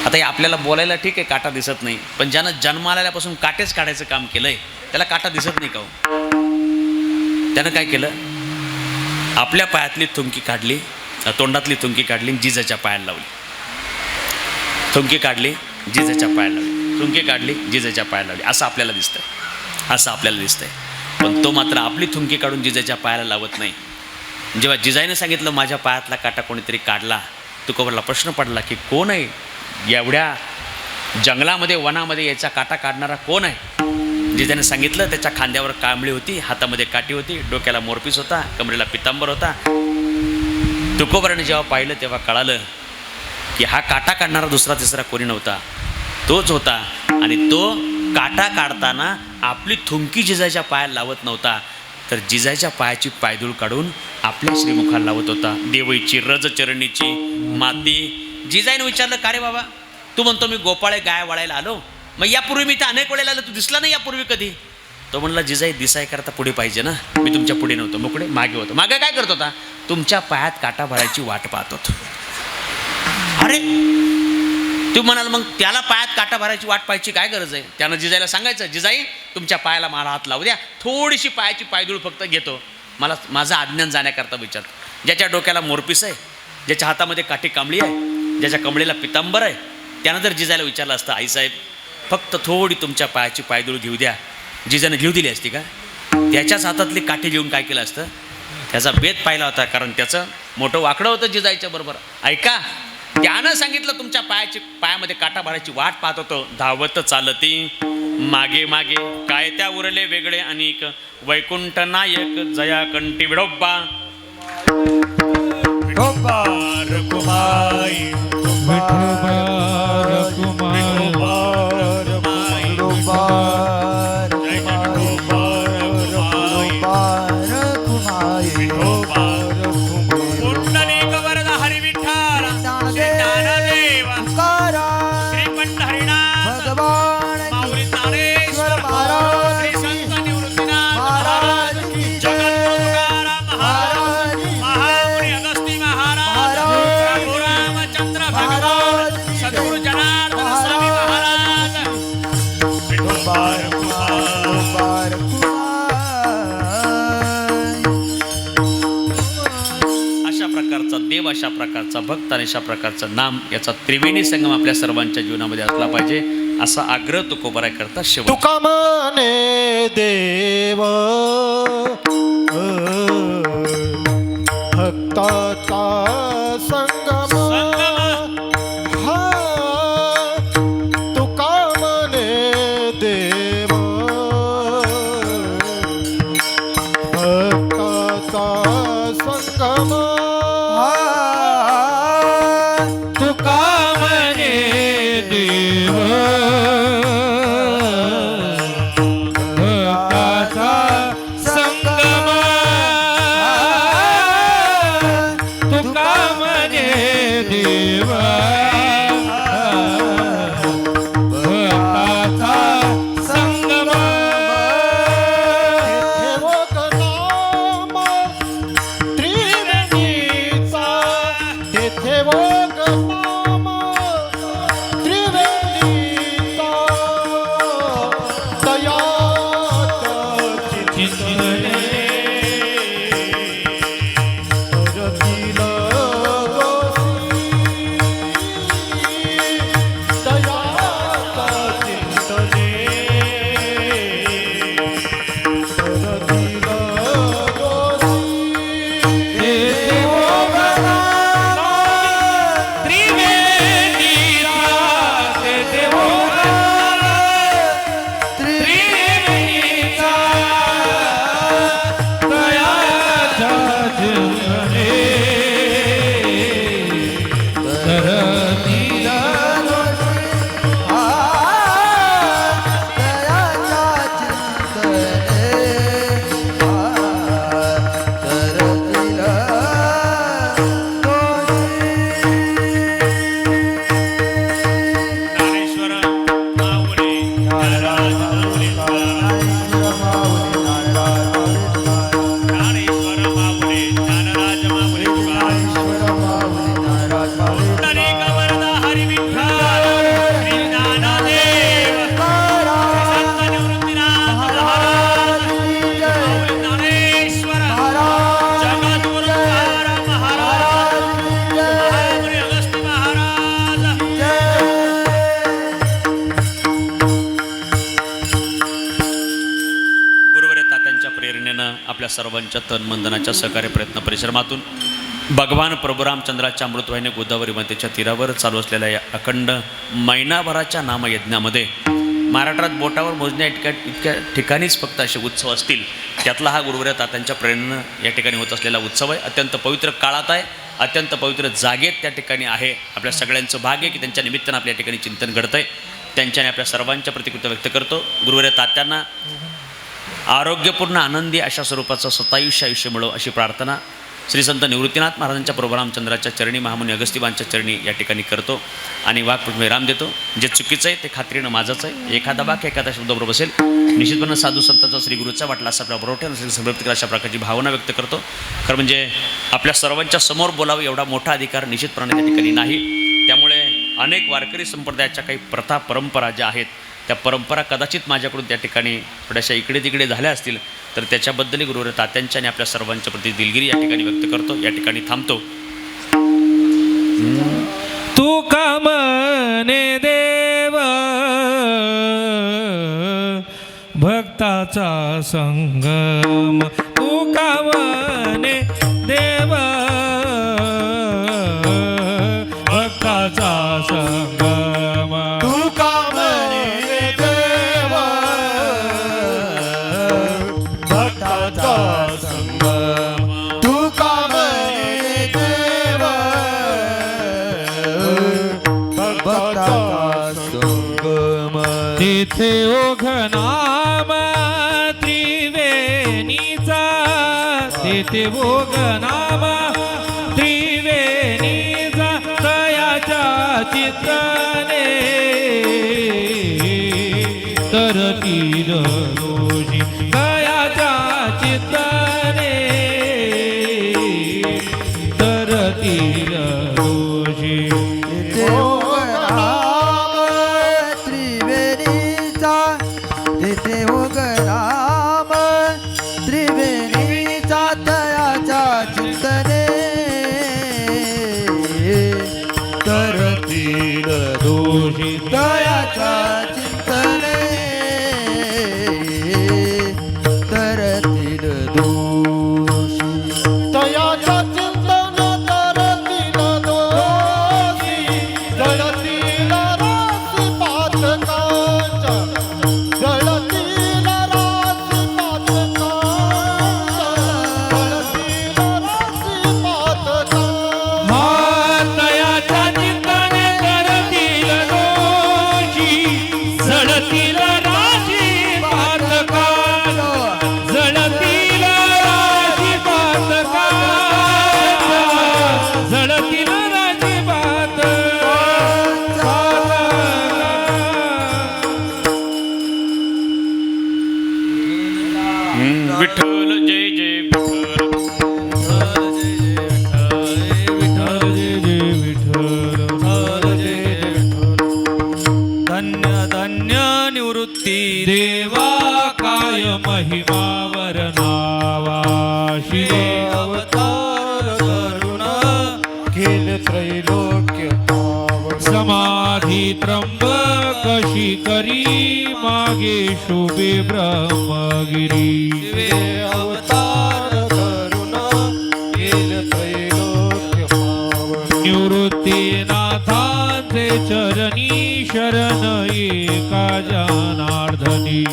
आता हे आपल्याला बोलायला ठीक आहे, काटा दिसत नाही, पण ज्यानं जन्माला आल्यापासून काटेच काढायचं काम केलंय त्याला काटा दिसत नाही का हो? त्यानं काय केलं? आपल्या पायातली थुंकी काढली, तोंडातली थुंकी काढली, जिजाच्या पायाला लावली. थुंकी काढली, जिजाच्या पायाला लावली. थुंकी काढली, जिजाच्या पायाला लावली. असं आपल्याला दिसतंय, असं आपल्याला दिसतंय. पण तो मात्र आपली थुंकी काढून जिजाच्या पायाला लावत नाही. जेव्हा जिजाईने सांगितलं माझ्या पायातला काटा कोणीतरी काढला, तुकोबरला प्रश्न पडला की कोण आहे एवढ्या जंगलामध्ये, वनामध्ये याचा काटा काढणारा कोण आहे? जिजाईने सांगितलं त्याच्या खांद्यावर कांबळी होती, हातामध्ये काठी होती, डोक्याला मोरपीस होता, कमरेला पितांबर होता. तुकोबराने जेव्हा पाहिलं तेव्हा कळालं की हा काटा काढणारा दुसरा तिसरा कोणी नव्हता, तोच होता. आणि तो काटा काढताना आपली थुंकी जिजाच्या पायाला लावत नव्हता, तर जिजाच्या पायाची पायधूळ काढून आपल्या श्रीमुखाला लावत होता. देवईची रजचरणीची माती. जिजाईने विचारलं, का रे बाबा, तू म्हणतो मी गोपाळे गाय वाळायला आलो, मग यापूर्वी मी तर अनेक वेळेला आलो, तू दिसला नाही यापूर्वी कधी? तो म्हणला, जिजाई दिसाय करता पुढे पाहिजे ना, मी तुमच्या पुढे नव्हतो, मोकडे मागे होतो. मागे काय करत होता? तुमच्या पायात काटा भरायची वाट पाहत होतो. अरे तू म्हणाल मग त्याला पायात काटा भरायची वाट पाहायची काय गरज आहे? त्यानं जिजाईला सांगायचं, जिजाई तुमच्या पायाला मला हात लावू द्या, थोडीशी पायाची पायधूळ फक्त घेतो, मला माझं अज्ञान जाण्याकरता विचारतो. ज्याच्या डोक्याला मोरपीस आहे, ज्याच्या हातामध्ये काठी कांबळी आहे, ज्याच्या कमळेला पितांबर आहे, त्यानं जर जिजाईला विचारलं असतं, आईसाहेब फक्त थोडी तुमच्या पायाची पायधूळ घेऊ द्या, जिजानं घेऊ दिली असती का? त्याच्याच हातातली काठी घेऊन काय केलं असतं? त्याचा बेत पाहिला होता, कारण त्याचं मोठं वाकडं होतं जिजाईच्या बरोबर. ऐका, त्यानं सांगितलं तुमच्या पायामध्ये काटा भरायची वाट पाहत होतो. धावत चालती मागे मागे, काय त्या उरले वेगळे अनेक, वैकुंठ नायक जया कंठी विडोबा. देव अशा प्रकारचा भक्त आणि अशा प्रकारचं नाम, याचा त्रिवेणी संगम आपल्या सर्वांच्या जीवनामध्ये असला पाहिजे, असा आग्रह तुकोबराय करता. शेवट तुका माने देव भक्ताचा संगम, हा तुका माने देव भक्ताचा संगम. सर्वांच्या तनमंदनाच्या सहकार्य प्रयत्न परिश्रमातून भगवान प्रभू रामचंद्राच्या अमृतवाहिनी गोदावरी मातेच्या तीरावर चालू असलेल्या या अखंड महिनाभराच्या नामयज्ञामध्ये महाराष्ट्रात बोटावर मोजण्या इतक्या ठिकाणीच फक्त असे उत्सव असतील. त्यातला हा गुरुवर्य तात्यांच्या प्रेरणेनं या ठिकाणी होत असलेला उत्सव आहे. अत्यंत पवित्र काळात आहे, अत्यंत पवित्र जागेत त्या ठिकाणी आहे. आपल्या सगळ्यांचं भाग्य की त्यांच्या निमित्तानं आपल्या ठिकाणी चिंतन घडतं आहे. त्यांच्याने आपल्या सर्वांच्या प्रतिकृती व्यक्त करतो. गुरुवर्य तात्यांना आरोग्यपूर्ण आनंदी अशा स्वरूपाचं सतायुष्य आयुष्य मिळो अशी प्रार्थना श्री संत निवृत्तीनाथ महाराजांच्या प्रभू रामचंद्राच्या चरणी महामुनी अगस्तीबांच्या चरणी या ठिकाणी करतो आणि वाक् विराम देतो. जे चुकीचं आहे ते खात्रीनं माझंच आहे. एखादा वाक्य एखादा शब्द बरोबर असेल निश्चितपणे साधू संतांचा श्री गुरुचा वाटला असा आपला बरोबर समर्पित अशा प्रकारची भावना व्यक्त करतो. खरं म्हणजे आपल्या सर्वांच्या समोर बोलावं एवढा मोठा अधिकार निश्चितपणे त्या ठिकाणी नाही. त्यामुळे अनेक वारकरी संप्रदायाच्या काही प्रथा परंपरा ज्या आहेत त्या परंपरा कदाचित माझ्याकडून त्या ठिकाणी थोड्याशा इकडे तिकडे झाल्या असतील तर त्याच्याबद्दलही गुरुवर्य तात्यांच्या आणि आपल्या सर्वांच्या प्रति दिलगिरी या ठिकाणी व्यक्त करतो. या ठिकाणी थांबतो. तू कामने देव भक्ताचा संगम, तू कामने देव भक्ताचा संगम, तू कामने देव भक्ताचा संगम, तू कामने देव भक्ताचा संगम. तिथे ओघनाम त्रिवेणीचा, तिथे ओघनाम त्रिवेणीचा तयाच्या चित्राने तरतील रोजी तयाच्या चित्राने तरतील रोजी. तिथे उगराम त्रिवेणीचा तयाच्या चिंतने तरतील दोषी तयाच्या चिंतने तरतील दोषी तयाच्या चिंतन तरतील दोषी, जळतील राशी पातकांच्या, जळतील राशी पातकांच्या, जळतील राशी पातकांच्या. तयाच्या चिंतने करतील दोषी, जळतील राशी पातका, जळतील राशी पातका, जळतील राशी पातका. विठ्ठल जय जय विठ्ठल. धन्य धन्य निवृत्ती देवा काय महिमा वर्णावा, शिवे अवतार करुण केल त्रैलोक्य पावन. समाधी त्र्यंबक शिखरी मागे शोभे ब्रह्मगिरी. अवतार करुण केल त्रैलोक्य पावन. निवृत्तीनाथांचे चरणी शरण एका जनार्दनी.